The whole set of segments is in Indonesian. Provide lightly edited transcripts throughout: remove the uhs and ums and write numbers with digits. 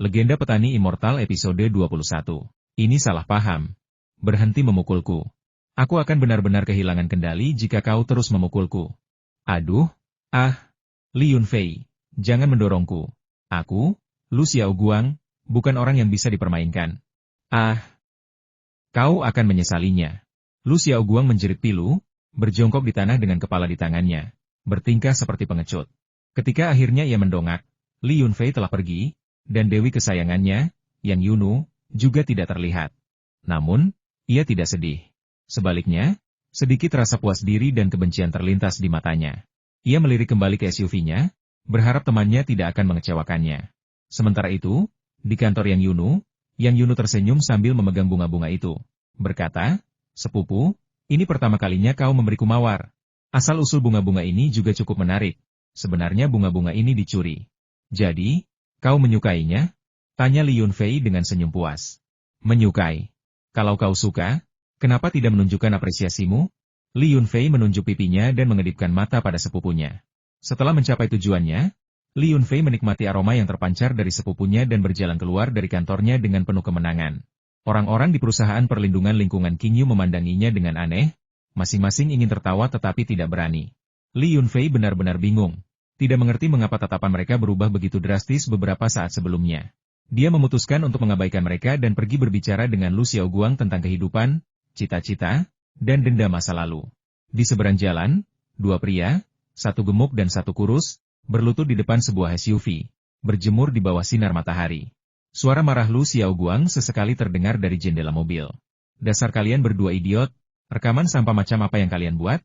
Legenda Petani Immortal episode 21. Ini salah paham. Berhenti memukulku. Aku akan benar-benar kehilangan kendali jika kau terus memukulku. Aduh, Li Yunfei, jangan mendorongku. Aku, Lu Xiaoguang, bukan orang yang bisa dipermainkan. Kau akan menyesalinya. Lu Xiaoguang menjerit pilu, berjongkok di tanah dengan kepala di tangannya, bertingkah seperti pengecut. Ketika akhirnya ia mendongak, Li Yunfei telah pergi, dan dewi kesayangannya, Yang Yunu, juga tidak terlihat. Namun, ia tidak sedih. Sebaliknya, sedikit rasa puas diri dan kebencian terlintas di matanya. Ia melirik kembali ke SUV-nya, berharap temannya tidak akan mengecewakannya. Sementara itu, di kantor Yang Yunu tersenyum sambil memegang bunga-bunga itu. Berkata, "Sepupu, ini pertama kalinya kau memberiku mawar. Asal-usul bunga-bunga ini juga cukup menarik. Sebenarnya bunga-bunga ini dicuri. Jadi, kau menyukainya?" Tanya Li Yunfei dengan senyum puas. "Menyukai? Kalau kau suka, kenapa tidak menunjukkan apresiasimu?" Li Yunfei menunjuk pipinya dan mengedipkan mata pada sepupunya. Setelah mencapai tujuannya, Li Yunfei menikmati aroma yang terpancar dari sepupunya dan berjalan keluar dari kantornya dengan penuh kemenangan. Orang-orang di perusahaan perlindungan lingkungan Qingyu memandanginya dengan aneh, masing-masing ingin tertawa tetapi tidak berani. Li Yunfei benar-benar bingung. Tidak mengerti mengapa tatapan mereka berubah begitu drastis beberapa saat sebelumnya. Dia memutuskan untuk mengabaikan mereka dan pergi berbicara dengan Lu Xiaoguang tentang kehidupan, cita-cita, dan denda masa lalu. Di seberang jalan, dua pria, satu gemuk dan satu kurus, berlutut di depan sebuah SUV, berjemur di bawah sinar matahari. Suara marah Lu Xiaoguang sesekali terdengar dari jendela mobil. "Dasar kalian berdua idiot, rekaman sampah macam apa yang kalian buat?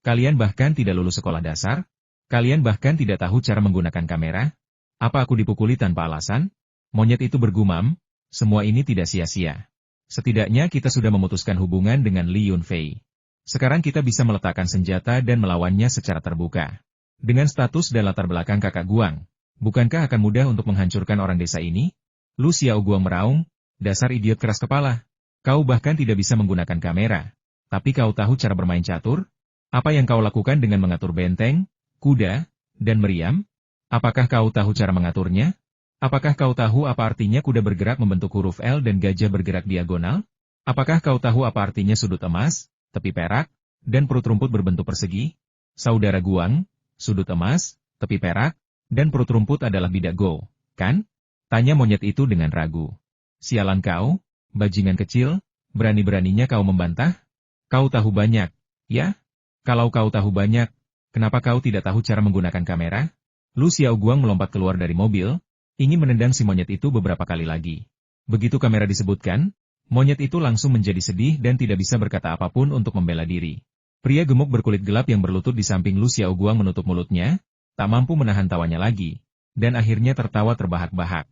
Kalian bahkan tidak lulus sekolah dasar? Kalian bahkan tidak tahu cara menggunakan kamera? Apa aku dipukuli tanpa alasan?" Monyet itu bergumam, "Semua ini tidak sia-sia. Setidaknya kita sudah memutuskan hubungan dengan Li Yunfei. Sekarang kita bisa meletakkan senjata dan melawannya secara terbuka. Dengan status dan latar belakang kakak Guang, bukankah akan mudah untuk menghancurkan orang desa ini?" Lu Xiaoguang meraung, "Dasar idiot keras kepala. Kau bahkan tidak bisa menggunakan kamera. Tapi kau tahu cara bermain catur? Apa yang kau lakukan dengan mengatur benteng, kuda, dan meriam? Apakah kau tahu cara mengaturnya? Apakah kau tahu apa artinya kuda bergerak membentuk huruf L dan gajah bergerak diagonal? Apakah kau tahu apa artinya sudut emas, tepi perak, dan perut rumput berbentuk persegi? Saudara Guang, sudut emas, tepi perak, dan perut rumput adalah bidak Go, kan?" Tanya monyet itu dengan ragu. "Sialan kau, bajingan kecil, berani-beraninya kau membantah? Kau tahu banyak, ya? Kalau kau tahu banyak, kenapa kau tidak tahu cara menggunakan kamera?" Lu Xiaoguang melompat keluar dari mobil, ingin menendang si monyet itu beberapa kali lagi. Begitu kamera disebutkan, monyet itu langsung menjadi sedih dan tidak bisa berkata apapun untuk membela diri. Pria gemuk berkulit gelap yang berlutut di samping Lu Xiaoguang menutup mulutnya, tak mampu menahan tawanya lagi, dan akhirnya tertawa terbahak-bahak.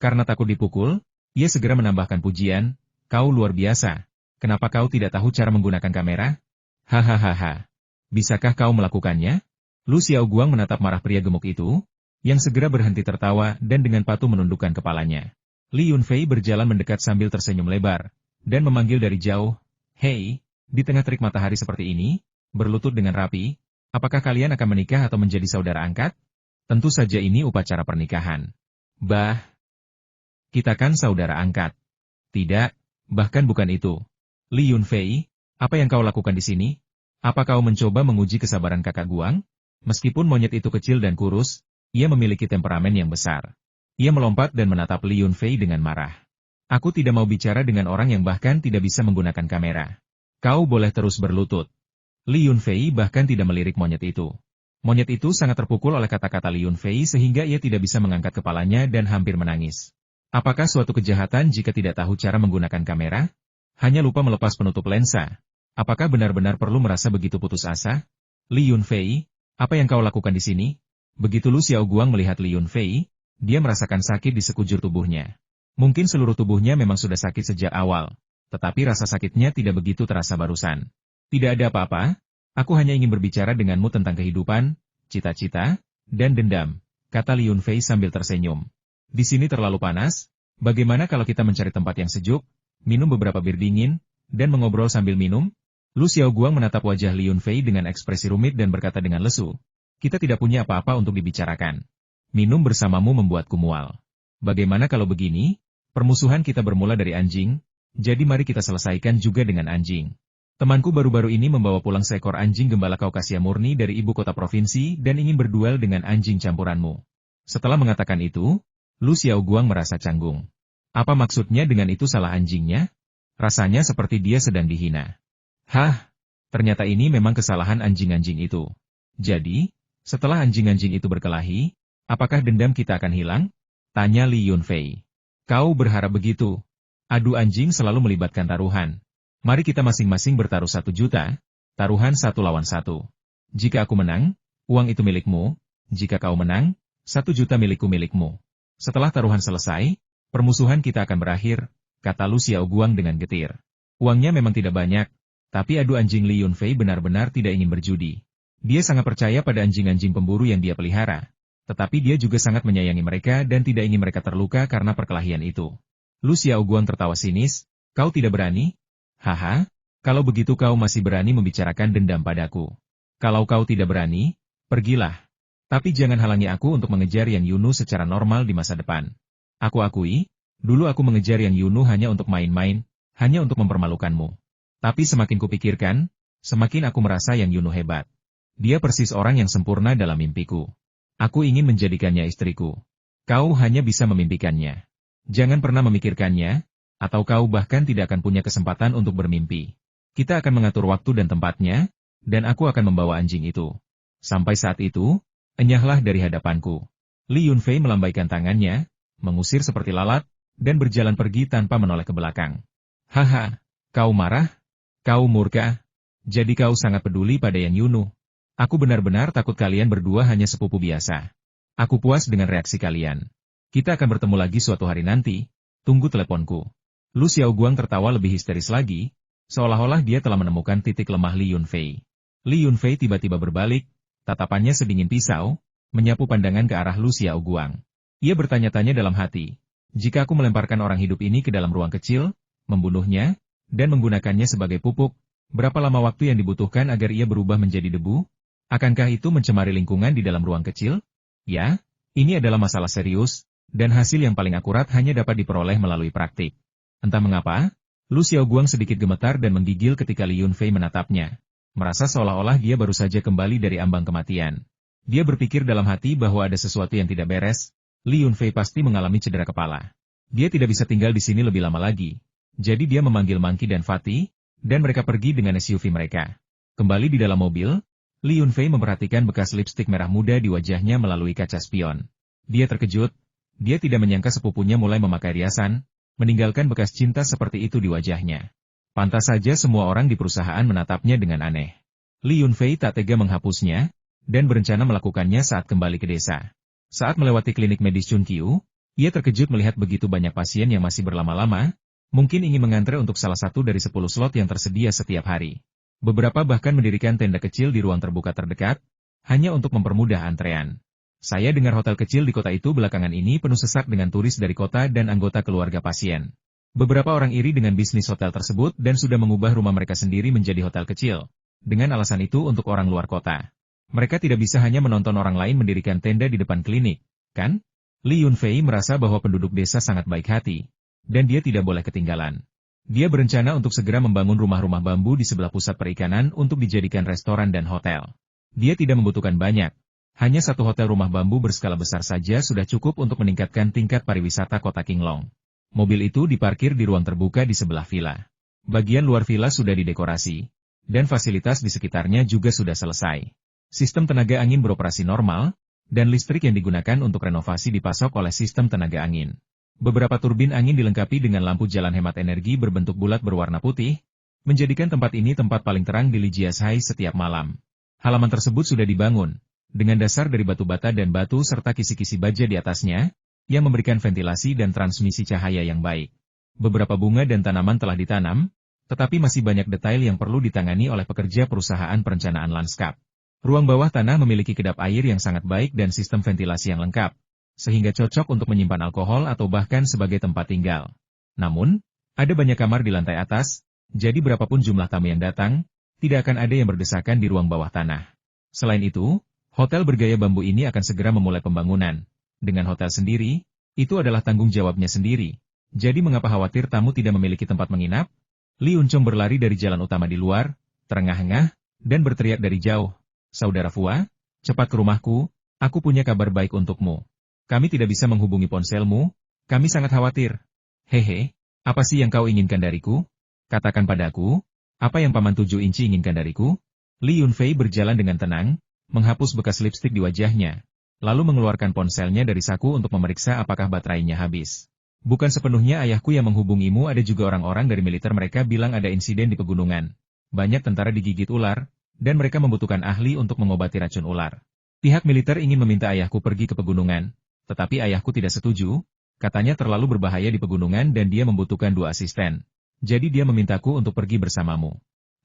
Karena takut dipukul, ia segera menambahkan pujian, "Kau luar biasa. Kenapa kau tidak tahu cara menggunakan kamera? Hahaha. Bisakah kau melakukannya?" Lu Xiaoguang menatap marah pria gemuk itu, yang segera berhenti tertawa dan dengan patuh menundukkan kepalanya. Li Yunfei berjalan mendekat sambil tersenyum lebar, dan memanggil dari jauh, "Hei, di tengah terik matahari seperti ini, berlutut dengan rapi, apakah kalian akan menikah atau menjadi saudara angkat? Tentu saja ini upacara pernikahan." "Bah, kita kan saudara angkat." "Tidak, bahkan bukan itu. Li Yunfei, apa yang kau lakukan di sini? Apa kau mencoba menguji kesabaran kakak Guang?" Meskipun monyet itu kecil dan kurus, ia memiliki temperamen yang besar. Ia melompat dan menatap Li Yunfei dengan marah. "Aku tidak mau bicara dengan orang yang bahkan tidak bisa menggunakan kamera. Kau boleh terus berlutut." Li Yunfei bahkan tidak melirik monyet itu. Monyet itu sangat terpukul oleh kata-kata Li Yunfei sehingga ia tidak bisa mengangkat kepalanya dan hampir menangis. Apakah suatu kejahatan jika tidak tahu cara menggunakan kamera? Hanya lupa melepas penutup lensa. Apakah benar-benar perlu merasa begitu putus asa? "Li Yunfei, apa yang kau lakukan di sini?" Begitu Lu Xiaoguang melihat Li Yunfei, dia merasakan sakit di sekujur tubuhnya. Mungkin seluruh tubuhnya memang sudah sakit sejak awal, tetapi rasa sakitnya tidak begitu terasa barusan. "Tidak ada apa-apa, aku hanya ingin berbicara denganmu tentang kehidupan, cita-cita, dan dendam," kata Li Yunfei sambil tersenyum. "Di sini terlalu panas, bagaimana kalau kita mencari tempat yang sejuk, minum beberapa bir dingin, dan mengobrol sambil minum?" Lu Xiaoguang menatap wajah Li Yunfei dengan ekspresi rumit dan berkata dengan lesu, "Kita tidak punya apa-apa untuk dibicarakan. Minum bersamamu membuatku mual." Bagaimana kalau begini? Permusuhan kita bermula dari anjing, jadi mari kita selesaikan juga dengan anjing. Temanku baru-baru ini membawa pulang seekor anjing gembala Kaukasia murni dari ibu kota provinsi dan ingin berduel dengan anjing campuranmu. Setelah mengatakan itu, Lu Xiaoguang merasa canggung. Apa maksudnya dengan itu salah anjingnya? Rasanya seperti dia sedang dihina. Hah, ternyata ini memang kesalahan anjing-anjing itu. Jadi, setelah anjing-anjing itu berkelahi, apakah dendam kita akan hilang? Tanya Li Yunfei. Kau berharap begitu? Adu anjing selalu melibatkan taruhan. Mari kita masing-masing bertaruh 1 juta, taruhan 1 lawan 1. Jika aku menang, uang itu milikmu, jika kau menang, 1 juta milikmu. Setelah taruhan selesai, permusuhan kita akan berakhir, kata Lu Xiaoguang dengan getir. Uangnya memang tidak banyak, tapi adu anjing Li Yunfei benar-benar tidak ingin berjudi. Dia sangat percaya pada anjing-anjing pemburu yang dia pelihara. Tetapi dia juga sangat menyayangi mereka dan tidak ingin mereka terluka karena perkelahian itu. Lu Xiaoguang tertawa sinis, kau tidak berani? Haha, kalau begitu kau masih berani membicarakan dendam padaku. Kalau kau tidak berani, pergilah. Tapi jangan halangi aku untuk mengejar Yang Yunu secara normal di masa depan. Aku akui, dulu aku mengejar Yang Yunu hanya untuk main-main, hanya untuk mempermalukanmu. Tapi semakin kupikirkan, semakin aku merasa Yang Yunu hebat. Dia persis orang yang sempurna dalam mimpiku. Aku ingin menjadikannya istriku. Kau hanya bisa memimpikannya. Jangan pernah memikirkannya, atau kau bahkan tidak akan punya kesempatan untuk bermimpi. Kita akan mengatur waktu dan tempatnya, dan aku akan membawa anjing itu. Sampai saat itu, enyahlah dari hadapanku. Li Yunfei melambaikan tangannya, mengusir seperti lalat, dan berjalan pergi tanpa menoleh ke belakang. Haha, kau marah? Kau murka? Jadi kau sangat peduli pada Yang Yunu. Aku benar-benar takut kalian berdua hanya sepupu biasa. Aku puas dengan reaksi kalian. Kita akan bertemu lagi suatu hari nanti, tunggu teleponku. Lu Xiaoguang tertawa lebih histeris lagi, seolah-olah dia telah menemukan titik lemah Li Yunfei. Li Yunfei tiba-tiba berbalik, tatapannya sedingin pisau, menyapu pandangan ke arah Lu Xiaoguang. Ia bertanya-tanya dalam hati, jika aku melemparkan orang hidup ini ke dalam ruang kecil, membunuhnya, dan menggunakannya sebagai pupuk, berapa lama waktu yang dibutuhkan agar ia berubah menjadi debu? Akankah itu mencemari lingkungan di dalam ruang kecil? Ya, ini adalah masalah serius, dan hasil yang paling akurat hanya dapat diperoleh melalui praktik. Entah mengapa, Lu Xiaoguang sedikit gemetar dan menggigil ketika Li Yunfei menatapnya. Merasa seolah-olah dia baru saja kembali dari ambang kematian. Dia berpikir dalam hati bahwa ada sesuatu yang tidak beres, Li Yunfei pasti mengalami cedera kepala. Dia tidak bisa tinggal di sini lebih lama lagi. Jadi dia memanggil Monkey dan Fatih, dan mereka pergi dengan SUV mereka. Kembali di dalam mobil, Li Yunfei memperhatikan bekas lipstik merah muda di wajahnya melalui kaca spion. Dia terkejut, dia tidak menyangka sepupunya mulai memakai riasan, meninggalkan bekas cinta seperti itu di wajahnya. Pantas saja semua orang di perusahaan menatapnya dengan aneh. Li Yunfei tak tega menghapusnya, dan berencana melakukannya saat kembali ke desa. Saat melewati klinik medis Chunqiu, ia terkejut melihat begitu banyak pasien yang masih berlama-lama, mungkin ingin mengantre untuk salah satu dari 10 slot yang tersedia setiap hari. Beberapa bahkan mendirikan tenda kecil di ruang terbuka terdekat, hanya untuk mempermudah antrean. Saya dengar hotel kecil di kota itu belakangan ini penuh sesak dengan turis dari kota dan anggota keluarga pasien. Beberapa orang iri dengan bisnis hotel tersebut dan sudah mengubah rumah mereka sendiri menjadi hotel kecil. Dengan alasan itu untuk orang luar kota. Mereka tidak bisa hanya menonton orang lain mendirikan tenda di depan klinik, kan? Li Yunfei merasa bahwa penduduk desa sangat baik hati, dan dia tidak boleh ketinggalan. Dia berencana untuk segera membangun rumah-rumah bambu di sebelah pusat perikanan untuk dijadikan restoran dan hotel. Dia tidak membutuhkan banyak. Hanya satu hotel rumah bambu berskala besar saja sudah cukup untuk meningkatkan tingkat pariwisata kota Qinglong. Mobil itu diparkir di ruang terbuka di sebelah villa. Bagian luar villa sudah didekorasi, dan fasilitas di sekitarnya juga sudah selesai. Sistem tenaga angin beroperasi normal, dan listrik yang digunakan untuk renovasi dipasok oleh sistem tenaga angin. Beberapa turbin angin dilengkapi dengan lampu jalan hemat energi berbentuk bulat berwarna putih, menjadikan tempat ini tempat paling terang di Lijiashai setiap malam. Halaman tersebut sudah dibangun, dengan dasar dari batu bata dan batu serta kisi-kisi baja di atasnya, yang memberikan ventilasi dan transmisi cahaya yang baik. Beberapa bunga dan tanaman telah ditanam, tetapi masih banyak detail yang perlu ditangani oleh pekerja perusahaan perencanaan lanskap. Ruang bawah tanah memiliki kedap air yang sangat baik dan sistem ventilasi yang lengkap, sehingga cocok untuk menyimpan alkohol atau bahkan sebagai tempat tinggal. Namun, ada banyak kamar di lantai atas, jadi berapapun jumlah tamu yang datang, tidak akan ada yang berdesakan di ruang bawah tanah. Selain itu, hotel bergaya bambu ini akan segera memulai pembangunan. Dengan hotel sendiri, Itu adalah tanggung jawabnya sendiri. Jadi mengapa khawatir tamu tidak memiliki tempat menginap? Li Yunchong berlari dari jalan utama di luar, terengah-engah, dan berteriak dari jauh. Saudara Fua, cepat ke rumahku, aku punya kabar baik untukmu. Kami tidak bisa menghubungi ponselmu, kami sangat khawatir. Hehe, apa sih yang kau inginkan dariku? Katakan padaku, apa yang Paman 7 inci inginkan dariku? Li Yunfei berjalan dengan tenang, menghapus bekas lipstik di wajahnya, lalu mengeluarkan ponselnya dari saku untuk memeriksa apakah baterainya habis. Bukan sepenuhnya ayahku yang menghubungimu, ada juga orang-orang dari militer, mereka bilang ada insiden di pegunungan. Banyak tentara digigit ular, dan mereka membutuhkan ahli untuk mengobati racun ular. Pihak militer ingin meminta ayahku pergi ke pegunungan, tetapi ayahku tidak setuju, katanya terlalu berbahaya di pegunungan dan dia membutuhkan 2 asisten. Jadi dia memintaku untuk pergi bersamamu.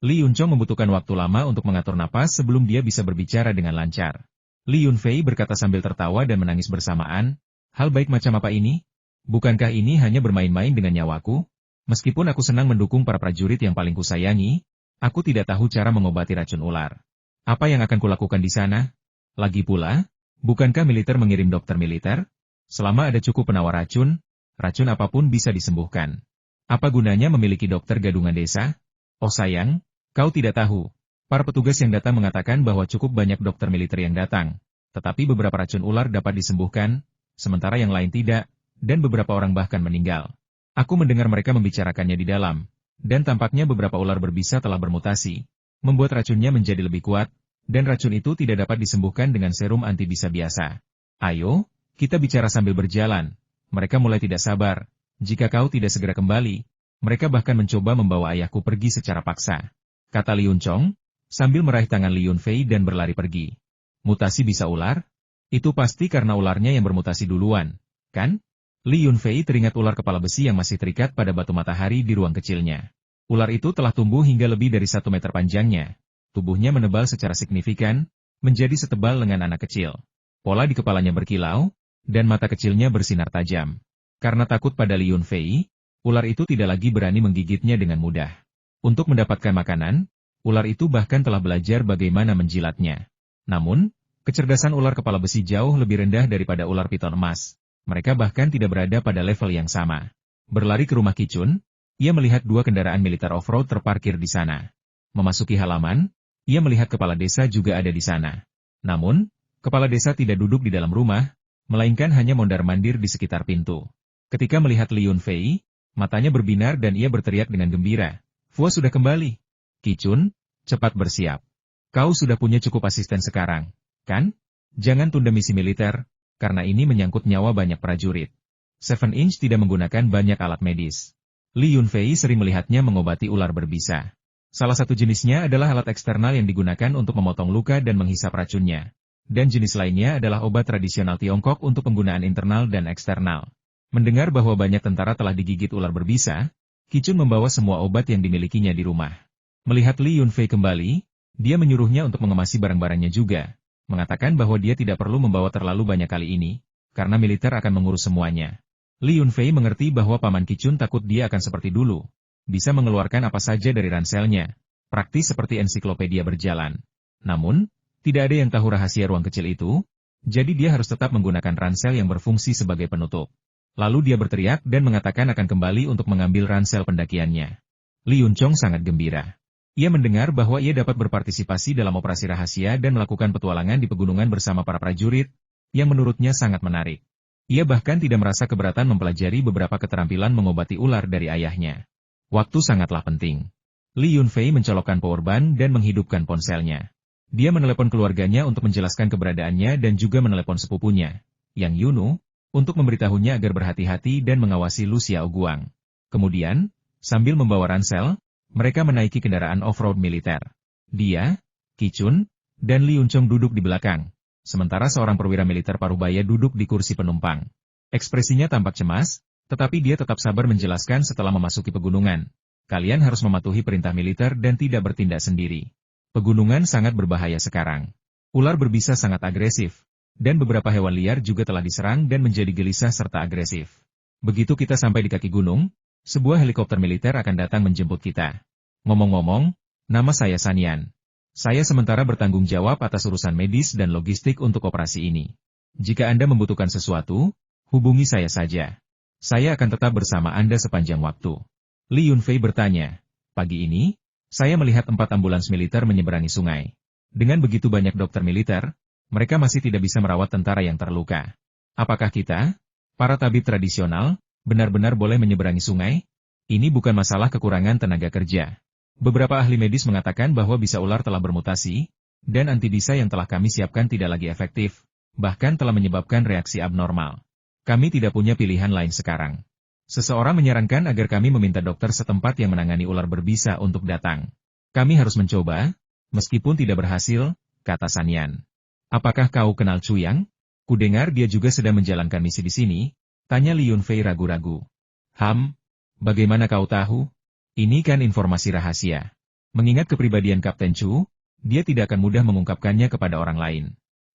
Li Yunchong membutuhkan waktu lama untuk mengatur napas sebelum dia bisa berbicara dengan lancar. Li Yunfei berkata sambil tertawa dan menangis bersamaan, hal baik macam apa ini? Bukankah ini hanya bermain-main dengan nyawaku? Meskipun aku senang mendukung para prajurit yang paling kusayangi, aku tidak tahu cara mengobati racun ular. Apa yang akan kulakukan di sana? Lagi pula, bukankah militer mengirim dokter militer? Selama ada cukup penawar racun, racun apapun bisa disembuhkan. Apa gunanya memiliki dokter gadungan desa? Oh sayang, kau tidak tahu. Para petugas yang datang mengatakan bahwa cukup banyak dokter militer yang datang, tetapi beberapa racun ular dapat disembuhkan, sementara yang lain tidak, dan beberapa orang bahkan meninggal. Aku mendengar mereka membicarakannya di dalam, dan tampaknya beberapa ular berbisa telah bermutasi, membuat racunnya menjadi lebih kuat, dan racun itu tidak dapat disembuhkan dengan serum anti bisa biasa. Ayo, kita bicara sambil berjalan. Mereka mulai tidak sabar. Jika kau tidak segera kembali, mereka bahkan mencoba membawa ayahku pergi secara paksa. Kata Li Yunchong, sambil meraih tangan Li Yunfei dan berlari pergi. Mutasi bisa ular? Itu pasti karena ularnya yang bermutasi duluan, kan? Li Yunfei teringat ular kepala besi yang masih terikat pada batu matahari di ruang kecilnya. Ular itu telah tumbuh hingga lebih dari 1 meter panjangnya. Tubuhnya menebal secara signifikan, menjadi setebal lengan anak kecil. Pola di kepalanya berkilau, dan mata kecilnya bersinar tajam. Karena takut pada Li Yunfei, ular itu tidak lagi berani menggigitnya dengan mudah. Untuk mendapatkan makanan, ular itu bahkan telah belajar bagaimana menjilatnya. Namun, kecerdasan ular kepala besi jauh lebih rendah daripada ular piton emas. Mereka bahkan tidak berada pada level yang sama. Berlari ke rumah Kicun, ia melihat 2 kendaraan militer off-road terparkir di sana. Memasuki halaman, ia melihat kepala desa juga ada di sana. Namun, kepala desa tidak duduk di dalam rumah, melainkan hanya mondar-mandir di sekitar pintu. Ketika melihat Li Yunfei, matanya berbinar dan ia berteriak dengan gembira. Fua sudah kembali. Kicun, cepat bersiap. Kau sudah punya cukup asisten sekarang, kan? Jangan tunda misi militer, karena ini menyangkut nyawa banyak prajurit. 7 Inch tidak menggunakan banyak alat medis. Li Yunfei sering melihatnya mengobati ular berbisa. Salah satu jenisnya adalah alat eksternal yang digunakan untuk memotong luka dan menghisap racunnya. Dan jenis lainnya adalah obat tradisional Tiongkok untuk penggunaan internal dan eksternal. Mendengar bahwa banyak tentara telah digigit ular berbisa, Kicun membawa semua obat yang dimilikinya di rumah. Melihat Li Yunfei kembali, dia menyuruhnya untuk mengemasi barang-barangnya juga. Mengatakan bahwa dia tidak perlu membawa terlalu banyak kali ini, karena militer akan mengurus semuanya. Li Yunfei mengerti bahwa Paman Kicun takut dia akan seperti dulu, bisa mengeluarkan apa saja dari ranselnya, praktis seperti ensiklopedia berjalan. Namun, tidak ada yang tahu rahasia ruang kecil itu, jadi dia harus tetap menggunakan ransel yang berfungsi sebagai penutup. Lalu dia berteriak dan mengatakan akan kembali untuk mengambil ransel pendakiannya. Li Yunchong sangat gembira. Ia mendengar bahwa ia dapat berpartisipasi dalam operasi rahasia dan melakukan petualangan di pegunungan bersama para prajurit, yang menurutnya sangat menarik. Ia bahkan tidak merasa keberatan mempelajari beberapa keterampilan mengobati ular dari ayahnya. Waktu sangatlah penting. Li Yunfei mencolokkan powerbank dan menghidupkan ponselnya. Dia menelepon keluarganya untuk menjelaskan keberadaannya dan juga menelepon sepupunya, Yang Yunu, untuk memberitahunya agar berhati-hati dan mengawasi Lu Xiaoguang. Kemudian, sambil membawa ransel, mereka menaiki kendaraan off-road militer. Dia, Kicun, dan Li Yunchong duduk di belakang, sementara seorang perwira militer parubaya duduk di kursi penumpang. Ekspresinya tampak cemas, tetapi dia tetap sabar menjelaskan setelah memasuki pegunungan. Kalian harus mematuhi perintah militer dan tidak bertindak sendiri. Pegunungan sangat berbahaya sekarang. Ular berbisa sangat agresif, dan beberapa hewan liar juga telah diserang dan menjadi gelisah serta agresif. Begitu kita sampai di kaki gunung, sebuah helikopter militer akan datang menjemput kita. Ngomong-ngomong, nama saya Sanyan. Saya sementara bertanggung jawab atas urusan medis dan logistik untuk operasi ini. Jika Anda membutuhkan sesuatu, Hubungi saya saja. Saya akan tetap bersama Anda sepanjang waktu. Li Yunfei bertanya, pagi ini, saya melihat 4 ambulans militer menyeberangi sungai. Dengan begitu banyak dokter militer, mereka masih tidak bisa merawat tentara yang terluka. Apakah kita, para tabib tradisional, benar-benar boleh menyeberangi sungai? Ini bukan masalah kekurangan tenaga kerja. Beberapa ahli medis mengatakan bahwa bisa ular telah bermutasi, dan antibisa yang telah kami siapkan tidak lagi efektif, bahkan telah menyebabkan reaksi abnormal. Kami tidak punya pilihan lain sekarang. Seseorang menyarankan agar kami meminta dokter setempat yang menangani ular berbisa untuk datang. Kami harus mencoba, meskipun tidak berhasil, kata Sanyan. Apakah kau kenal Cuyang? Kudengar dia juga sedang menjalankan misi di sini, tanya Li Yunfei ragu-ragu. Bagaimana kau tahu? Ini kan informasi rahasia. Mengingat kepribadian Kapten Chu, dia tidak akan mudah mengungkapkannya kepada orang lain.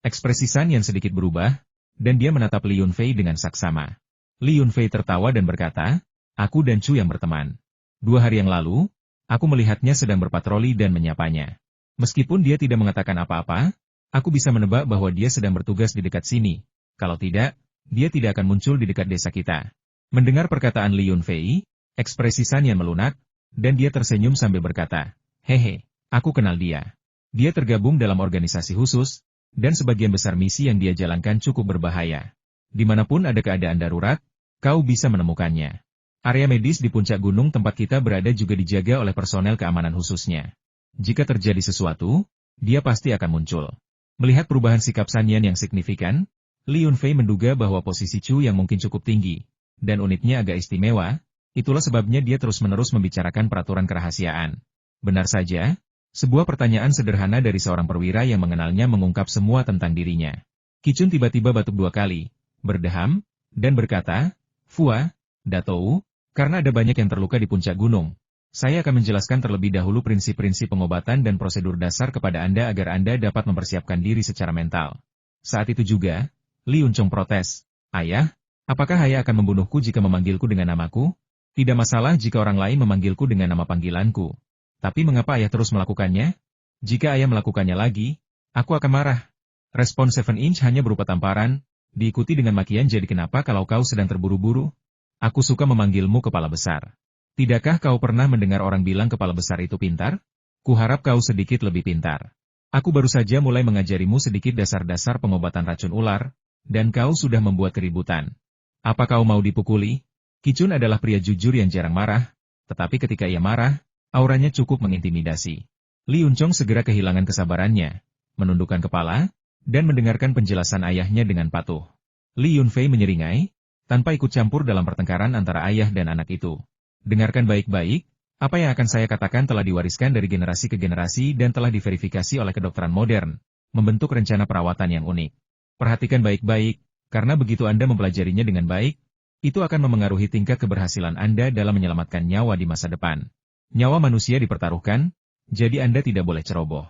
Ekspresi Sanyan sedikit berubah, dan dia menatap Li Yunfei dengan saksama. Li Yunfei tertawa dan berkata, aku dan Chu yang berteman. 2 hari yang lalu, aku melihatnya sedang berpatroli dan menyapanya. Meskipun dia tidak mengatakan apa-apa, aku bisa menebak bahwa dia sedang bertugas di dekat sini. Kalau tidak, dia tidak akan muncul di dekat desa kita. Mendengar perkataan Li Yunfei, ekspresi Sanyan melunak, dan dia tersenyum sambil berkata, hehe, aku kenal dia. Dia tergabung dalam organisasi khusus, dan sebagian besar misi yang dia jalankan cukup berbahaya. Dimanapun ada keadaan darurat, kau bisa menemukannya. Area medis di puncak gunung tempat kita berada juga dijaga oleh personel keamanan khususnya. Jika terjadi sesuatu, dia pasti akan muncul. Melihat perubahan sikap Sanyan yang signifikan, Li Yunfei menduga bahwa posisi Chu yang mungkin cukup tinggi, dan unitnya agak istimewa. Itulah sebabnya dia terus-menerus membicarakan peraturan kerahasiaan. Benar saja, sebuah pertanyaan sederhana dari seorang perwira yang mengenalnya mengungkap semua tentang dirinya. Qicun tiba-tiba batuk 2 kali, berdeham, dan berkata, Fua, Datou, karena ada banyak yang terluka di puncak gunung. Saya akan menjelaskan terlebih dahulu prinsip-prinsip pengobatan dan prosedur dasar kepada Anda agar Anda dapat mempersiapkan diri secara mental. Saat itu juga, Li Yunchong protes, Ayah, apakah ayah akan membunuhku jika memanggilku dengan namaku? Tidak masalah jika orang lain memanggilku dengan nama panggilanku. Tapi mengapa ayah terus melakukannya? Jika ayah melakukannya lagi, aku akan marah. Respon 7 Inch hanya berupa tamparan, diikuti dengan makian jadi kenapa kalau kau sedang terburu-buru? Aku suka memanggilmu kepala besar. Tidakkah kau pernah mendengar orang bilang kepala besar itu pintar? Kuharap kau sedikit lebih pintar. Aku baru saja mulai mengajarimu sedikit dasar-dasar pengobatan racun ular, dan kau sudah membuat keributan. Apa kau mau dipukuli? Qicun adalah pria jujur yang jarang marah, tetapi ketika ia marah, auranya cukup mengintimidasi. Li Yunchong segera kehilangan kesabarannya, menundukkan kepala, dan mendengarkan penjelasan ayahnya dengan patuh. Li Yunfei menyeringai, tanpa ikut campur dalam pertengkaran antara ayah dan anak itu. Dengarkan baik-baik, apa yang akan saya katakan telah diwariskan dari generasi ke generasi dan telah diverifikasi oleh kedokteran modern, membentuk rencana perawatan yang unik. Perhatikan baik-baik, karena begitu Anda mempelajarinya dengan baik, itu akan memengaruhi tingkat keberhasilan Anda dalam menyelamatkan nyawa di masa depan. Nyawa manusia dipertaruhkan, jadi Anda tidak boleh ceroboh.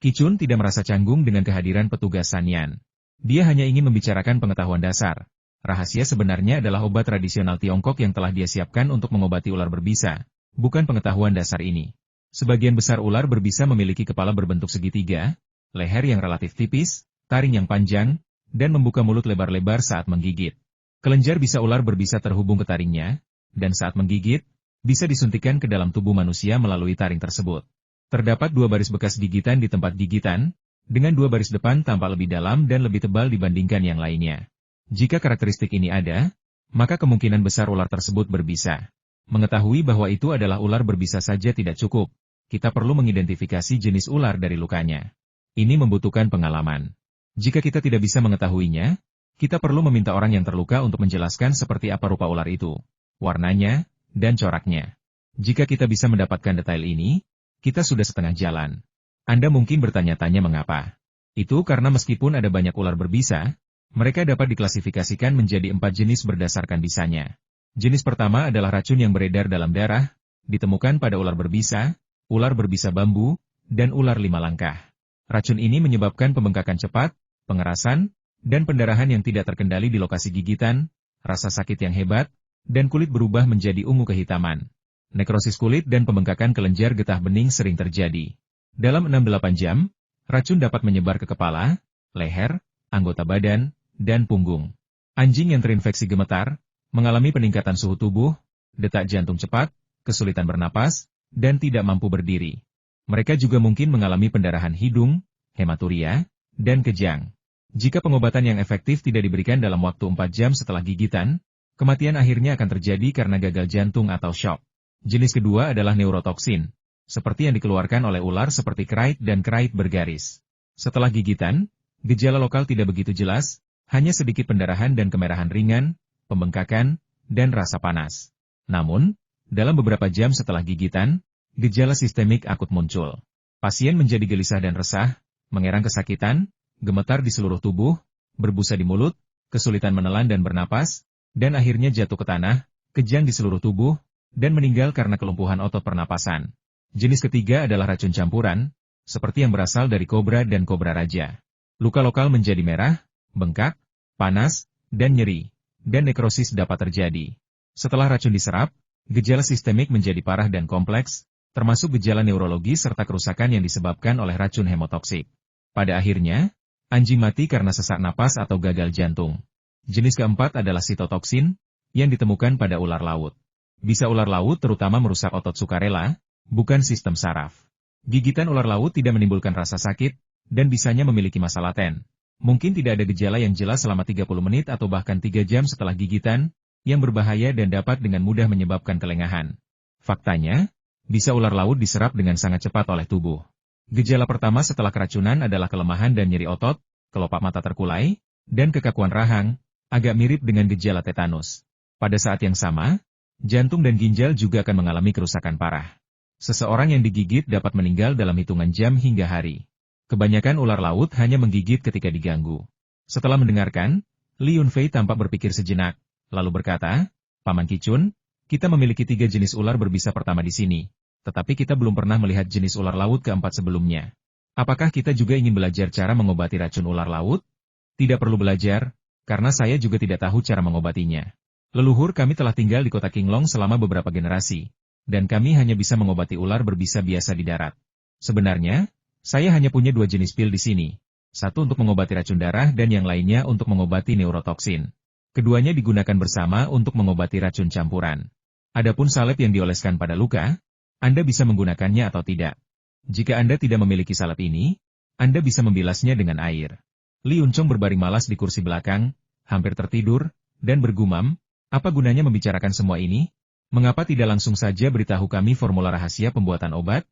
Qicun tidak merasa canggung dengan kehadiran petugas Sanyan. Dia hanya ingin membicarakan pengetahuan dasar. Rahasia sebenarnya adalah obat tradisional Tiongkok yang telah dia siapkan untuk mengobati ular berbisa, bukan pengetahuan dasar ini. Sebagian besar ular berbisa memiliki kepala berbentuk segitiga, leher yang relatif tipis, taring yang panjang, dan membuka mulut lebar-lebar saat menggigit. Kelenjar bisa ular berbisa terhubung ke taringnya, dan saat menggigit, bisa disuntikkan ke dalam tubuh manusia melalui taring tersebut. Terdapat 2 baris bekas gigitan di tempat gigitan, dengan 2 baris depan tampak lebih dalam dan lebih tebal dibandingkan yang lainnya. Jika karakteristik ini ada, maka kemungkinan besar ular tersebut berbisa. Mengetahui bahwa itu adalah ular berbisa saja tidak cukup, kita perlu mengidentifikasi jenis ular dari lukanya. Ini membutuhkan pengalaman. Jika kita tidak bisa mengetahuinya, kita perlu meminta orang yang terluka untuk menjelaskan seperti apa rupa ular itu, warnanya, dan coraknya. Jika kita bisa mendapatkan detail ini, kita sudah setengah jalan. Anda mungkin bertanya-tanya mengapa. Itu karena meskipun ada banyak ular berbisa, mereka dapat diklasifikasikan menjadi 4 jenis berdasarkan bisanya. Jenis pertama adalah racun yang beredar dalam darah, ditemukan pada ular berbisa bambu, dan ular 5 langkah. Racun ini menyebabkan pembengkakan cepat, pengerasan, dan pendarahan yang tidak terkendali di lokasi gigitan, rasa sakit yang hebat, dan kulit berubah menjadi ungu kehitaman. Nekrosis kulit dan pembengkakan kelenjar getah bening sering terjadi. Dalam 6-8 jam, racun dapat menyebar ke kepala, leher, anggota badan, dan punggung. Anjing yang terinfeksi gemetar, mengalami peningkatan suhu tubuh, detak jantung cepat, kesulitan bernapas, dan tidak mampu berdiri. Mereka juga mungkin mengalami pendarahan hidung, hematuria, dan kejang. Jika pengobatan yang efektif tidak diberikan dalam waktu 4 jam setelah gigitan, kematian akhirnya akan terjadi karena gagal jantung atau shock. Jenis kedua adalah neurotoksin, seperti yang dikeluarkan oleh ular seperti krait dan krait bergaris. Setelah gigitan, gejala lokal tidak begitu jelas, hanya sedikit pendarahan dan kemerahan ringan, pembengkakan, dan rasa panas. Namun, dalam beberapa jam setelah gigitan, gejala sistemik akut muncul. Pasien menjadi gelisah dan resah, mengerang kesakitan, gemetar di seluruh tubuh, berbusa di mulut, kesulitan menelan dan bernapas, dan akhirnya jatuh ke tanah, kejang di seluruh tubuh, dan meninggal karena kelumpuhan otot pernapasan. Jenis ketiga adalah racun campuran, seperti yang berasal dari kobra dan kobra raja. Luka lokal menjadi merah, bengkak, panas, dan nyeri, dan nekrosis dapat terjadi. Setelah racun diserap, gejala sistemik menjadi parah dan kompleks, termasuk gejala neurologi serta kerusakan yang disebabkan oleh racun hemotoksik. Pada akhirnya, anjing mati karena sesak napas atau gagal jantung. Jenis keempat adalah sitotoksin, yang ditemukan pada ular laut. Bisa ular laut terutama merusak otot sukarela, bukan sistem saraf. Gigitan ular laut tidak menimbulkan rasa sakit, dan bisanya memiliki masa laten. Mungkin tidak ada gejala yang jelas selama 30 menit atau bahkan 3 jam setelah gigitan, yang berbahaya dan dapat dengan mudah menyebabkan kelengahan. Faktanya, bisa ular laut diserap dengan sangat cepat oleh tubuh. Gejala pertama setelah keracunan adalah kelemahan dan nyeri otot, kelopak mata terkulai, dan kekakuan rahang, agak mirip dengan gejala tetanus. Pada saat yang sama, jantung dan ginjal juga akan mengalami kerusakan parah. Seseorang yang digigit dapat meninggal dalam hitungan jam hingga hari. Kebanyakan ular laut hanya menggigit ketika diganggu. Setelah mendengarkan, Li Yunfei tampak berpikir sejenak, lalu berkata, "Paman Qicun, kita memiliki 3 jenis ular berbisa pertama di sini, tetapi kita belum pernah melihat jenis ular laut keempat sebelumnya. Apakah kita juga ingin belajar cara mengobati racun ular laut?" "Tidak perlu belajar, karena saya juga tidak tahu cara mengobatinya. Leluhur kami telah tinggal di kota Qinglong selama beberapa generasi, dan kami hanya bisa mengobati ular berbisa biasa di darat. Sebenarnya, saya hanya punya 2 jenis pil di sini. Satu untuk mengobati racun darah dan yang lainnya untuk mengobati neurotoksin. Keduanya digunakan bersama untuk mengobati racun campuran. Adapun salep yang dioleskan pada luka, Anda bisa menggunakannya atau tidak. Jika Anda tidak memiliki salep ini, Anda bisa membilasnya dengan air." Li Yunchong berbaring malas di kursi belakang, hampir tertidur, dan bergumam, "Apa gunanya membicarakan semua ini? Mengapa tidak langsung saja beritahu kami formula rahasia pembuatan obat?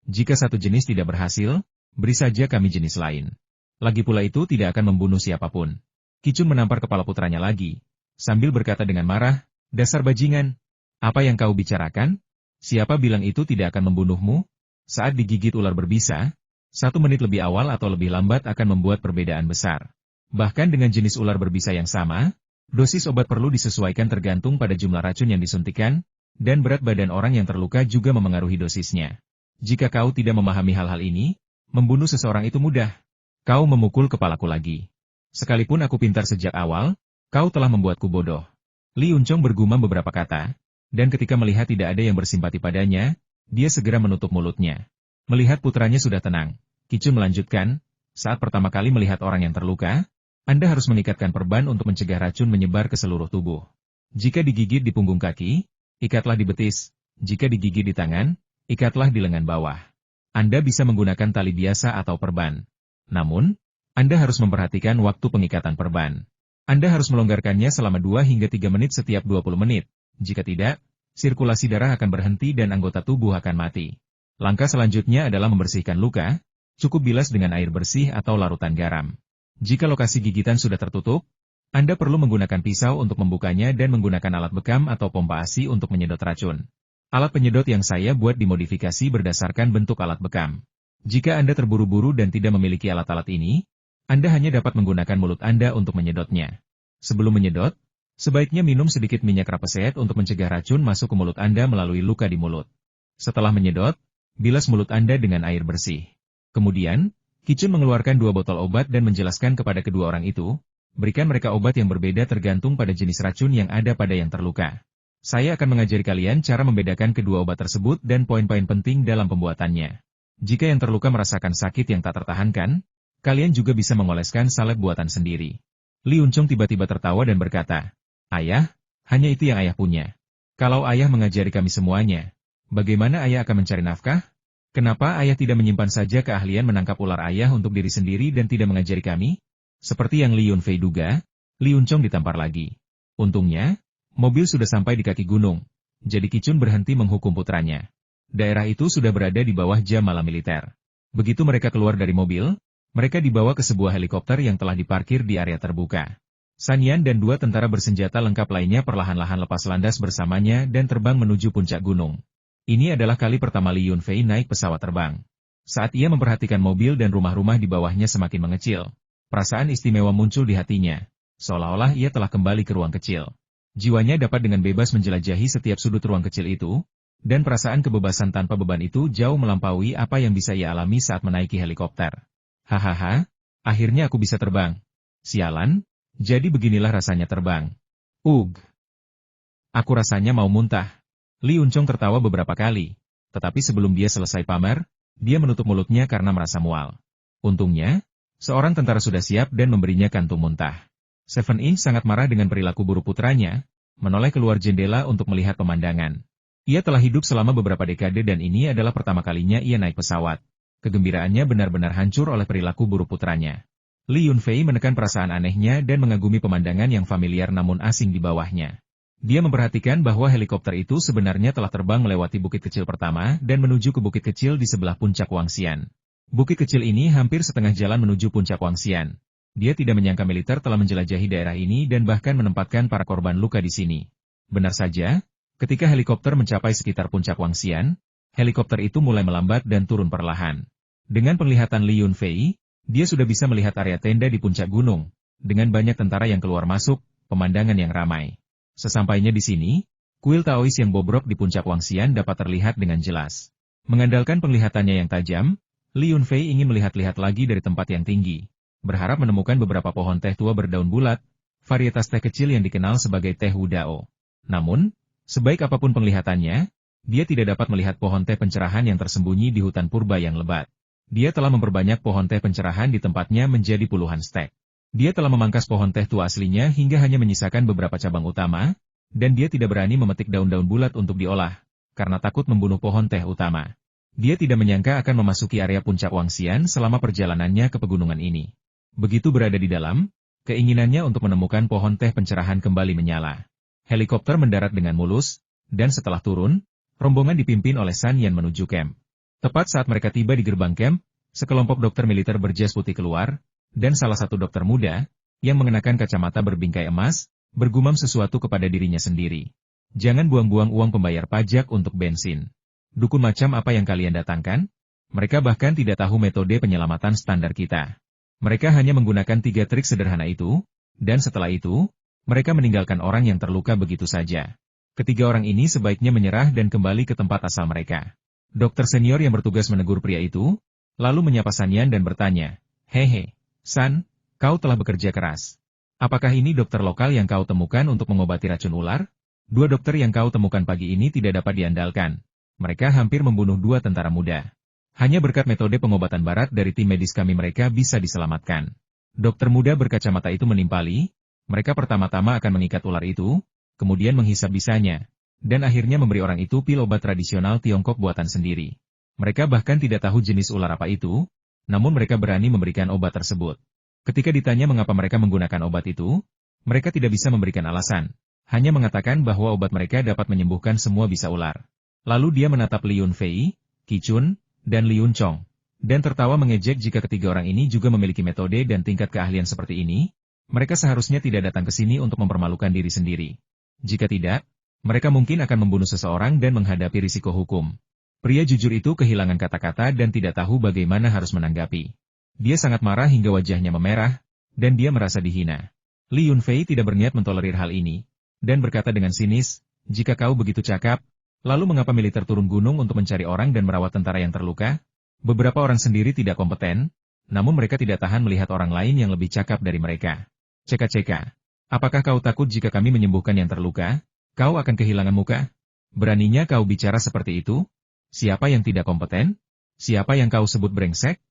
Jika satu jenis tidak berhasil, beri saja kami jenis lain. Lagi pula itu tidak akan membunuh siapapun." Qicun menampar kepala putranya lagi, sambil berkata dengan marah, "Dasar bajingan! Apa yang kau bicarakan? Siapa bilang itu tidak akan membunuhmu? Saat digigit ular berbisa, 1 menit lebih awal atau lebih lambat akan membuat perbedaan besar. Bahkan dengan jenis ular berbisa yang sama, dosis obat perlu disesuaikan tergantung pada jumlah racun yang disuntikan, dan berat badan orang yang terluka juga memengaruhi dosisnya. Jika kau tidak memahami hal-hal ini, membunuh seseorang itu mudah. Kau memukul kepalaku lagi. Sekalipun aku pintar sejak awal, kau telah membuatku bodoh." Li Yunchong bergumam beberapa kata, dan ketika melihat tidak ada yang bersimpati padanya, dia segera menutup mulutnya. Melihat putranya sudah tenang, Qicun melanjutkan, "Saat pertama kali melihat orang yang terluka, Anda harus mengikatkan perban untuk mencegah racun menyebar ke seluruh tubuh. Jika digigit di punggung kaki, ikatlah di betis. Jika digigit di tangan, ikatlah di lengan bawah. Anda bisa menggunakan tali biasa atau perban. Namun, Anda harus memperhatikan waktu pengikatan perban. Anda harus melonggarkannya selama 2 hingga 3 menit setiap 20 menit. Jika tidak, sirkulasi darah akan berhenti dan anggota tubuh akan mati. Langkah selanjutnya adalah membersihkan luka, cukup bilas dengan air bersih atau larutan garam. Jika lokasi gigitan sudah tertutup, Anda perlu menggunakan pisau untuk membukanya dan menggunakan alat bekam atau pompa ASI untuk menyedot racun. Alat penyedot yang saya buat dimodifikasi berdasarkan bentuk alat bekam. Jika Anda terburu-buru dan tidak memiliki alat-alat ini, Anda hanya dapat menggunakan mulut Anda untuk menyedotnya. Sebelum menyedot, sebaiknya minum sedikit minyak rapeseet untuk mencegah racun masuk ke mulut Anda melalui luka di mulut. Setelah menyedot, bilas mulut Anda dengan air bersih. Kemudian, Qicun mengeluarkan 2 botol obat dan menjelaskan kepada kedua orang itu, berikan mereka obat yang berbeda tergantung pada jenis racun yang ada pada yang terluka. Saya akan mengajari kalian cara membedakan kedua obat tersebut dan poin-poin penting dalam pembuatannya. Jika yang terluka merasakan sakit yang tak tertahankan, kalian juga bisa mengoleskan salep buatan sendiri. Li Yunchong tiba-tiba tertawa dan berkata, "Ayah, hanya itu yang ayah punya. Kalau ayah mengajari kami semuanya, bagaimana ayah akan mencari nafkah? Kenapa ayah tidak menyimpan saja keahlian menangkap ular ayah untuk diri sendiri dan tidak mengajari kami?" Seperti yang Li Yunfei duga, Li Yunchong ditampar lagi. Untungnya, mobil sudah sampai di kaki gunung, jadi Qicun berhenti menghukum putranya. Daerah itu sudah berada di bawah jam malam militer. Begitu mereka keluar dari mobil, mereka dibawa ke sebuah helikopter yang telah diparkir di area terbuka. San Yan dan dua tentara bersenjata lengkap lainnya perlahan-lahan lepas landas bersamanya dan terbang menuju puncak gunung. Ini adalah kali pertama Li Yunfei naik pesawat terbang. Saat ia memperhatikan mobil dan rumah-rumah di bawahnya semakin mengecil, perasaan istimewa muncul di hatinya, seolah-olah ia telah kembali ke ruang kecil. Jiwanya dapat dengan bebas menjelajahi setiap sudut ruang kecil itu, dan perasaan kebebasan tanpa beban itu jauh melampaui apa yang bisa ia alami saat menaiki helikopter. Hahaha, akhirnya aku bisa terbang. Sialan, jadi beginilah rasanya terbang. Ugh. Aku rasanya mau muntah. Li Yunchong tertawa beberapa kali, tetapi sebelum dia selesai pamer, dia menutup mulutnya karena merasa mual. Untungnya, seorang tentara sudah siap dan memberinya kantung muntah. Seven Inch sangat marah dengan perilaku buruk putranya, menoleh keluar jendela untuk melihat pemandangan. Ia telah hidup selama beberapa dekade dan ini adalah pertama kalinya ia naik pesawat. Kegembiraannya benar-benar hancur oleh perilaku buruk putranya. Li Yunfei menekan perasaan anehnya dan mengagumi pemandangan yang familiar namun asing di bawahnya. Dia memperhatikan bahwa helikopter itu sebenarnya telah terbang melewati bukit kecil pertama dan menuju ke bukit kecil di sebelah puncak Wangxian. Bukit kecil ini hampir setengah jalan menuju puncak Wangxian. Dia tidak menyangka militer telah menjelajahi daerah ini dan bahkan menempatkan para korban luka di sini. Benar saja, ketika helikopter mencapai sekitar puncak Wangxian, helikopter itu mulai melambat dan turun perlahan. Dengan penglihatan Li Yunfei, dia sudah bisa melihat area tenda di puncak gunung, dengan banyak tentara yang keluar masuk, pemandangan yang ramai. Sesampainya di sini, kuil Taois yang bobrok di puncak Wangxian dapat terlihat dengan jelas. Mengandalkan penglihatannya yang tajam, Li Yunfei ingin melihat-lihat lagi dari tempat yang tinggi, berharap menemukan beberapa pohon teh tua berdaun bulat, varietas teh kecil yang dikenal sebagai teh Wudao. Namun, sebaik apapun penglihatannya, dia tidak dapat melihat pohon teh pencerahan yang tersembunyi di hutan purba yang lebat. Dia telah memperbanyak pohon teh pencerahan di tempatnya menjadi puluhan stek. Dia telah memangkas pohon teh tua aslinya hingga hanya menyisakan beberapa cabang utama, dan dia tidak berani memetik daun-daun bulat untuk diolah, karena takut membunuh pohon teh utama. Dia tidak menyangka akan memasuki area puncak Wangxian selama perjalanannya ke pegunungan ini. Begitu berada di dalam, keinginannya untuk menemukan pohon teh pencerahan kembali menyala. Helikopter mendarat dengan mulus, dan setelah turun, rombongan dipimpin oleh San Yan menuju camp. Tepat saat mereka tiba di gerbang camp, sekelompok dokter militer berjas putih keluar, dan salah satu dokter muda, yang mengenakan kacamata berbingkai emas, bergumam sesuatu kepada dirinya sendiri. Jangan buang-buang uang pembayar pajak untuk bensin. Dukun macam apa yang kalian datangkan? Mereka bahkan tidak tahu metode penyelamatan standar kita. Mereka hanya menggunakan 3 trik sederhana itu, dan setelah itu, mereka meninggalkan orang yang terluka begitu saja. Ketiga orang ini sebaiknya menyerah dan kembali ke tempat asal mereka. Dokter senior yang bertugas menegur pria itu, lalu menyapa San Yan dan bertanya, "Hehe, San, kau telah bekerja keras. Apakah ini dokter lokal yang kau temukan untuk mengobati racun ular? 2 dokter yang kau temukan pagi ini tidak dapat diandalkan. Mereka hampir membunuh 2 tentara muda. Hanya berkat metode pengobatan barat dari tim medis kami mereka bisa diselamatkan." Dokter muda berkacamata itu menimpali, mereka pertama-tama akan mengikat ular itu, kemudian menghisap bisanya, dan akhirnya memberi orang itu pil obat tradisional Tiongkok buatan sendiri. Mereka bahkan tidak tahu jenis ular apa itu, namun mereka berani memberikan obat tersebut. Ketika ditanya mengapa mereka menggunakan obat itu, mereka tidak bisa memberikan alasan, hanya mengatakan bahwa obat mereka dapat menyembuhkan semua bisa ular. Lalu dia menatap Li Yunfei, Qicun, dan Li Yunchong, dan tertawa mengejek jika ketiga orang ini juga memiliki metode dan tingkat keahlian seperti ini, mereka seharusnya tidak datang ke sini untuk mempermalukan diri sendiri. Jika tidak, mereka mungkin akan membunuh seseorang dan menghadapi risiko hukum. Pria jujur itu kehilangan kata-kata dan tidak tahu bagaimana harus menanggapi. Dia sangat marah hingga wajahnya memerah, dan dia merasa dihina. Li Yunfei tidak berniat mentolerir hal ini, dan berkata dengan sinis, "Jika kau begitu cakap, lalu mengapa militer turun gunung untuk mencari orang dan merawat tentara yang terluka? Beberapa orang sendiri tidak kompeten, namun mereka tidak tahan melihat orang lain yang lebih cakap dari mereka. Ceka-ceka. Apakah kau takut jika kami menyembuhkan yang terluka, kau akan kehilangan muka? Beraninya kau bicara seperti itu? Siapa yang tidak kompeten? Siapa yang kau sebut brengsek?"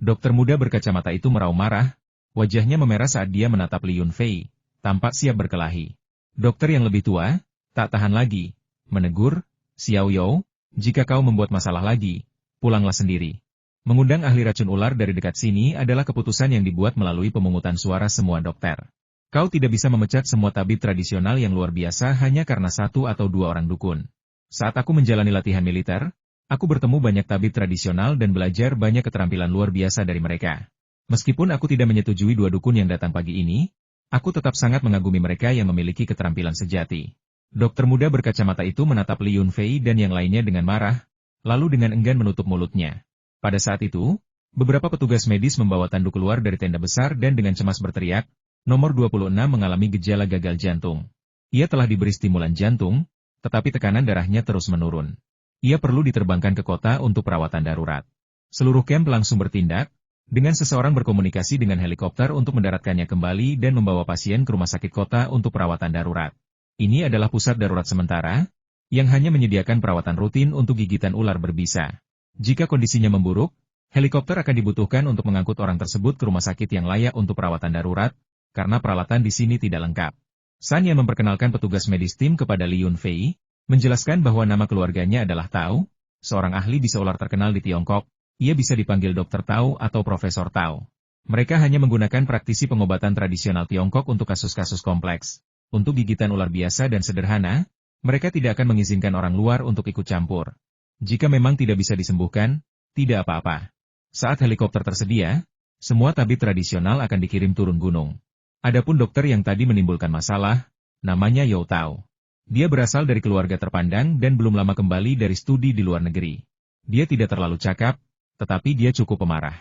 Dokter muda berkacamata itu meraung marah, Wajahnya memerah saat dia menatap Li Yunfei, tampak siap berkelahi. Dokter yang lebih tua, tak tahan lagi, menegur, Xiao Yao, jika kau membuat masalah lagi, pulanglah sendiri. Mengundang ahli racun ular dari dekat sini adalah keputusan yang dibuat melalui pemungutan suara semua dokter. Kau tidak bisa memecat semua tabib tradisional yang luar biasa hanya karena satu atau dua orang dukun. Saat aku menjalani latihan militer, aku bertemu banyak tabib tradisional dan belajar banyak keterampilan luar biasa dari mereka. Meskipun aku tidak menyetujui dua dukun yang datang pagi ini, aku tetap sangat mengagumi mereka yang memiliki keterampilan sejati. Dokter muda berkacamata itu menatap Li Yunfei dan yang lainnya dengan marah, lalu dengan enggan menutup mulutnya. Pada saat itu, beberapa petugas medis membawa Tandu keluar dari tenda besar dan dengan cemas berteriak, nomor 26 mengalami gejala gagal jantung. Ia telah diberi stimulan jantung, tetapi tekanan darahnya terus menurun. Ia perlu diterbangkan ke kota untuk perawatan darurat. Seluruh camp langsung bertindak, dengan seseorang berkomunikasi dengan helikopter untuk mendaratkannya kembali dan membawa pasien ke rumah sakit kota untuk perawatan darurat. Ini adalah pusat darurat sementara, yang hanya menyediakan perawatan rutin untuk gigitan ular berbisa. Jika kondisinya memburuk, helikopter akan dibutuhkan untuk mengangkut orang tersebut ke rumah sakit yang layak untuk perawatan darurat, karena peralatan di sini tidak lengkap. San yang memperkenalkan petugas medis tim kepada Li Yunfei, menjelaskan bahwa nama keluarganya adalah Tao, seorang ahli bisa ular terkenal di Tiongkok, ia bisa dipanggil Dokter Tao atau Profesor Tao. Mereka hanya menggunakan praktisi pengobatan tradisional Tiongkok untuk kasus-kasus kompleks. Untuk gigitan ular biasa dan sederhana, mereka tidak akan mengizinkan orang luar untuk ikut campur. Jika memang tidak bisa disembuhkan, tidak apa-apa. Saat helikopter tersedia, semua tabib tradisional akan dikirim turun gunung. Adapun dokter yang tadi menimbulkan masalah, namanya Yao Tao. Dia berasal dari keluarga terpandang dan belum lama kembali dari studi di luar negeri. Dia tidak terlalu cakap, tetapi dia cukup pemarah.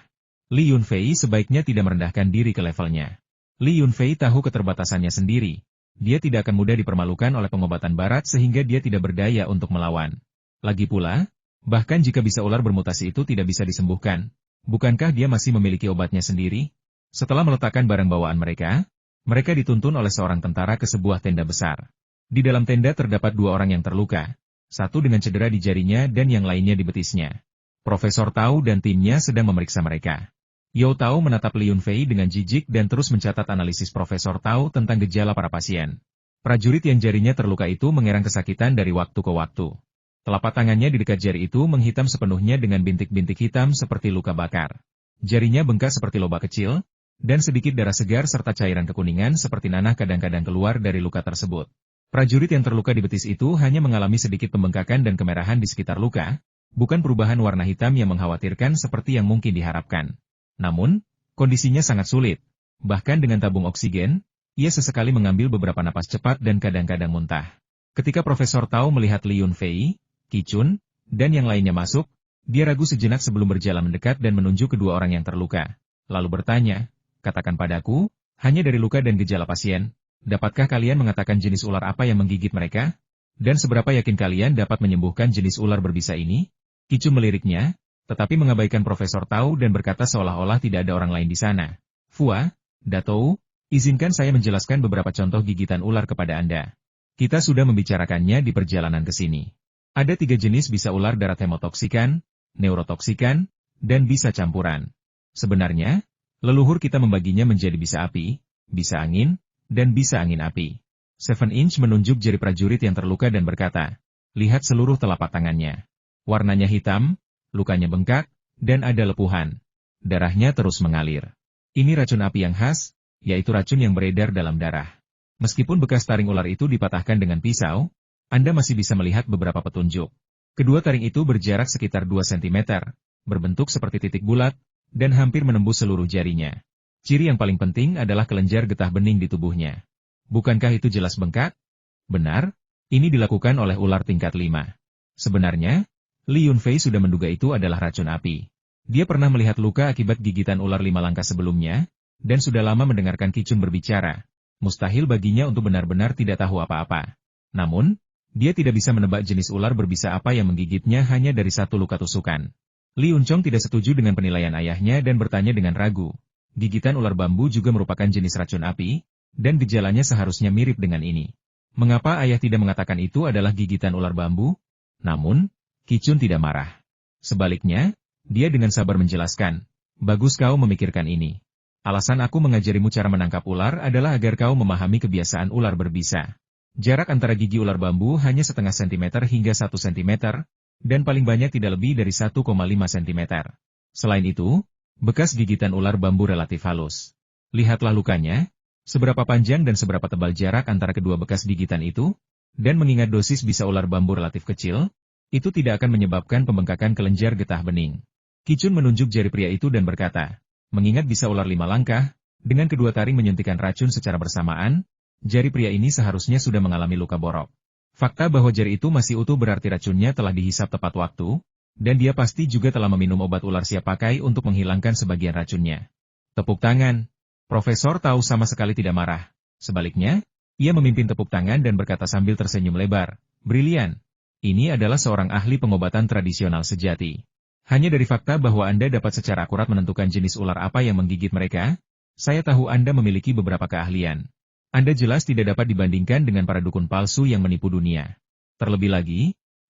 Li Yunfei sebaiknya tidak merendahkan diri ke levelnya. Li Yunfei tahu keterbatasannya sendiri. Dia tidak akan mudah dipermalukan oleh pengobatan barat sehingga dia tidak berdaya untuk melawan. Lagi pula, bahkan jika bisa ular bermutasi itu tidak bisa disembuhkan, bukankah dia masih memiliki obatnya sendiri? Setelah meletakkan barang bawaan mereka, mereka dituntun oleh seorang tentara ke sebuah tenda besar. Di dalam tenda terdapat dua orang yang terluka, satu dengan cedera di jarinya dan yang lainnya di betisnya. Profesor Tao dan timnya sedang memeriksa mereka. Yao Tao menatap Li Yunfei dengan jijik dan terus mencatat analisis Profesor Tao tentang gejala para pasien. Prajurit yang jarinya terluka itu mengerang kesakitan dari waktu ke waktu. Telapak tangannya di dekat jari itu menghitam sepenuhnya dengan bintik-bintik hitam seperti luka bakar. Jarinya bengkak seperti lobak kecil, dan sedikit darah segar serta cairan kekuningan seperti nanah kadang-kadang keluar dari luka tersebut. Prajurit yang terluka di betis itu hanya mengalami sedikit pembengkakan dan kemerahan di sekitar luka, bukan perubahan warna hitam yang mengkhawatirkan seperti yang mungkin diharapkan. Namun, kondisinya sangat sulit. Bahkan dengan tabung oksigen, ia sesekali mengambil beberapa napas cepat dan kadang-kadang muntah. Ketika Profesor Tao melihat Li Yunfei, Qi Chun, dan yang lainnya masuk, dia ragu sejenak sebelum berjalan mendekat dan menunjuk kedua orang yang terluka. Lalu bertanya, katakan padaku, hanya dari luka dan gejala pasien, dapatkah kalian mengatakan jenis ular apa yang menggigit mereka? Dan seberapa yakin kalian dapat menyembuhkan jenis ular berbisa ini? Qi Chun meliriknya, tetapi mengabaikan Profesor Tao dan berkata seolah-olah tidak ada orang lain di sana. Fua, Datou, izinkan saya menjelaskan beberapa contoh gigitan ular kepada Anda. Kita sudah membicarakannya di perjalanan ke sini. Ada 3 jenis bisa ular darat hemotoksikan, neurotoksikan, dan bisa campuran. Sebenarnya, leluhur kita membaginya menjadi bisa api, bisa angin, dan bisa angin api. 7 Inch menunjuk jari prajurit yang terluka dan berkata, lihat seluruh telapak tangannya. Warnanya hitam, lukanya bengkak, dan ada lepuhan. Darahnya terus mengalir. Ini racun api yang khas, yaitu racun yang beredar dalam darah. Meskipun bekas taring ular itu dipatahkan dengan pisau, Anda masih bisa melihat beberapa petunjuk. Kedua taring itu berjarak sekitar 2 cm, berbentuk seperti titik bulat, dan hampir menembus seluruh jarinya. Ciri yang paling penting adalah kelenjar getah bening di tubuhnya. Bukankah itu jelas bengkak? Benar, ini dilakukan oleh ular tingkat 5. Sebenarnya, Li Yunfei sudah menduga itu adalah racun api. Dia pernah melihat luka akibat gigitan ular 5 langkah sebelumnya, dan sudah lama mendengarkan Qi Chun berbicara. Mustahil baginya untuk benar-benar tidak tahu apa-apa. Namun, dia tidak bisa menebak jenis ular berbisa apa yang menggigitnya hanya dari satu luka tusukan. Li Yunchong tidak setuju dengan penilaian ayahnya dan bertanya dengan ragu. Gigitan ular bambu juga merupakan jenis racun api, dan gejalanya seharusnya mirip dengan ini. Mengapa ayah tidak mengatakan itu adalah gigitan ular bambu? Namun, Qi Chun tidak marah. Sebaliknya, dia dengan sabar menjelaskan, bagus kau memikirkan ini. Alasan aku mengajarimu cara menangkap ular adalah agar kau memahami kebiasaan ular berbisa. Jarak antara gigi ular bambu hanya setengah sentimeter hingga 1 sentimeter, dan paling banyak tidak lebih dari 1,5 sentimeter. Selain itu, bekas gigitan ular bambu relatif halus. Lihatlah lukanya, seberapa panjang dan seberapa tebal jarak antara kedua bekas gigitan itu, dan mengingat dosis bisa ular bambu relatif kecil, itu tidak akan menyebabkan pembengkakan kelenjar getah bening. Kicun menunjuk jari pria itu dan berkata, mengingat bisa ular 5 langkah, dengan kedua taring menyuntikkan racun secara bersamaan, jari pria ini seharusnya sudah mengalami luka borok. Fakta bahwa jari itu masih utuh berarti racunnya telah dihisap tepat waktu, dan dia pasti juga telah meminum obat ular siap pakai untuk menghilangkan sebagian racunnya. Tepuk tangan. Profesor tahu sama sekali tidak marah. Sebaliknya, ia memimpin tepuk tangan dan berkata sambil tersenyum lebar, brilian. Ini adalah seorang ahli pengobatan tradisional sejati. Hanya dari fakta bahwa Anda dapat secara akurat menentukan jenis ular apa yang menggigit mereka, saya tahu Anda memiliki beberapa keahlian. Anda jelas tidak dapat dibandingkan dengan para dukun palsu yang menipu dunia. Terlebih lagi,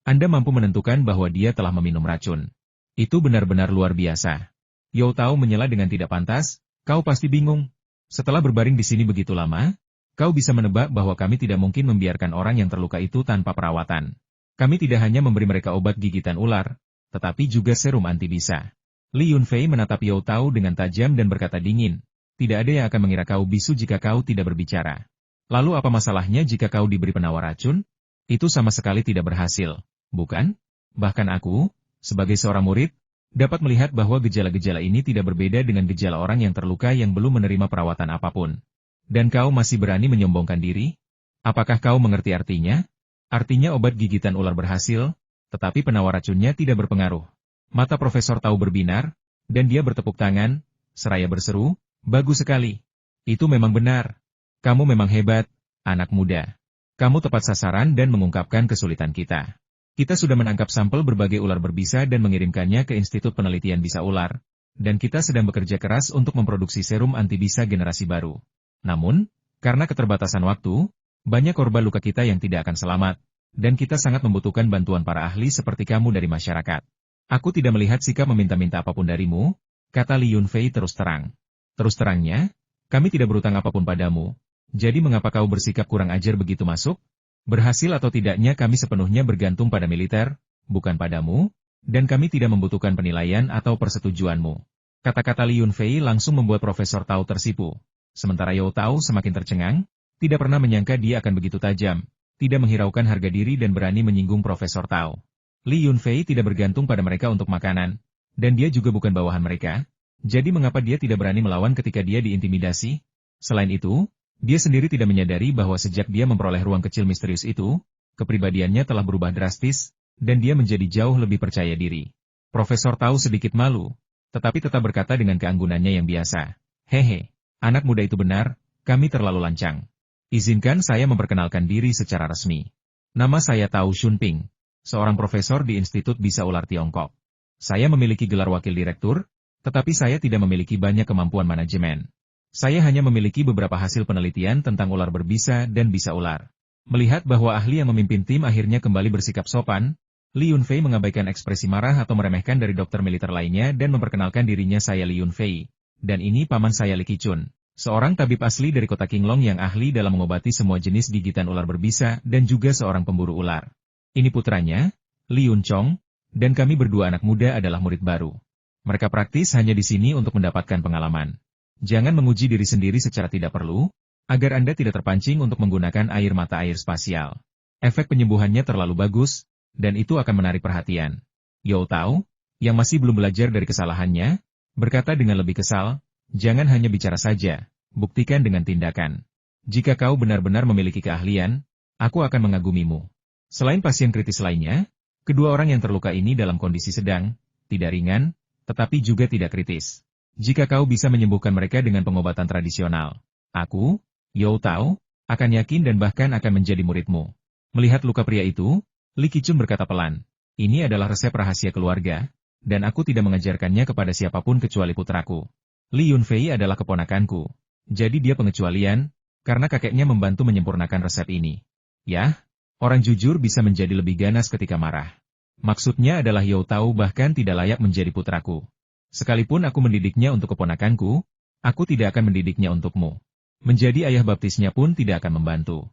Anda mampu menentukan bahwa dia telah meminum racun. Itu benar-benar luar biasa. Yao Tao menyela dengan tidak pantas, kau pasti bingung. Setelah berbaring di sini begitu lama, kau bisa menebak bahwa kami tidak mungkin membiarkan orang yang terluka itu tanpa perawatan. Kami tidak hanya memberi mereka obat gigitan ular, tetapi juga serum anti-bisa. Li Yunfei menatap Yao Tao dengan tajam dan berkata dingin. Tidak ada yang akan mengira kau bisu jika kau tidak berbicara. Lalu apa masalahnya jika kau diberi penawar racun? Itu sama sekali tidak berhasil, bukan? Bahkan aku, sebagai seorang murid, dapat melihat bahwa gejala-gejala ini tidak berbeda dengan gejala orang yang terluka yang belum menerima perawatan apapun. Dan kau masih berani menyombongkan diri? Apakah kau mengerti artinya? Artinya obat gigitan ular berhasil, tetapi penawar racunnya tidak berpengaruh. Mata Profesor Tao berbinar, dan dia bertepuk tangan, seraya berseru, bagus sekali. Itu memang benar. Kamu memang hebat, anak muda. Kamu tepat sasaran dan mengungkapkan kesulitan kita. Kita sudah menangkap sampel berbagai ular berbisa dan mengirimkannya ke Institut Penelitian Bisa Ular, dan kita sedang bekerja keras untuk memproduksi serum anti-bisa generasi baru. Namun, karena keterbatasan waktu, banyak korban luka kita yang tidak akan selamat, dan kita sangat membutuhkan bantuan para ahli seperti kamu dari masyarakat. Aku tidak melihat sikap meminta-minta apapun darimu, kata Li Yunfei terus terang. Terus terangnya, kami tidak berutang apapun padamu, jadi mengapa kau bersikap kurang ajar begitu masuk? Berhasil atau tidaknya kami sepenuhnya bergantung pada militer, bukan padamu, dan kami tidak membutuhkan penilaian atau persetujuanmu. Kata-kata Li Yunfei langsung membuat Profesor Tao tersipu. Sementara Yao Tao semakin tercengang, tidak pernah menyangka dia akan begitu tajam, tidak menghiraukan harga diri dan berani menyinggung Profesor Tao. Li Yunfei tidak bergantung pada mereka untuk makanan, dan dia juga bukan bawahan mereka. Jadi mengapa dia tidak berani melawan ketika dia diintimidasi? Selain itu, dia sendiri tidak menyadari bahwa sejak dia memperoleh ruang kecil misterius itu, kepribadiannya telah berubah drastis, dan dia menjadi jauh lebih percaya diri. Profesor Tao sedikit malu, tetapi tetap berkata dengan keanggunannya yang biasa. Hehe, anak muda itu benar, kami terlalu lancang. Izinkan saya memperkenalkan diri secara resmi. Nama saya Tao Shunping, seorang profesor di Institut Bisa Ular Tiongkok. Saya memiliki gelar wakil direktur, tetapi saya tidak memiliki banyak kemampuan manajemen. Saya hanya memiliki beberapa hasil penelitian tentang ular berbisa dan bisa ular. Melihat bahwa ahli yang memimpin tim akhirnya kembali bersikap sopan, Li Yunfei mengabaikan ekspresi marah atau meremehkan dari dokter militer lainnya dan memperkenalkan dirinya saya Li Yunfei. Dan ini paman saya Li Qichun, seorang tabib asli dari kota Qinglong yang ahli dalam mengobati semua jenis gigitan ular berbisa dan juga seorang pemburu ular. Ini putranya, Li Yunchong, dan kami berdua anak muda adalah murid baru. Mereka praktis hanya di sini untuk mendapatkan pengalaman. Jangan menguji diri sendiri secara tidak perlu, agar Anda tidak terpancing untuk menggunakan air mata air spasial. Efek penyembuhannya terlalu bagus, dan itu akan menarik perhatian. Yao Tao, yang masih belum belajar dari kesalahannya, berkata dengan lebih kesal, jangan hanya bicara saja, buktikan dengan tindakan. Jika kau benar-benar memiliki keahlian, aku akan mengagumimu. Selain pasien kritis lainnya, kedua orang yang terluka ini dalam kondisi sedang, tidak ringan, tetapi juga tidak kritis. Jika kau bisa menyembuhkan mereka dengan pengobatan tradisional, aku, Yao Tao, akan yakin dan bahkan akan menjadi muridmu. Melihat luka pria itu, Li Qichun berkata pelan, ini adalah resep rahasia keluarga, dan aku tidak mengajarkannya kepada siapapun kecuali putraku. Li Yunfei adalah keponakanku, jadi dia pengecualian, karena kakeknya membantu menyempurnakan resep ini. Yah, orang jujur bisa menjadi lebih ganas ketika marah. Maksudnya adalah Yao Tao bahkan tidak layak menjadi putraku. Sekalipun aku mendidiknya untuk keponakanku, Aku tidak akan mendidiknya untukmu. Menjadi ayah baptisnya pun tidak akan membantu.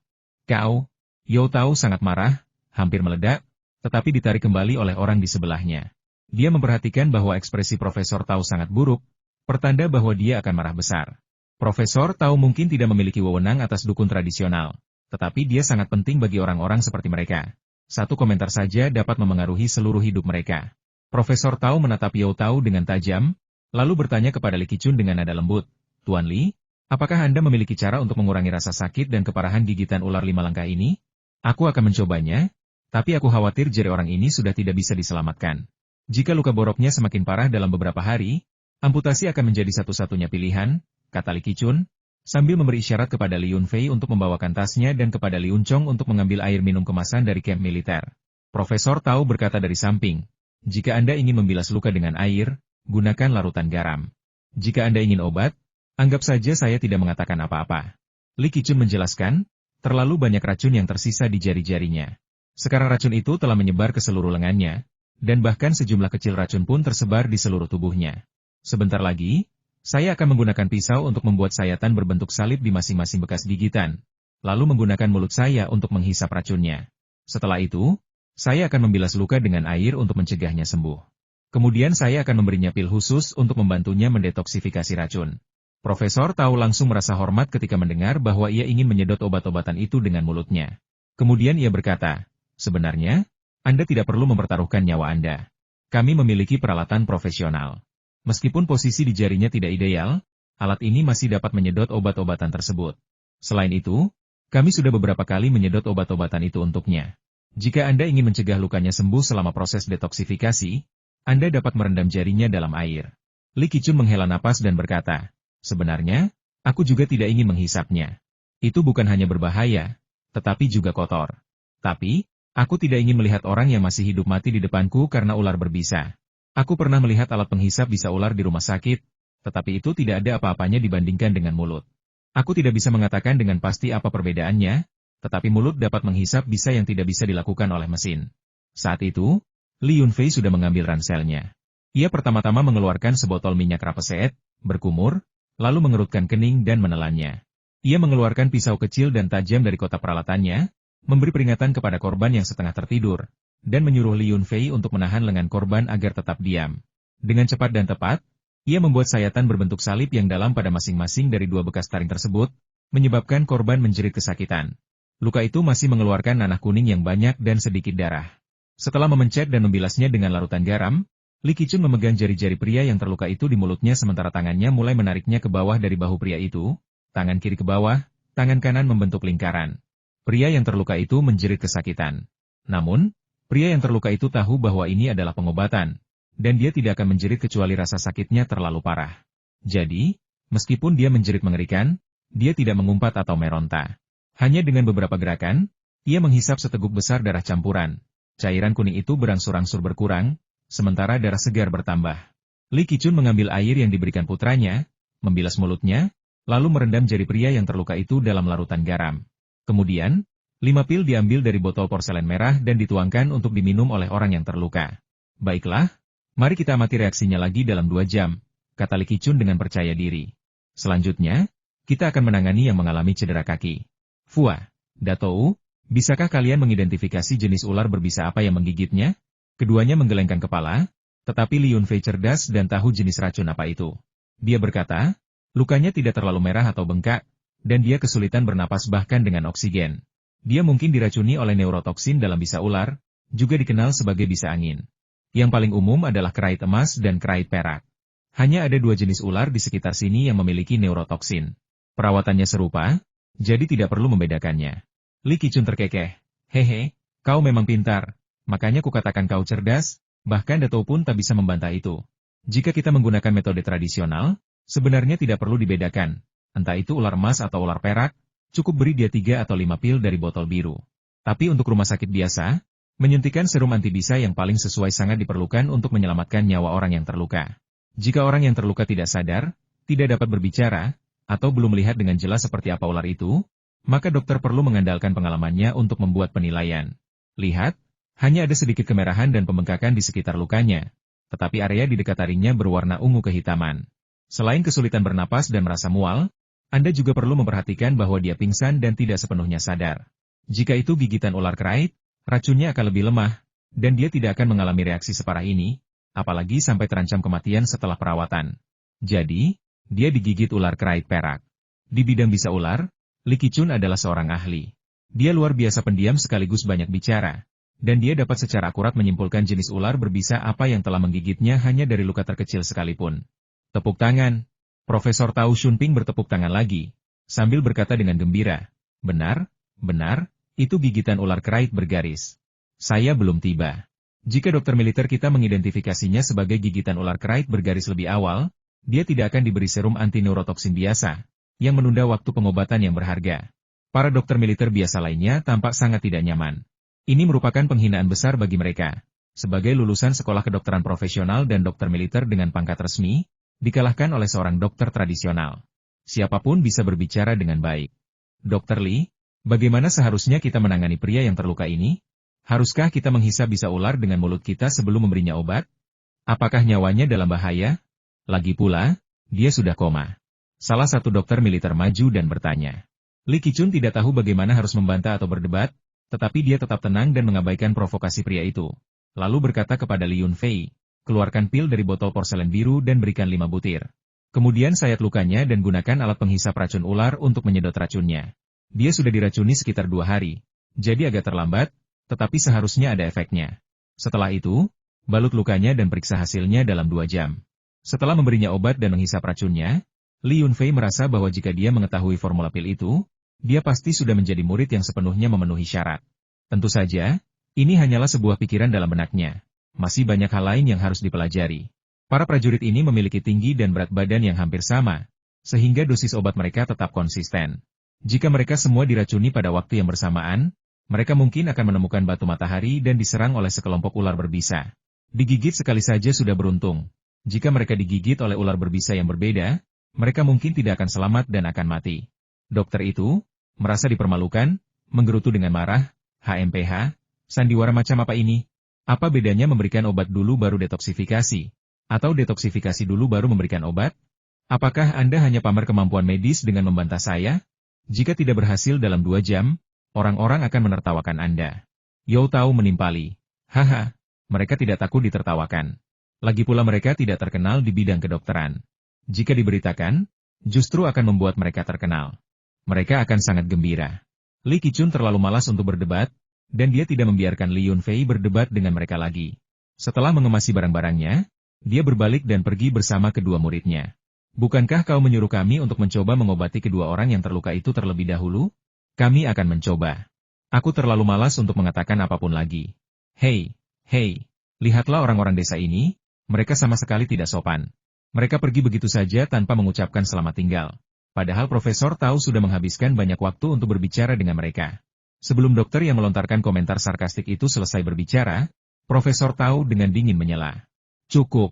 Kau, Yo Tao sangat marah, hampir meledak, tetapi ditarik kembali oleh orang di sebelahnya. Dia memperhatikan bahwa ekspresi Profesor Tao sangat buruk, pertanda bahwa dia akan marah besar. Profesor Tao mungkin tidak memiliki wewenang atas dukun tradisional, tetapi dia sangat penting bagi orang-orang seperti mereka. Satu komentar saja dapat memengaruhi seluruh hidup mereka. Profesor Tao menatap Yo Tao dengan tajam, lalu bertanya kepada Li Qichun dengan nada lembut, Tuan Li, apakah Anda memiliki cara untuk mengurangi rasa sakit dan keparahan gigitan ular 5 langkah ini? Aku akan mencobanya, tapi aku khawatir jari orang ini sudah tidak bisa diselamatkan. Jika luka boroknya semakin parah dalam beberapa hari, amputasi akan menjadi satu-satunya pilihan, kata Li Qichun, sambil memberi isyarat kepada Li Yunfei untuk membawakan tasnya dan kepada Li Yunchong untuk mengambil air minum kemasan dari kamp militer. Profesor Tao berkata dari samping, jika Anda ingin membilas luka dengan air, gunakan larutan garam. Jika Anda ingin obat, anggap saja saya tidak mengatakan apa-apa. Li Qichun menjelaskan, terlalu banyak racun yang tersisa di jari-jarinya. Sekarang racun itu telah menyebar ke seluruh lengannya, dan bahkan sejumlah kecil racun pun tersebar di seluruh tubuhnya. Sebentar lagi, saya akan menggunakan pisau untuk membuat sayatan berbentuk salib di masing-masing bekas gigitan, lalu menggunakan mulut saya untuk menghisap racunnya. Setelah itu, saya akan membilas luka dengan air untuk mencegahnya sembuh. Kemudian saya akan memberinya pil khusus untuk membantunya mendetoksifikasi racun. Profesor Tao langsung merasa hormat ketika mendengar bahwa ia ingin menyedot obat-obatan itu dengan mulutnya. Kemudian ia berkata, sebenarnya, Anda tidak perlu mempertaruhkan nyawa Anda. Kami memiliki peralatan profesional. Meskipun posisi di jarinya tidak ideal, alat ini masih dapat menyedot obat-obatan tersebut. Selain itu, kami sudah beberapa kali menyedot obat-obatan itu untuknya. Jika Anda ingin mencegah lukanya sembuh selama proses detoksifikasi, Anda dapat merendam jarinya dalam air. Li Qichun menghela napas dan berkata, sebenarnya, aku juga tidak ingin menghisapnya. Itu bukan hanya berbahaya, tetapi juga kotor. Tapi, aku tidak ingin melihat orang yang masih hidup mati di depanku karena ular berbisa. Aku pernah melihat alat penghisap bisa ular di rumah sakit, tetapi itu tidak ada apa-apanya dibandingkan dengan mulut. Aku tidak bisa mengatakan dengan pasti apa perbedaannya, tetapi mulut dapat menghisap bisa yang tidak bisa dilakukan oleh mesin. Saat itu, Li Yunfei sudah mengambil ranselnya. Ia pertama-tama mengeluarkan sebotol minyak rapeseet, berkumur, lalu mengerutkan kening dan menelannya. Ia mengeluarkan pisau kecil dan tajam dari kotak peralatannya, memberi peringatan kepada korban yang setengah tertidur, dan menyuruh Li Yunfei untuk menahan lengan korban agar tetap diam. Dengan cepat dan tepat, ia membuat sayatan berbentuk salib yang dalam pada masing-masing dari dua bekas taring tersebut, menyebabkan korban menjerit kesakitan. Luka itu masih mengeluarkan nanah kuning yang banyak dan sedikit darah. Setelah memencet dan membilasnya dengan larutan garam, Li Qichun memegang jari-jari pria yang terluka itu di mulutnya sementara tangannya mulai menariknya ke bawah dari bahu pria itu, tangan kiri ke bawah, tangan kanan membentuk lingkaran. Pria yang terluka itu menjerit kesakitan. Namun, pria yang terluka itu tahu bahwa ini adalah pengobatan, dan dia tidak akan menjerit kecuali rasa sakitnya terlalu parah. Jadi, meskipun dia menjerit mengerikan, dia tidak mengumpat atau meronta. Hanya dengan beberapa gerakan, ia menghisap seteguk besar darah campuran. Cairan kuning itu berangsur-angsur berkurang, sementara darah segar bertambah. Li Qichun mengambil air yang diberikan putranya, membilas mulutnya, lalu merendam jari pria yang terluka itu dalam larutan garam. Kemudian, 5 pil diambil dari botol porselen merah dan dituangkan untuk diminum oleh orang yang terluka. Baiklah, mari kita amati reaksinya lagi dalam 2 jam, kata Li Qichun dengan percaya diri. Selanjutnya, kita akan menangani yang mengalami cedera kaki. Fua, Datou, bisakah kalian mengidentifikasi jenis ular berbisa apa yang menggigitnya? Keduanya menggelengkan kepala, tetapi Li Yunfei cerdas dan tahu jenis racun apa itu. Dia berkata, lukanya tidak terlalu merah atau bengkak, dan dia kesulitan bernapas bahkan dengan oksigen. Dia mungkin diracuni oleh neurotoksin dalam bisa ular, juga dikenal sebagai bisa angin. Yang paling umum adalah kerait emas dan kerait perak. Hanya ada 2 jenis ular di sekitar sini yang memiliki neurotoksin. Perawatannya serupa, jadi tidak perlu membedakannya. Li Qichun terkekeh. Hehe, kau memang pintar, makanya kukatakan kau cerdas, bahkan Datou pun tak bisa membantah itu. Jika kita menggunakan metode tradisional, sebenarnya tidak perlu dibedakan, entah itu ular emas atau ular perak, cukup beri dia 3 atau 5 pil dari botol biru. Tapi untuk rumah sakit biasa, menyuntikkan serum antibisa yang paling sesuai sangat diperlukan untuk menyelamatkan nyawa orang yang terluka. Jika orang yang terluka tidak sadar, tidak dapat berbicara, atau belum melihat dengan jelas seperti apa ular itu, maka dokter perlu mengandalkan pengalamannya untuk membuat penilaian. Lihat, hanya ada sedikit kemerahan dan pembengkakan di sekitar lukanya, tetapi area di dekat taringnya berwarna ungu kehitaman. Selain kesulitan bernapas dan merasa mual, Anda juga perlu memperhatikan bahwa dia pingsan dan tidak sepenuhnya sadar. Jika itu gigitan ular krait, racunnya akan lebih lemah, dan dia tidak akan mengalami reaksi separah ini, apalagi sampai terancam kematian setelah perawatan. Jadi, dia digigit ular krait perak. Di bidang bisa ular, Lee Ki-chun adalah seorang ahli. Dia luar biasa pendiam sekaligus banyak bicara, dan dia dapat secara akurat menyimpulkan jenis ular berbisa apa yang telah menggigitnya hanya dari luka terkecil sekalipun. Tepuk tangan. Profesor Tao Shunping bertepuk tangan lagi, sambil berkata dengan gembira, "Benar, benar, itu gigitan ular krait bergaris. Saya belum tiba. Jika dokter militer kita mengidentifikasinya sebagai gigitan ular krait bergaris lebih awal, dia tidak akan diberi serum anti-neurotoksin biasa, yang menunda waktu pengobatan yang berharga. Para dokter militer biasa lainnya tampak sangat tidak nyaman. Ini merupakan penghinaan besar bagi mereka. Sebagai lulusan sekolah kedokteran profesional dan dokter militer dengan pangkat resmi, dikalahkan oleh seorang dokter tradisional. Siapapun bisa berbicara dengan baik. Dokter Lee, bagaimana seharusnya kita menangani pria yang terluka ini? Haruskah kita menghisap bisa ular dengan mulut kita sebelum memberinya obat? Apakah nyawanya dalam bahaya? Lagi pula, dia sudah koma." Salah satu dokter militer maju dan bertanya. Lee Ki-chun tidak tahu bagaimana harus membantah atau berdebat, tetapi dia tetap tenang dan mengabaikan provokasi pria itu. Lalu berkata kepada Li Yunfei, "Keluarkan pil dari botol porselen biru dan berikan 5 butir. Kemudian sayat lukanya dan gunakan alat penghisap racun ular untuk menyedot racunnya. Dia sudah diracuni sekitar 2 hari, jadi agak terlambat, tetapi seharusnya ada efeknya. Setelah itu, balut lukanya dan periksa hasilnya dalam 2 jam. Setelah memberinya obat dan menghisap racunnya, Li Yunfei merasa bahwa jika dia mengetahui formula pil itu, dia pasti sudah menjadi murid yang sepenuhnya memenuhi syarat. Tentu saja, ini hanyalah sebuah pikiran dalam benaknya. Masih banyak hal lain yang harus dipelajari. Para prajurit ini memiliki tinggi dan berat badan yang hampir sama, sehingga dosis obat mereka tetap konsisten. Jika mereka semua diracuni pada waktu yang bersamaan, mereka mungkin akan menemukan batu matahari dan diserang oleh sekelompok ular berbisa. Digigit sekali saja sudah beruntung. Jika mereka digigit oleh ular berbisa yang berbeda, mereka mungkin tidak akan selamat dan akan mati. Dokter itu merasa dipermalukan, menggerutu dengan marah. HMPH, sandiwara macam apa ini? Apa bedanya memberikan obat dulu baru detoksifikasi? Atau detoksifikasi dulu baru memberikan obat? Apakah Anda hanya pamer kemampuan medis dengan membantah saya? Jika tidak berhasil dalam 2 jam, orang-orang akan menertawakan Anda." Yo Tao menimpali. "Haha, mereka tidak takut ditertawakan. Lagi pula mereka tidak terkenal di bidang kedokteran. Jika diberitakan, justru akan membuat mereka terkenal. Mereka akan sangat gembira." Lee Ki-chun terlalu malas untuk berdebat, dan dia tidak membiarkan Li Yunfei berdebat dengan mereka lagi. Setelah mengemasi barang-barangnya, dia berbalik dan pergi bersama kedua muridnya. "Bukankah kau menyuruh kami untuk mencoba mengobati kedua orang yang terluka itu terlebih dahulu? Kami akan mencoba. Aku terlalu malas untuk mengatakan apapun lagi. Hei, lihatlah orang-orang desa ini, mereka sama sekali tidak sopan. Mereka pergi begitu saja tanpa mengucapkan selamat tinggal. Padahal Profesor Tao sudah menghabiskan banyak waktu untuk berbicara dengan mereka." Sebelum dokter yang melontarkan komentar sarkastik itu selesai berbicara, Profesor Tao dengan dingin menyela. "Cukup.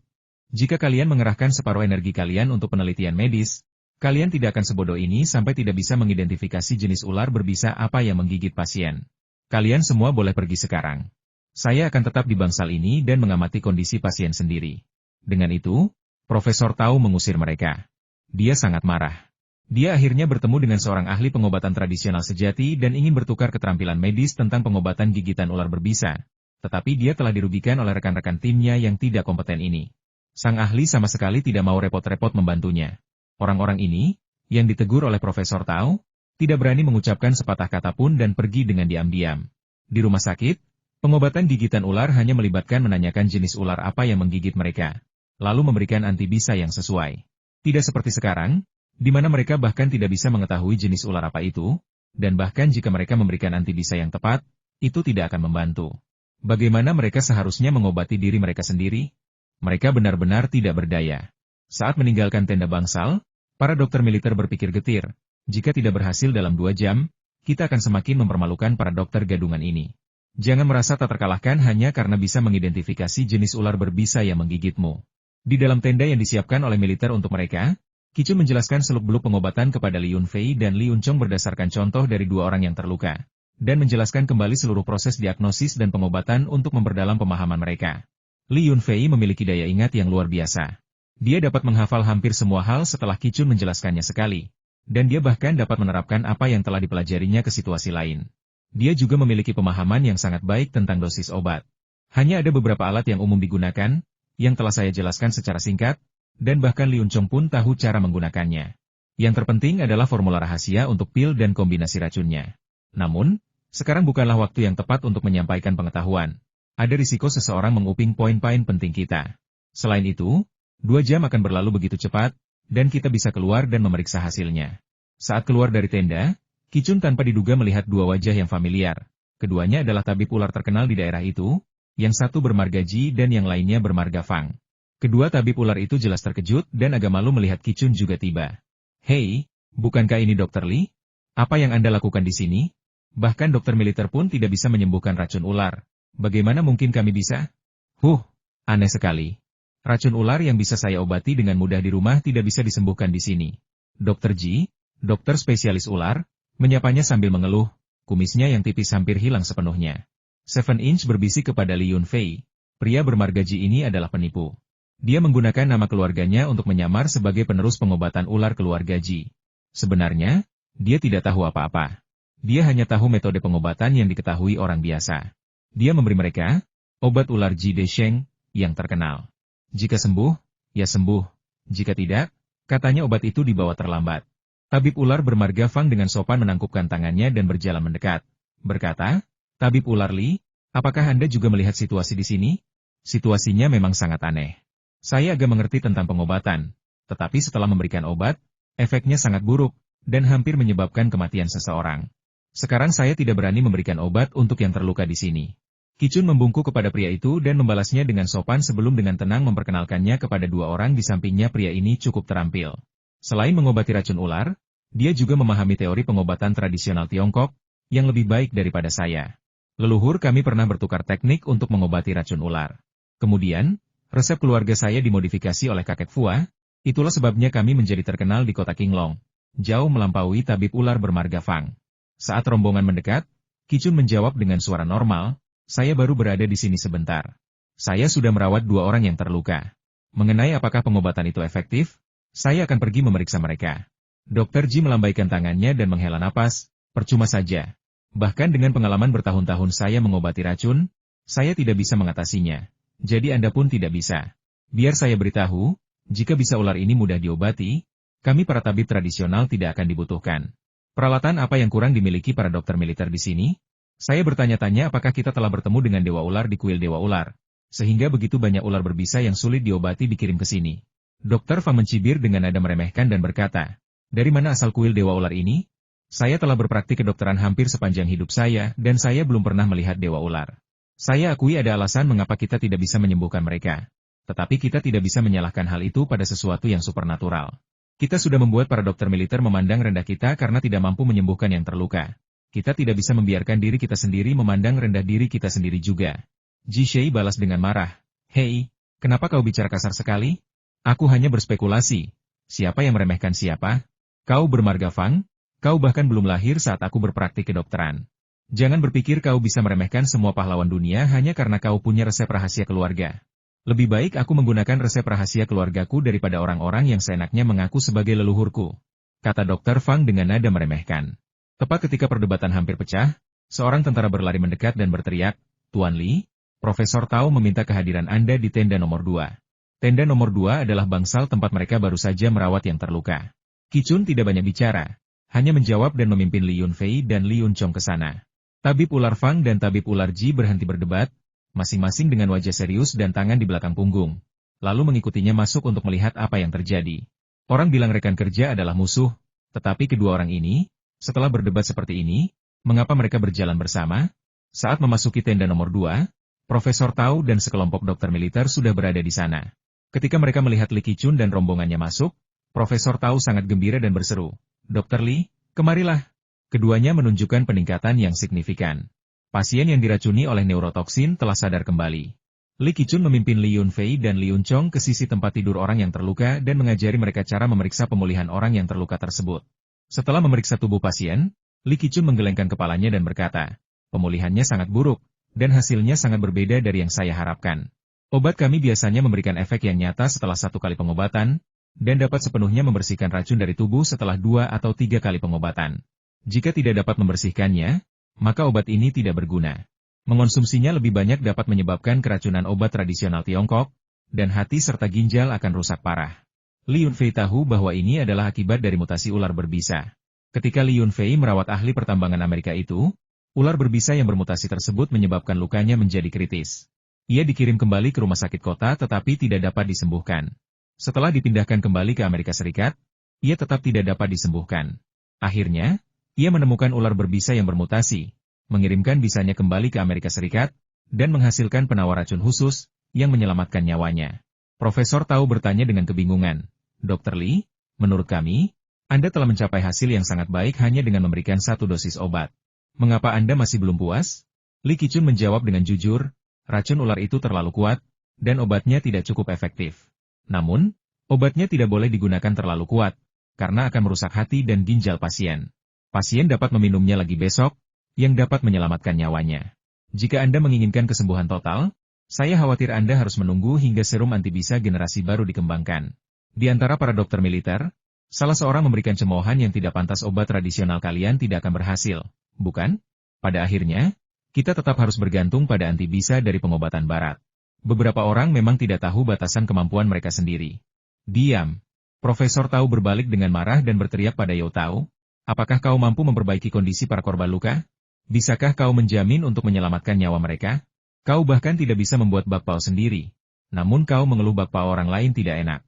Jika kalian mengerahkan separuh energi kalian untuk penelitian medis, kalian tidak akan sebodoh ini sampai tidak bisa mengidentifikasi jenis ular berbisa apa yang menggigit pasien. Kalian semua boleh pergi sekarang. Saya akan tetap di bangsal ini dan mengamati kondisi pasien sendiri." Dengan itu, Profesor Tao mengusir mereka. Dia sangat marah. Dia akhirnya bertemu dengan seorang ahli pengobatan tradisional sejati dan ingin bertukar keterampilan medis tentang pengobatan gigitan ular berbisa. Tetapi dia telah dirugikan oleh rekan-rekan timnya yang tidak kompeten ini. Sang ahli sama sekali tidak mau repot-repot membantunya. Orang-orang ini, yang ditegur oleh Profesor Tao, tidak berani mengucapkan sepatah kata pun dan pergi dengan diam-diam. Di rumah sakit, pengobatan gigitan ular hanya melibatkan menanyakan jenis ular apa yang menggigit mereka, lalu memberikan antibisa yang sesuai. Tidak seperti sekarang, di mana mereka bahkan tidak bisa mengetahui jenis ular apa itu, dan bahkan jika mereka memberikan antibisa yang tepat, itu tidak akan membantu. Bagaimana mereka seharusnya mengobati diri mereka sendiri? Mereka benar-benar tidak berdaya. Saat meninggalkan tenda bangsal, para dokter militer berpikir getir, jika tidak berhasil dalam 2 jam, kita akan semakin mempermalukan para dokter gadungan ini. Jangan merasa tak terkalahkan hanya karena bisa mengidentifikasi jenis ular berbisa yang menggigitmu. Di dalam tenda yang disiapkan oleh militer untuk mereka, Ki-chun menjelaskan seluk-beluk pengobatan kepada Li Yunfei dan Li Yunchong berdasarkan contoh dari 2 orang yang terluka, dan menjelaskan kembali seluruh proses diagnosis dan pengobatan untuk memperdalam pemahaman mereka. Li Yunfei memiliki daya ingat yang luar biasa. Dia dapat menghafal hampir semua hal setelah Ki Chun menjelaskannya sekali. Dan dia bahkan dapat menerapkan apa yang telah dipelajarinya ke situasi lain. Dia juga memiliki pemahaman yang sangat baik tentang dosis obat. Hanya ada beberapa alat yang umum digunakan, yang telah saya jelaskan secara singkat, dan bahkan Liun Chong pun tahu cara menggunakannya. Yang terpenting adalah formula rahasia untuk pil dan kombinasi racunnya. Namun, sekarang bukanlah waktu yang tepat untuk menyampaikan pengetahuan. Ada risiko seseorang menguping poin-poin penting kita. Selain itu, 2 jam akan berlalu begitu cepat, dan kita bisa keluar dan memeriksa hasilnya. Saat keluar dari tenda, Ki Chun tanpa diduga melihat 2 wajah yang familiar. Keduanya adalah tabib ular terkenal di daerah itu, yang satu bermarga Ji dan yang lainnya bermarga Fang. Kedua tabib ular itu jelas terkejut dan agak malu melihat Ki Chun juga tiba. Hei, bukankah ini Dr. Lee? Apa yang Anda lakukan di sini? Bahkan dokter militer pun tidak bisa menyembuhkan racun ular. Bagaimana mungkin kami bisa? Aneh sekali. Racun ular yang bisa saya obati dengan mudah di rumah tidak bisa disembuhkan di sini. Dr. Ji, dokter spesialis ular, menyapanya sambil mengeluh, kumisnya yang tipis hampir hilang sepenuhnya. 7 Inch berbisik kepada Li Yunfei. Pria bermarga Ji ini adalah penipu. Dia menggunakan nama keluarganya untuk menyamar sebagai penerus pengobatan ular keluarga Ji. Sebenarnya, dia tidak tahu apa-apa. Dia hanya tahu metode pengobatan yang diketahui orang biasa. Dia memberi mereka obat ular Ji De Sheng yang terkenal. Jika sembuh, ya sembuh. Jika tidak, katanya obat itu dibawa terlambat. Tabib ular bermarga Fang dengan sopan menangkupkan tangannya dan berjalan mendekat. Berkata, Tabib ular Li, apakah Anda juga melihat situasi di sini? Situasinya memang sangat aneh. Saya agak mengerti tentang pengobatan, tetapi setelah memberikan obat, efeknya sangat buruk, dan hampir menyebabkan kematian seseorang. Sekarang saya tidak berani memberikan obat untuk yang terluka di sini. Ki Chun membungkuk kepada pria itu dan membalasnya dengan sopan sebelum dengan tenang memperkenalkannya kepada 2 orang di sampingnya. Pria ini cukup terampil. Selain mengobati racun ular, dia juga memahami teori pengobatan tradisional Tiongkok, yang lebih baik daripada saya. Leluhur kami pernah bertukar teknik untuk mengobati racun ular. Kemudian, resep keluarga saya dimodifikasi oleh kakek Fua, itulah sebabnya kami menjadi terkenal di kota Qinglong, jauh melampaui tabib ular bermarga Fang. Saat rombongan mendekat, Ki Chun menjawab dengan suara normal, saya baru berada di sini sebentar. Saya sudah merawat 2 orang yang terluka. Mengenai apakah pengobatan itu efektif, saya akan pergi memeriksa mereka. Dr. Ji melambaikan tangannya dan menghela napas, percuma saja. Bahkan dengan pengalaman bertahun-tahun saya mengobati racun, saya tidak bisa mengatasinya. Jadi Anda pun tidak bisa. Biar saya beritahu, jika bisa ular ini mudah diobati, kami para tabib tradisional tidak akan dibutuhkan. Peralatan apa yang kurang dimiliki para dokter militer di sini? Saya bertanya-tanya apakah kita telah bertemu dengan Dewa Ular di kuil Dewa Ular, sehingga begitu banyak ular berbisa yang sulit diobati dikirim ke sini. Dokter Fa mencibir dengan nada meremehkan dan berkata, dari mana asal kuil Dewa Ular ini? Saya telah berpraktik kedokteran hampir sepanjang hidup saya dan saya belum pernah melihat Dewa Ular. Saya akui ada alasan mengapa kita tidak bisa menyembuhkan mereka. Tetapi kita tidak bisa menyalahkan hal itu pada sesuatu yang supernatural. Kita sudah membuat para dokter militer memandang rendah kita karena tidak mampu menyembuhkan yang terluka. Kita tidak bisa membiarkan diri kita sendiri memandang rendah diri kita sendiri juga. Ji Shei balas dengan marah. Hei, kenapa kau bicara kasar sekali? Aku hanya berspekulasi. Siapa yang meremehkan siapa? Kau bermarga Fang? Kau bahkan belum lahir saat aku berpraktik kedokteran. Jangan berpikir kau bisa meremehkan semua pahlawan dunia hanya karena kau punya resep rahasia keluarga. Lebih baik aku menggunakan resep rahasia keluargaku daripada orang-orang yang seenaknya mengaku sebagai leluhurku. Kata Dr. Fang dengan nada meremehkan. Tepat ketika perdebatan hampir pecah, seorang tentara berlari mendekat dan berteriak, Tuan Li, Profesor Tao meminta kehadiran Anda di tenda nomor 2. Tenda nomor 2 adalah bangsal tempat mereka baru saja merawat yang terluka. Ki Chun tidak banyak bicara. Hanya menjawab dan memimpin Li Yunfei dan Li Yunchong ke sana. Tabib ular Fang dan tabib ular Ji berhenti berdebat, masing-masing dengan wajah serius dan tangan di belakang punggung. Lalu mengikutinya masuk untuk melihat apa yang terjadi. Orang bilang rekan kerja adalah musuh, tetapi kedua orang ini, setelah berdebat seperti ini, mengapa mereka berjalan bersama? Saat memasuki tenda nomor 2, Profesor Tao dan sekelompok dokter militer sudah berada di sana. Ketika mereka melihat Li Ki Chun dan rombongannya masuk, Profesor Tao sangat gembira dan berseru, Dr. Li, kemarilah. Keduanya menunjukkan peningkatan yang signifikan. Pasien yang diracuni oleh neurotoksin telah sadar kembali. Li Ki Chun memimpin Li Yunfei dan Li Yunchong ke sisi tempat tidur orang yang terluka dan mengajari mereka cara memeriksa pemulihan orang yang terluka tersebut. Setelah memeriksa tubuh pasien, Li Ki Chun menggelengkan kepalanya dan berkata, pemulihannya sangat buruk, dan hasilnya sangat berbeda dari yang saya harapkan. Obat kami biasanya memberikan efek yang nyata setelah 1 kali pengobatan, dan dapat sepenuhnya membersihkan racun dari tubuh setelah 2 atau 3 kali pengobatan. Jika tidak dapat membersihkannya, maka obat ini tidak berguna. Mengonsumsinya lebih banyak dapat menyebabkan keracunan obat tradisional Tiongkok, dan hati serta ginjal akan rusak parah. Li Yunfei tahu bahwa ini adalah akibat dari mutasi ular berbisa. Ketika Li Yunfei merawat ahli pertambangan Amerika itu, ular berbisa yang bermutasi tersebut menyebabkan lukanya menjadi kritis. Ia dikirim kembali ke rumah sakit kota tetapi tidak dapat disembuhkan. Setelah dipindahkan kembali ke Amerika Serikat, ia tetap tidak dapat disembuhkan. Akhirnya, ia menemukan ular berbisa yang bermutasi, mengirimkan bisanya kembali ke Amerika Serikat, dan menghasilkan penawar racun khusus, yang menyelamatkan nyawanya. Profesor Tau bertanya dengan kebingungan, Dr. Li, menurut kami, Anda telah mencapai hasil yang sangat baik hanya dengan memberikan 1 dosis obat. Mengapa Anda masih belum puas? Li Qichun menjawab dengan jujur, racun ular itu terlalu kuat, dan obatnya tidak cukup efektif. Namun, obatnya tidak boleh digunakan terlalu kuat, karena akan merusak hati dan ginjal pasien. Pasien dapat meminumnya lagi besok, yang dapat menyelamatkan nyawanya. Jika Anda menginginkan kesembuhan total, saya khawatir Anda harus menunggu hingga serum antibisa generasi baru dikembangkan. Di antara para dokter militer, salah seorang memberikan cemoohan yang tidak pantas obat tradisional kalian tidak akan berhasil, bukan? Pada akhirnya, kita tetap harus bergantung pada antibisa dari pengobatan barat. Beberapa orang memang tidak tahu batasan kemampuan mereka sendiri. Diam. Profesor Tau berbalik dengan marah dan berteriak pada Yao Tau, apakah kau mampu memperbaiki kondisi para korban luka? Bisakah kau menjamin untuk menyelamatkan nyawa mereka? Kau bahkan tidak bisa membuat bakpao sendiri. Namun kau mengeluh bakpao orang lain tidak enak.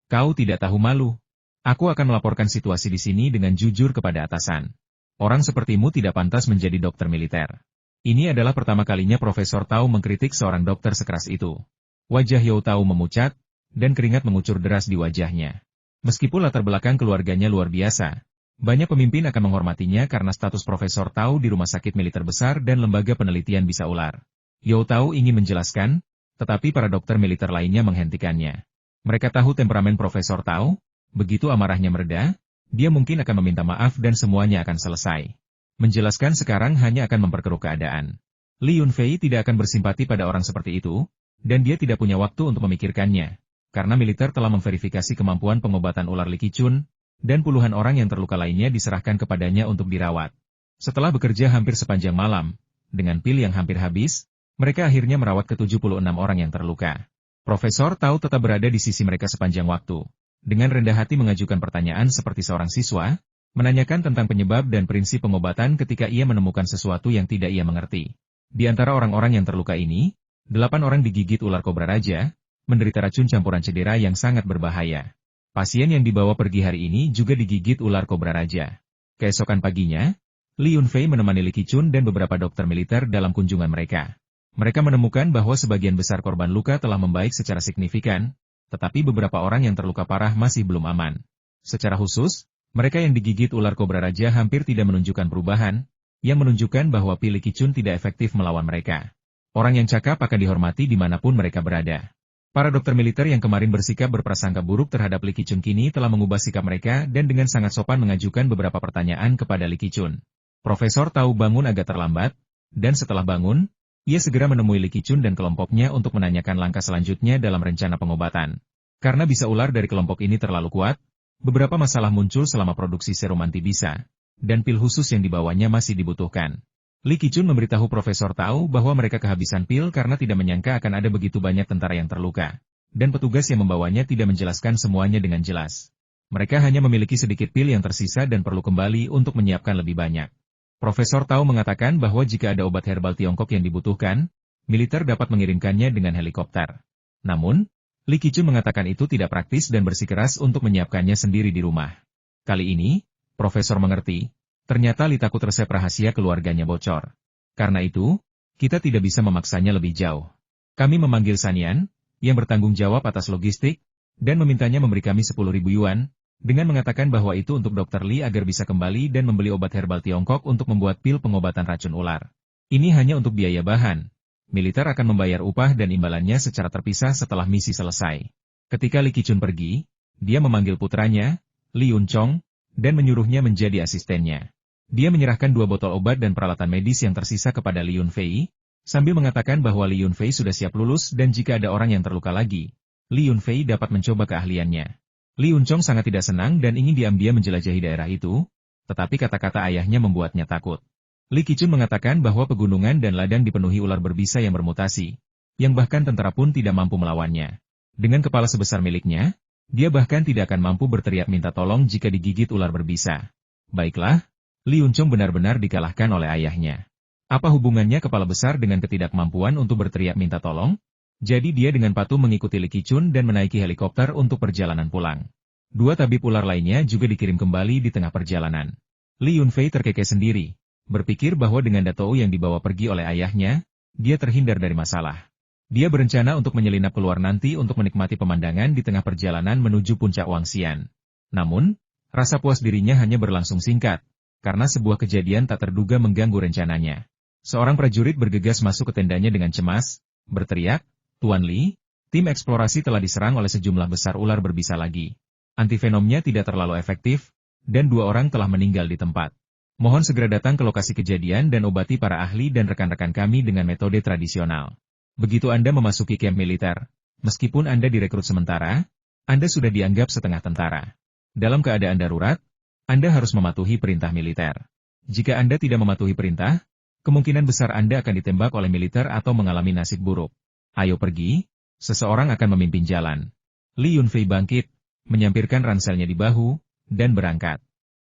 Kau tidak tahu malu. Aku akan melaporkan situasi di sini dengan jujur kepada atasan. Orang sepertimu tidak pantas menjadi dokter militer. Ini adalah pertama kalinya Profesor Tau mengkritik seorang dokter sekeras itu. Wajah Yao Tau memucat, dan keringat mengucur deras di wajahnya. Meskipun latar belakang keluarganya luar biasa, banyak pemimpin akan menghormatinya karena status Profesor Tau di rumah sakit militer besar dan lembaga penelitian bisa ular. Yao Tau ingin menjelaskan, tetapi para dokter militer lainnya menghentikannya. Mereka tahu temperamen Profesor Tau, begitu amarahnya mereda, dia mungkin akan meminta maaf dan semuanya akan selesai. Menjelaskan sekarang hanya akan memperkeruh keadaan. Li Yunfei tidak akan bersimpati pada orang seperti itu, dan dia tidak punya waktu untuk memikirkannya, karena militer telah memverifikasi kemampuan pengobatan ular Li Qichun, dan puluhan orang yang terluka lainnya diserahkan kepadanya untuk dirawat. Setelah bekerja hampir sepanjang malam, dengan pil yang hampir habis, mereka akhirnya merawat ke-76 orang yang terluka. Profesor Tau tetap berada di sisi mereka sepanjang waktu. Dengan rendah hati mengajukan pertanyaan seperti seorang siswa, menanyakan tentang penyebab dan prinsip pengobatan ketika ia menemukan sesuatu yang tidak ia mengerti. Di antara orang-orang yang terluka ini, 8 orang digigit ular kobra raja, menderita racun campuran cedera yang sangat berbahaya. Pasien yang dibawa pergi hari ini juga digigit ular kobra raja. Keesokan paginya, Li Yunfei menemani Li Qichun dan beberapa dokter militer dalam kunjungan mereka. Mereka menemukan bahwa sebagian besar korban luka telah membaik secara signifikan, tetapi beberapa orang yang terluka parah masih belum aman. Secara khusus, mereka yang digigit ular kobra raja hampir tidak menunjukkan perubahan, yang menunjukkan bahwa pil Li Qichun tidak efektif melawan mereka. Orang yang cakap akan dihormati dimanapun mereka berada. Para dokter militer yang kemarin bersikap berprasangka buruk terhadap Li Qichun kini telah mengubah sikap mereka dan dengan sangat sopan mengajukan beberapa pertanyaan kepada Li Qichun. Profesor Tau bangun agak terlambat, dan setelah bangun, ia segera menemui Li Qichun dan kelompoknya untuk menanyakan langkah selanjutnya dalam rencana pengobatan. Karena bisa ular dari kelompok ini terlalu kuat, beberapa masalah muncul selama produksi serum antibisa, dan pil khusus yang dibawanya masih dibutuhkan. Li Qichun memberitahu Profesor Tau bahwa mereka kehabisan pil karena tidak menyangka akan ada begitu banyak tentara yang terluka, dan petugas yang membawanya tidak menjelaskan semuanya dengan jelas. Mereka hanya memiliki sedikit pil yang tersisa dan perlu kembali untuk menyiapkan lebih banyak. Profesor Tau mengatakan bahwa jika ada obat herbal Tiongkok yang dibutuhkan, militer dapat mengirimkannya dengan helikopter. Namun, Li Qichun mengatakan itu tidak praktis dan bersikeras untuk menyiapkannya sendiri di rumah. Kali ini, Profesor mengerti, ternyata Li takut resep rahasia keluarganya bocor. Karena itu, kita tidak bisa memaksanya lebih jauh. Kami memanggil Sanian, yang bertanggung jawab atas logistik, dan memintanya memberi kami 10.000 yuan, dengan mengatakan bahwa itu untuk Dr. Li agar bisa kembali dan membeli obat herbal Tiongkok untuk membuat pil pengobatan racun ular. Ini hanya untuk biaya bahan. Militer akan membayar upah dan imbalannya secara terpisah setelah misi selesai. Ketika Li Qichun pergi, dia memanggil putranya, Li Yunchong, dan menyuruhnya menjadi asistennya. Dia menyerahkan 2 botol obat dan peralatan medis yang tersisa kepada Li Yunfei, Sambil mengatakan bahwa Li Yunfei sudah siap lulus dan jika ada orang yang terluka lagi, Li Yunfei dapat mencoba keahliannya. Li Yunchong sangat tidak senang dan ingin diam-diam menjelajahi daerah itu, tetapi kata-kata ayahnya membuatnya takut. Li Qichun mengatakan bahwa pegunungan dan ladang dipenuhi ular berbisa yang bermutasi, yang bahkan tentara pun tidak mampu melawannya. Dengan kepala sebesar miliknya, dia bahkan tidak akan mampu berteriak minta tolong jika digigit ular berbisa. Baiklah, Li Yunchong benar-benar dikalahkan oleh ayahnya. Apa hubungannya kepala besar dengan ketidakmampuan untuk berteriak minta tolong? Jadi dia dengan patuh mengikuti Li Qichun dan menaiki helikopter untuk perjalanan pulang. Dua tabib ular lainnya juga dikirim kembali di tengah perjalanan. Li Yunfei terkekeh sendiri, berpikir bahwa dengan Datou yang dibawa pergi oleh ayahnya, dia terhindar dari masalah. Dia berencana untuk menyelinap keluar nanti untuk menikmati pemandangan di tengah perjalanan menuju puncak Wangxian. Namun, rasa puas dirinya hanya berlangsung singkat, karena sebuah kejadian tak terduga mengganggu rencananya. Seorang prajurit bergegas masuk ke tendanya dengan cemas, berteriak, "Tuan Li, tim eksplorasi telah diserang oleh sejumlah besar ular berbisa lagi. Antivenomnya tidak terlalu efektif, dan 2 orang telah meninggal di tempat. Mohon segera datang ke lokasi kejadian dan obati para ahli dan rekan-rekan kami dengan metode tradisional. Begitu Anda memasuki kamp militer, meskipun Anda direkrut sementara, Anda sudah dianggap setengah tentara. Dalam keadaan darurat, Anda harus mematuhi perintah militer. Jika Anda tidak mematuhi perintah, kemungkinan besar Anda akan ditembak oleh militer atau mengalami nasib buruk. Ayo pergi, seseorang akan memimpin jalan." Li Yunfei bangkit, menyampirkan ranselnya di bahu, dan berangkat.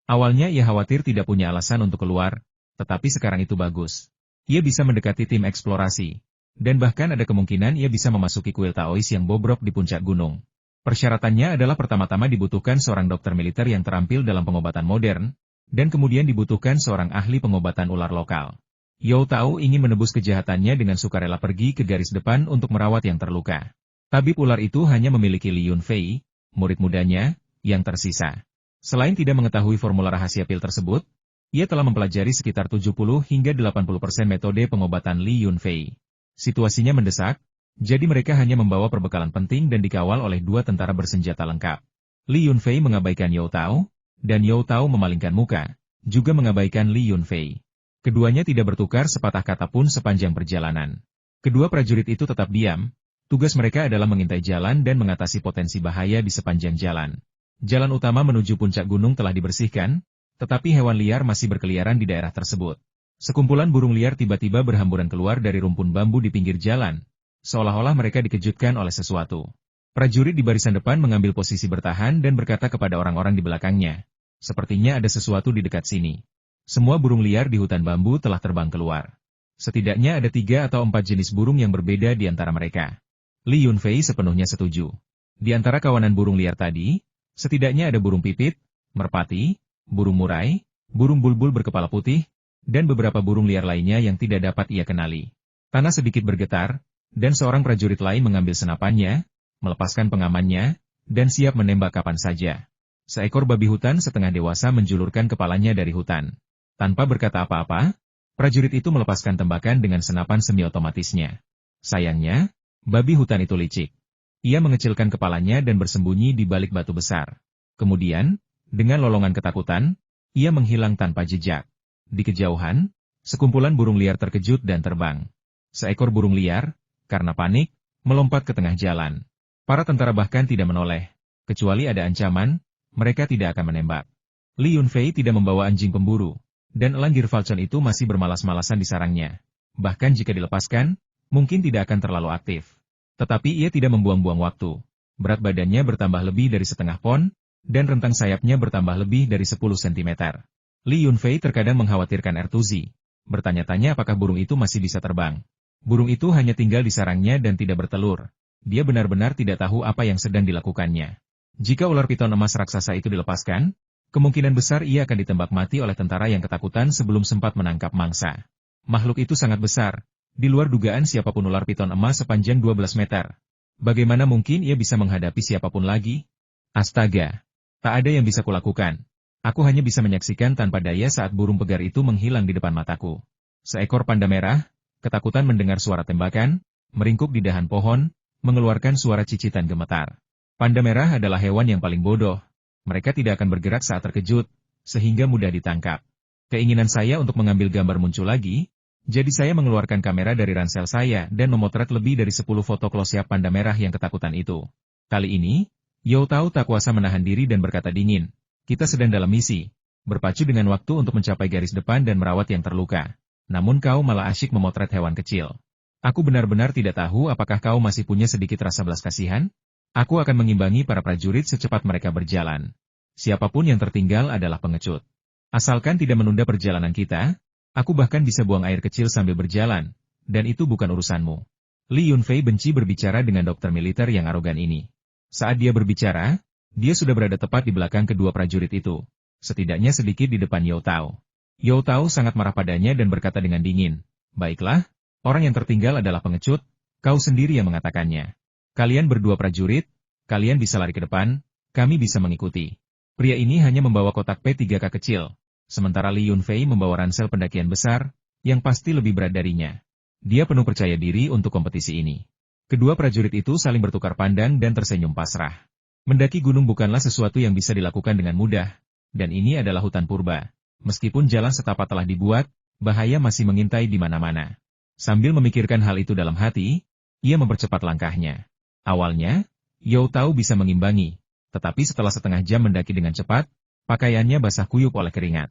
Awalnya ia khawatir tidak punya alasan untuk keluar, tetapi sekarang itu bagus. Ia bisa mendekati tim eksplorasi, dan bahkan ada kemungkinan ia bisa memasuki kuil Taois yang bobrok di puncak gunung. Persyaratannya adalah pertama-tama dibutuhkan seorang dokter militer yang terampil dalam pengobatan modern, dan kemudian dibutuhkan seorang ahli pengobatan ular lokal. You Tao ingin menebus kejahatannya dengan sukarela pergi ke garis depan untuk merawat yang terluka. Tabib ular itu hanya memiliki Li Yunfei, murid mudanya, yang tersisa. Selain tidak mengetahui formula rahasia pil tersebut, ia telah mempelajari sekitar 70 hingga 80% metode pengobatan Li Yunfei. Situasinya mendesak, jadi mereka hanya membawa perbekalan penting dan dikawal oleh 2 tentara bersenjata lengkap. Li Yunfei mengabaikan You Tao, dan You Tao memalingkan muka, juga mengabaikan Li Yunfei. Keduanya tidak bertukar sepatah kata pun sepanjang perjalanan. Kedua prajurit itu tetap diam, tugas mereka adalah mengintai jalan dan mengatasi potensi bahaya di sepanjang jalan. Jalan utama menuju puncak gunung telah dibersihkan, tetapi hewan liar masih berkeliaran di daerah tersebut. Sekumpulan burung liar tiba-tiba berhamburan keluar dari rumpun bambu di pinggir jalan, seolah-olah mereka dikejutkan oleh sesuatu. Prajurit di barisan depan mengambil posisi bertahan dan berkata kepada orang-orang di belakangnya, "Sepertinya ada sesuatu di dekat sini." Semua burung liar di hutan bambu telah terbang keluar. Setidaknya ada 3 atau 4 jenis burung yang berbeda di antara mereka. Li Yunfei sepenuhnya setuju. Di antara kawanan burung liar tadi, setidaknya ada burung pipit, merpati, burung murai, burung bulbul berkepala putih, dan beberapa burung liar lainnya yang tidak dapat ia kenali. Tanah sedikit bergetar, dan seorang prajurit lain mengambil senapannya, melepaskan pengamannya, dan siap menembak kapan saja. Seekor babi hutan setengah dewasa menjulurkan kepalanya dari hutan. Tanpa berkata apa-apa, prajurit itu melepaskan tembakan dengan senapan semi-otomatisnya. Sayangnya, babi hutan itu licik. Ia mengecilkan kepalanya dan bersembunyi di balik batu besar. Kemudian, dengan lolongan ketakutan, ia menghilang tanpa jejak. Di kejauhan, sekumpulan burung liar terkejut dan terbang. Seekor burung liar, karena panik, melompat ke tengah jalan. Para tentara bahkan tidak menoleh. Kecuali ada ancaman, mereka tidak akan menembak. Li Yunfei tidak membawa anjing pemburu, dan elang Girfalcon itu masih bermalas-malasan di sarangnya. Bahkan jika dilepaskan, mungkin tidak akan terlalu aktif. Tetapi ia tidak membuang-buang waktu. Berat badannya bertambah lebih dari setengah pon, dan rentang sayapnya bertambah lebih dari 10 cm. Li Yunfei terkadang mengkhawatirkan Ertuzi, bertanya-tanya apakah burung itu masih bisa terbang. Burung itu hanya tinggal di sarangnya dan tidak bertelur. Dia benar-benar tidak tahu apa yang sedang dilakukannya. Jika ular piton emas raksasa itu dilepaskan, kemungkinan besar ia akan ditembak mati oleh tentara yang ketakutan sebelum sempat menangkap mangsa. Makhluk itu sangat besar, di luar dugaan siapapun ular piton emas sepanjang 12 meter. Bagaimana mungkin ia bisa menghadapi siapapun lagi? Astaga! Tak ada yang bisa kulakukan. Aku hanya bisa menyaksikan tanpa daya saat burung pegar itu menghilang di depan mataku. Seekor panda merah, ketakutan mendengar suara tembakan, meringkuk di dahan pohon, mengeluarkan suara cicitan gemetar. Panda merah adalah hewan yang paling bodoh. Mereka tidak akan bergerak saat terkejut, sehingga mudah ditangkap. Keinginan saya untuk mengambil gambar muncul lagi, Jadi saya mengeluarkan kamera dari ransel saya dan memotret lebih dari 10 foto close-up panda merah yang ketakutan itu. Kali ini, Yo Tao tak kuasa menahan diri dan berkata dingin, kita sedang dalam misi, berpacu dengan waktu untuk mencapai garis depan dan merawat yang terluka. Namun kau malah asyik memotret hewan kecil. Aku benar-benar tidak tahu apakah kau masih punya sedikit rasa belas kasihan? Aku akan mengimbangi para prajurit secepat mereka berjalan. Siapapun yang tertinggal adalah pengecut. Asalkan tidak menunda perjalanan kita, aku bahkan bisa buang air kecil sambil berjalan, dan itu bukan urusanmu. Li Yunfei benci berbicara dengan dokter militer yang arogan ini. Saat dia berbicara, dia sudah berada tepat di belakang kedua prajurit itu, setidaknya sedikit di depan Yo Tao. Yo Tao sangat marah padanya dan berkata dengan dingin, baiklah, orang yang tertinggal adalah pengecut, kau sendiri yang mengatakannya. Kalian berdua prajurit, kalian bisa lari ke depan, kami bisa mengikuti. Pria ini hanya membawa kotak P3K kecil, sementara Li Yunfei membawa ransel pendakian besar, yang pasti lebih berat darinya. Dia penuh percaya diri untuk kompetisi ini. Kedua prajurit itu saling bertukar pandang dan tersenyum pasrah. Mendaki gunung bukanlah sesuatu yang bisa dilakukan dengan mudah, dan ini adalah hutan purba. Meskipun jalan setapak telah dibuat, bahaya masih mengintai di mana-mana. Sambil memikirkan hal itu dalam hati, ia mempercepat langkahnya. Awalnya, Yo Tao bisa mengimbangi, tetapi setelah setengah jam mendaki dengan cepat, pakaiannya basah kuyup oleh keringat.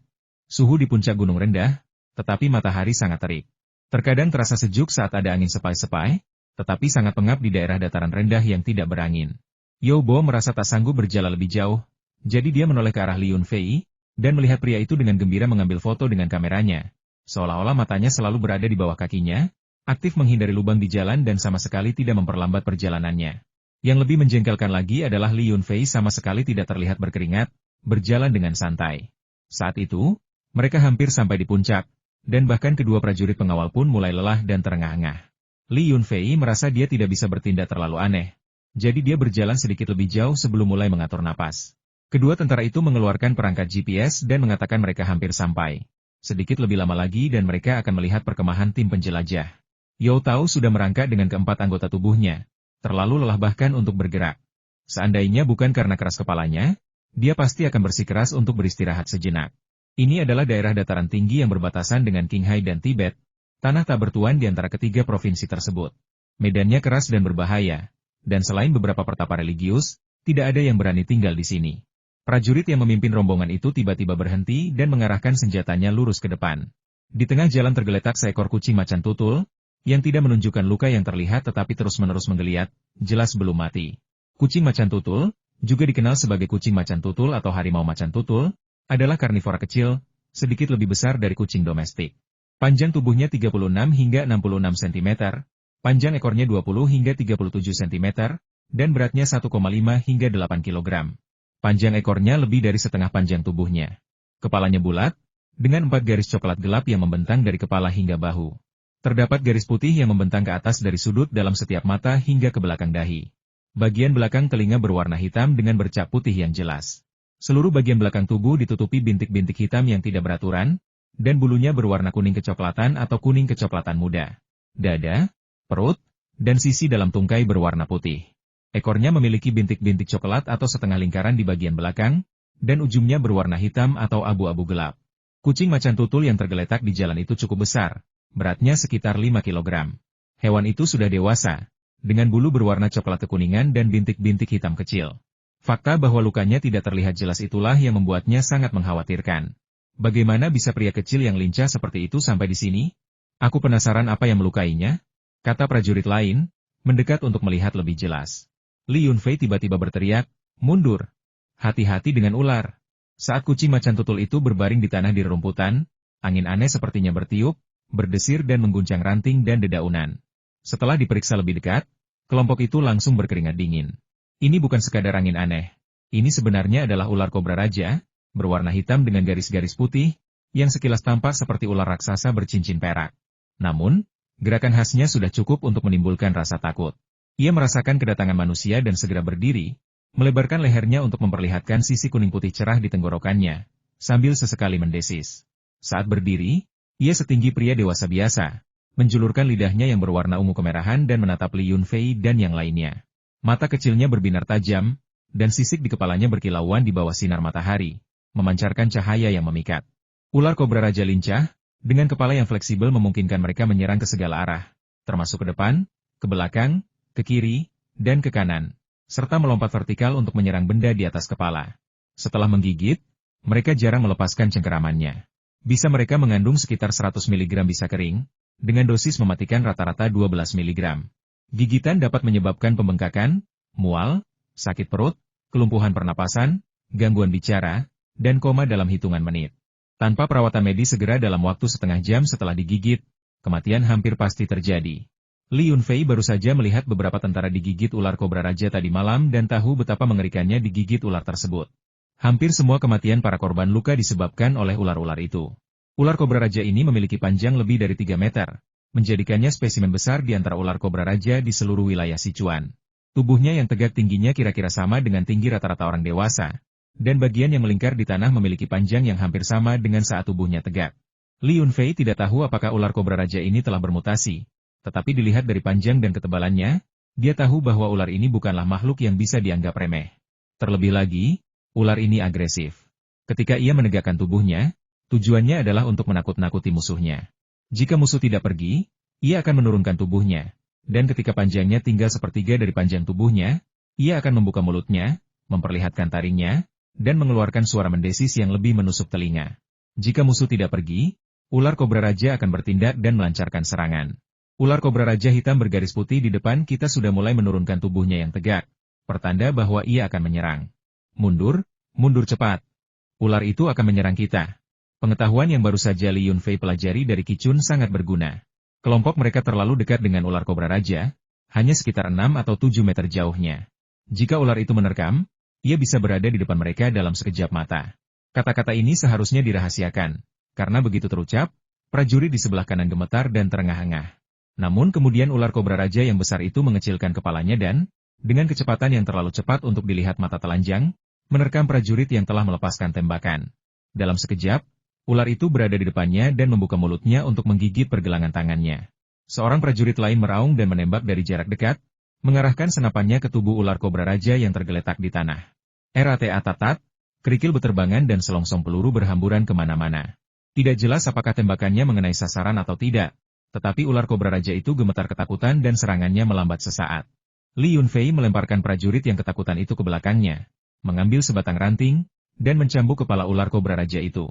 Suhu di puncak gunung rendah, tetapi matahari sangat terik. Terkadang terasa sejuk saat ada angin sepai-sepai, tetapi sangat pengap di daerah dataran rendah yang tidak berangin. Yo Bo merasa tak sanggup berjalan lebih jauh, jadi dia menoleh ke arah Li Yunfei, dan melihat pria itu dengan gembira mengambil foto dengan kameranya. Seolah-olah matanya selalu berada di bawah kakinya, aktif menghindari lubang di jalan dan sama sekali tidak memperlambat perjalanannya. Yang lebih menjengkelkan lagi adalah Li Yunfei sama sekali tidak terlihat berkeringat, berjalan dengan santai. Saat itu, mereka hampir sampai di puncak, dan bahkan kedua prajurit pengawal pun mulai lelah dan terengah-engah. Li Yunfei merasa dia tidak bisa bertindak terlalu aneh, jadi dia berjalan sedikit lebih jauh sebelum mulai mengatur napas. Kedua tentara itu mengeluarkan perangkat GPS dan mengatakan mereka hampir sampai. Sedikit lebih lama lagi dan mereka akan melihat perkemahan tim penjelajah. Yo Tao sudah merangkak dengan keempat anggota tubuhnya, terlalu lelah bahkan untuk bergerak. Seandainya bukan karena keras kepalanya, dia pasti akan bersikeras untuk beristirahat sejenak. Ini adalah daerah dataran tinggi yang berbatasan dengan Qinghai dan Tibet, tanah tak bertuan di antara ketiga provinsi tersebut. Medannya keras dan berbahaya, dan selain beberapa pertapa religius, tidak ada yang berani tinggal di sini. Prajurit yang memimpin rombongan itu tiba-tiba berhenti dan mengarahkan senjatanya lurus ke depan. Di tengah jalan tergeletak seekor kucing macan tutul, yang tidak menunjukkan luka yang terlihat tetapi terus-menerus menggeliat, jelas belum mati. Kucing macan tutul, juga dikenal sebagai kucing macan tutul atau harimau macan tutul, adalah karnivora kecil, sedikit lebih besar dari kucing domestik. Panjang tubuhnya 36 hingga 66 cm, panjang ekornya 20 hingga 37 cm, dan beratnya 1,5 hingga 8 kg. Panjang ekornya lebih dari setengah panjang tubuhnya. Kepalanya bulat, dengan 4 garis coklat gelap yang membentang dari kepala hingga bahu. Terdapat garis putih yang membentang ke atas dari sudut dalam setiap mata hingga ke belakang dahi. Bagian belakang telinga berwarna hitam dengan bercak putih yang jelas. Seluruh bagian belakang tubuh ditutupi bintik-bintik hitam yang tidak beraturan, dan bulunya berwarna kuning kecoklatan atau kuning kecoklatan muda. Dada, perut, dan sisi dalam tungkai berwarna putih. Ekornya memiliki bintik-bintik coklat atau setengah lingkaran di bagian belakang, dan ujungnya berwarna hitam atau abu-abu gelap. Kucing macan tutul yang tergeletak di jalan itu cukup besar. Beratnya sekitar 5 kg. Hewan itu sudah dewasa, dengan bulu berwarna coklat kekuningan dan bintik-bintik hitam kecil. Fakta bahwa lukanya tidak terlihat jelas itulah yang membuatnya sangat mengkhawatirkan. Bagaimana bisa pria kecil yang lincah seperti itu sampai di sini? Aku penasaran apa yang melukainya, kata prajurit lain, mendekat untuk melihat lebih jelas. Li Yunfei tiba-tiba berteriak, mundur. Hati-hati dengan ular. Saat kucing macan tutul itu berbaring di tanah di rerumputan, angin aneh sepertinya bertiup, berdesir dan mengguncang ranting dan dedaunan. Setelah diperiksa lebih dekat, kelompok itu langsung berkeringat dingin. Ini bukan sekadar angin aneh. Ini sebenarnya adalah ular kobra raja, berwarna hitam dengan garis-garis putih, yang sekilas tampak seperti ular raksasa bercincin perak. Namun, gerakan khasnya sudah cukup untuk menimbulkan rasa takut. Ia merasakan kedatangan manusia dan segera berdiri, melebarkan lehernya untuk memperlihatkan sisi kuning putih cerah di tenggorokannya, sambil sesekali mendesis. Saat berdiri, ia setinggi pria dewasa biasa, menjulurkan lidahnya yang berwarna ungu kemerahan dan menatap Li Yunfei dan yang lainnya. Mata kecilnya berbinar tajam, dan sisik di kepalanya berkilauan di bawah sinar matahari, memancarkan cahaya yang memikat. Ular kobra raja lincah, Dengan kepala yang fleksibel memungkinkan mereka menyerang ke segala arah, termasuk ke depan, ke belakang, ke kiri, dan ke kanan, serta melompat vertikal untuk menyerang benda di atas kepala. Setelah menggigit, mereka jarang melepaskan cengkeramannya. Bisa mereka mengandung sekitar 100 mg bisa kering, dengan dosis mematikan rata-rata 12 mg. Gigitan dapat menyebabkan pembengkakan, mual, sakit perut, kelumpuhan pernapasan, gangguan bicara, dan koma dalam hitungan menit. Tanpa perawatan medis segera dalam waktu setengah jam setelah digigit, kematian hampir pasti terjadi. Li Yunfei baru saja melihat beberapa tentara digigit ular kobra raja tadi malam dan tahu betapa mengerikannya digigit ular tersebut. Hampir semua kematian para korban luka disebabkan oleh ular-ular itu. Ular kobra raja ini memiliki panjang lebih dari 3 meter, menjadikannya spesimen besar di antara ular kobra raja di seluruh wilayah Sichuan. Tubuhnya yang tegak tingginya kira-kira sama dengan tinggi rata-rata orang dewasa, dan bagian yang melingkar di tanah memiliki panjang yang hampir sama dengan saat tubuhnya tegak. Li Yunfei tidak tahu apakah ular kobra raja ini telah bermutasi, tetapi dilihat dari panjang dan ketebalannya, dia tahu bahwa ular ini bukanlah makhluk yang bisa dianggap remeh. Terlebih lagi, ular ini agresif. Ketika ia menegakkan tubuhnya, tujuannya adalah untuk menakut-nakuti musuhnya. Jika musuh tidak pergi, ia akan menurunkan tubuhnya, dan ketika panjangnya tinggal sepertiga dari panjang tubuhnya, ia akan membuka mulutnya, memperlihatkan taringnya, dan mengeluarkan suara mendesis yang lebih menusuk telinga. Jika musuh tidak pergi, ular kobra raja akan bertindak dan melancarkan serangan. Ular kobra raja hitam bergaris putih di depan kita sudah mulai menurunkan tubuhnya yang tegak, pertanda bahwa ia akan menyerang. Mundur, mundur cepat. Ular itu akan menyerang kita. Pengetahuan yang baru saja Li Yunfei pelajari dari Qicun sangat berguna. Kelompok mereka terlalu dekat dengan ular kobra raja, hanya sekitar 6 atau 7 meter jauhnya. Jika ular itu menerkam, ia bisa berada di depan mereka dalam sekejap mata. Kata-kata ini seharusnya dirahasiakan, karena begitu terucap, prajurit di sebelah kanan gemetar dan terengah-engah. Namun kemudian ular kobra raja yang besar itu mengecilkan kepalanya dan, dengan kecepatan yang terlalu cepat untuk dilihat mata telanjang, menerkam prajurit yang telah melepaskan tembakan. Dalam sekejap, ular itu berada di depannya dan membuka mulutnya untuk menggigit pergelangan tangannya. Seorang prajurit lain meraung dan menembak dari jarak dekat, mengarahkan senapannya ke tubuh ular kobra raja yang tergeletak di tanah. Rat-tat, kerikil beterbangan dan selongsong peluru berhamburan kemana-mana. Tidak jelas apakah tembakannya mengenai sasaran atau tidak, tetapi ular kobra raja itu gemetar ketakutan dan serangannya melambat sesaat. Li Yunfei melemparkan prajurit yang ketakutan itu ke belakangnya, mengambil sebatang ranting, dan mencambuk kepala ular kobra raja itu.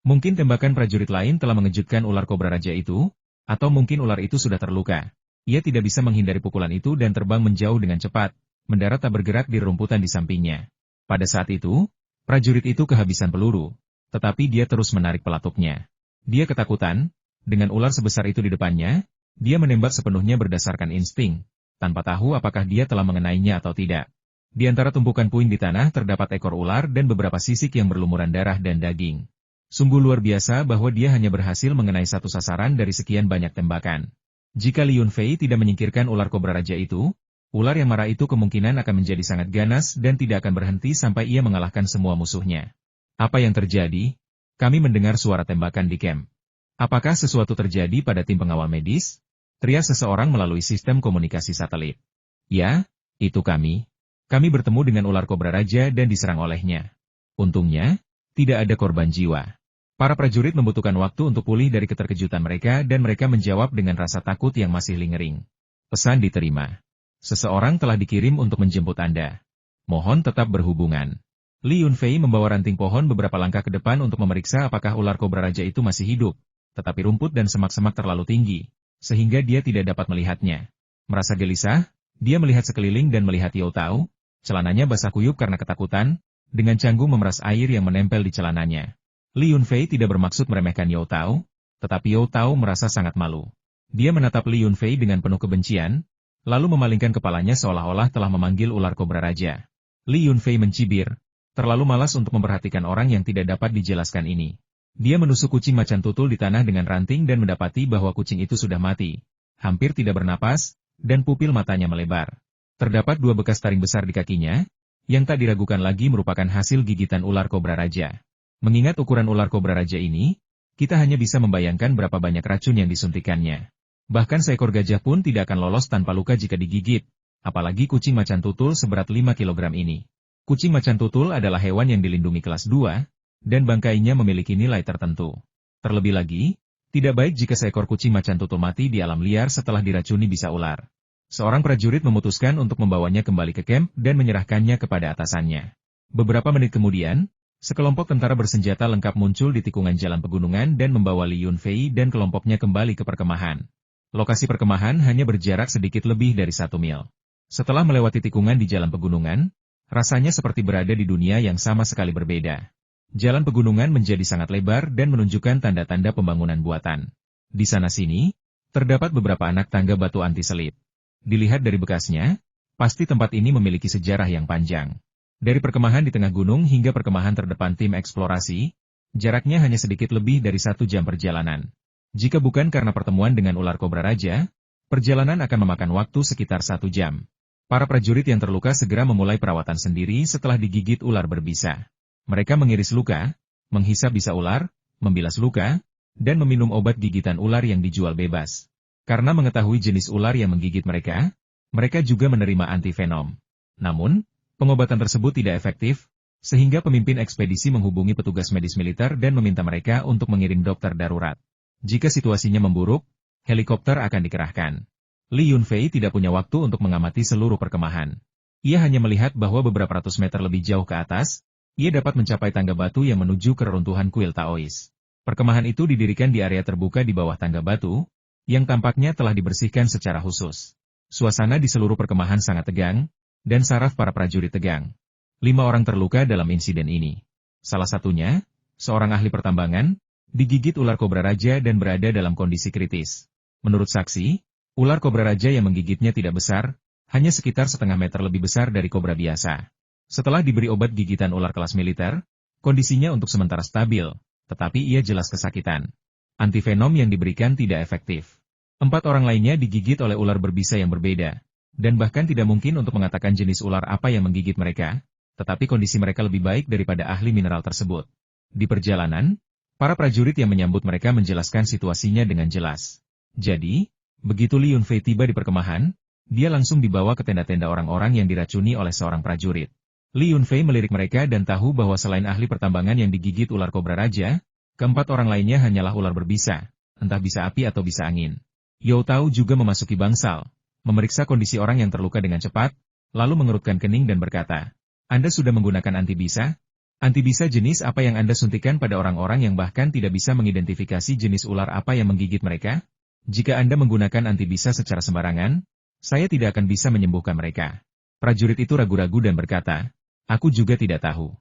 Mungkin tembakan prajurit lain telah mengejutkan ular kobra raja itu, atau mungkin ular itu sudah terluka. Ia tidak bisa menghindari pukulan itu dan terbang menjauh dengan cepat, mendarat tak bergerak di rumputan di sampingnya. Pada saat itu, prajurit itu kehabisan peluru, tetapi dia terus menarik pelatupnya. Dia ketakutan, dengan ular sebesar itu di depannya, dia menembak sepenuhnya berdasarkan insting, tanpa tahu apakah dia telah mengenainya atau tidak. Di antara tumpukan puing di tanah terdapat ekor ular dan beberapa sisik yang berlumuran darah dan daging. Sungguh luar biasa bahwa dia hanya berhasil mengenai satu sasaran dari sekian banyak tembakan. Jika Li Yunfei tidak menyingkirkan ular kobra raja itu, ular yang marah itu kemungkinan akan menjadi sangat ganas dan tidak akan berhenti sampai ia mengalahkan semua musuhnya. Apa yang terjadi? Kami mendengar suara tembakan di camp. Apakah sesuatu terjadi pada tim pengawal medis? Teriak seseorang melalui sistem komunikasi satelit. Ya, itu kami. Kami bertemu dengan ular kobra raja dan diserang olehnya. Untungnya, tidak ada korban jiwa. Para prajurit membutuhkan waktu untuk pulih dari keterkejutan mereka dan mereka menjawab dengan rasa takut yang masih lingering. Pesan diterima. Seseorang telah dikirim untuk menjemput Anda. Mohon tetap berhubungan. Li Yunfei membawa ranting pohon beberapa langkah ke depan untuk memeriksa apakah ular kobra raja itu masih hidup, tetapi rumput dan semak-semak terlalu tinggi, sehingga dia tidak dapat melihatnya. Merasa gelisah, dia melihat sekeliling dan melihat Yao Tao, celananya basah kuyup karena ketakutan, dengan canggung memeras air yang menempel di celananya. Li Yunfei tidak bermaksud meremehkan Yao Tao, tetapi Yao Tao merasa sangat malu. Dia menatap Li Yunfei dengan penuh kebencian, lalu memalingkan kepalanya seolah-olah telah memanggil ular kobra raja. Li Yunfei mencibir, terlalu malas untuk memperhatikan orang yang tidak dapat dijelaskan ini. Dia menusuk kucing macan tutul di tanah dengan ranting dan mendapati bahwa kucing itu sudah mati, hampir tidak bernapas, dan pupil matanya melebar. Terdapat 2 bekas taring besar di kakinya, yang tak diragukan lagi merupakan hasil gigitan ular kobra raja. Mengingat ukuran ular kobra raja ini, kita hanya bisa membayangkan berapa banyak racun yang disuntikannya. Bahkan seekor gajah pun tidak akan lolos tanpa luka jika digigit, apalagi kucing macan tutul seberat 5 kg ini. Kucing macan tutul adalah hewan yang dilindungi kelas 2, dan bangkainya memiliki nilai tertentu. Terlebih lagi, Tidak baik jika seekor kucing macan tutul mati di alam liar setelah diracuni bisa ular. Seorang prajurit memutuskan untuk membawanya kembali ke kamp dan menyerahkannya kepada atasannya. Beberapa menit kemudian, sekelompok tentara bersenjata lengkap muncul di tikungan jalan pegunungan dan membawa Li Yunfei dan kelompoknya kembali ke perkemahan. Lokasi perkemahan hanya berjarak sedikit lebih dari 1 mil. Setelah melewati tikungan di jalan pegunungan, rasanya seperti berada di dunia yang sama sekali berbeda. Jalan pegunungan menjadi sangat lebar dan menunjukkan tanda-tanda pembangunan buatan. Di sana-sini, terdapat beberapa anak tangga batu anti-selip. Dilihat dari bekasnya, pasti tempat ini memiliki sejarah yang panjang. Dari perkemahan di tengah gunung hingga perkemahan terdepan tim eksplorasi, jaraknya hanya sedikit lebih dari 1 jam perjalanan. Jika bukan karena pertemuan dengan ular kobra raja, perjalanan akan memakan waktu sekitar 1 jam. Para prajurit yang terluka segera memulai perawatan sendiri setelah digigit ular berbisa. Mereka mengiris luka, menghisap bisa ular, membilas luka, dan meminum obat gigitan ular yang dijual bebas. Karena mengetahui jenis ular yang menggigit mereka, mereka juga menerima antivenom. Namun, pengobatan tersebut tidak efektif, sehingga pemimpin ekspedisi menghubungi petugas medis militer dan meminta mereka untuk mengirim dokter darurat. Jika situasinya memburuk, helikopter akan dikerahkan. Li Yunfei tidak punya waktu untuk mengamati seluruh perkemahan. Ia hanya melihat bahwa beberapa ratus meter lebih jauh ke atas, ia dapat mencapai tangga batu yang menuju ke reruntuhan kuil Taois. Perkemahan itu didirikan di area terbuka di bawah tangga batu, yang tampaknya telah dibersihkan secara khusus. Suasana di seluruh perkemahan sangat tegang, dan saraf para prajurit tegang. 5 orang terluka dalam insiden ini. Salah satunya, seorang ahli pertambangan, digigit ular kobra raja dan berada dalam kondisi kritis. Menurut saksi, ular kobra raja yang menggigitnya tidak besar, hanya sekitar setengah meter lebih besar dari kobra biasa. Setelah diberi obat gigitan ular kelas militer, kondisinya untuk sementara stabil, tetapi ia jelas kesakitan. Antivenom yang diberikan tidak efektif. 4 orang lainnya digigit oleh ular berbisa yang berbeda, dan bahkan tidak mungkin untuk mengatakan jenis ular apa yang menggigit mereka, tetapi kondisi mereka lebih baik daripada ahli mineral tersebut. Di perjalanan, para prajurit yang menyambut mereka menjelaskan situasinya dengan jelas. Jadi, begitu Li Yunfei tiba di perkemahan, dia langsung dibawa ke tenda-tenda orang-orang yang diracuni oleh seorang prajurit. Li Yunfei melirik mereka dan tahu bahwa selain ahli pertambangan yang digigit ular kobra raja, 4 orang lainnya hanyalah ular berbisa, entah bisa api atau bisa angin. You Tao juga memasuki bangsal, memeriksa kondisi orang yang terluka dengan cepat, lalu mengerutkan kening dan berkata, "Anda sudah menggunakan antibisa? Antibisa jenis apa yang Anda suntikan pada orang-orang yang bahkan tidak bisa mengidentifikasi jenis ular apa yang menggigit mereka? Jika Anda menggunakan antibisa secara sembarangan, saya tidak akan bisa menyembuhkan mereka." Prajurit itu ragu-ragu dan berkata, "Aku juga tidak tahu.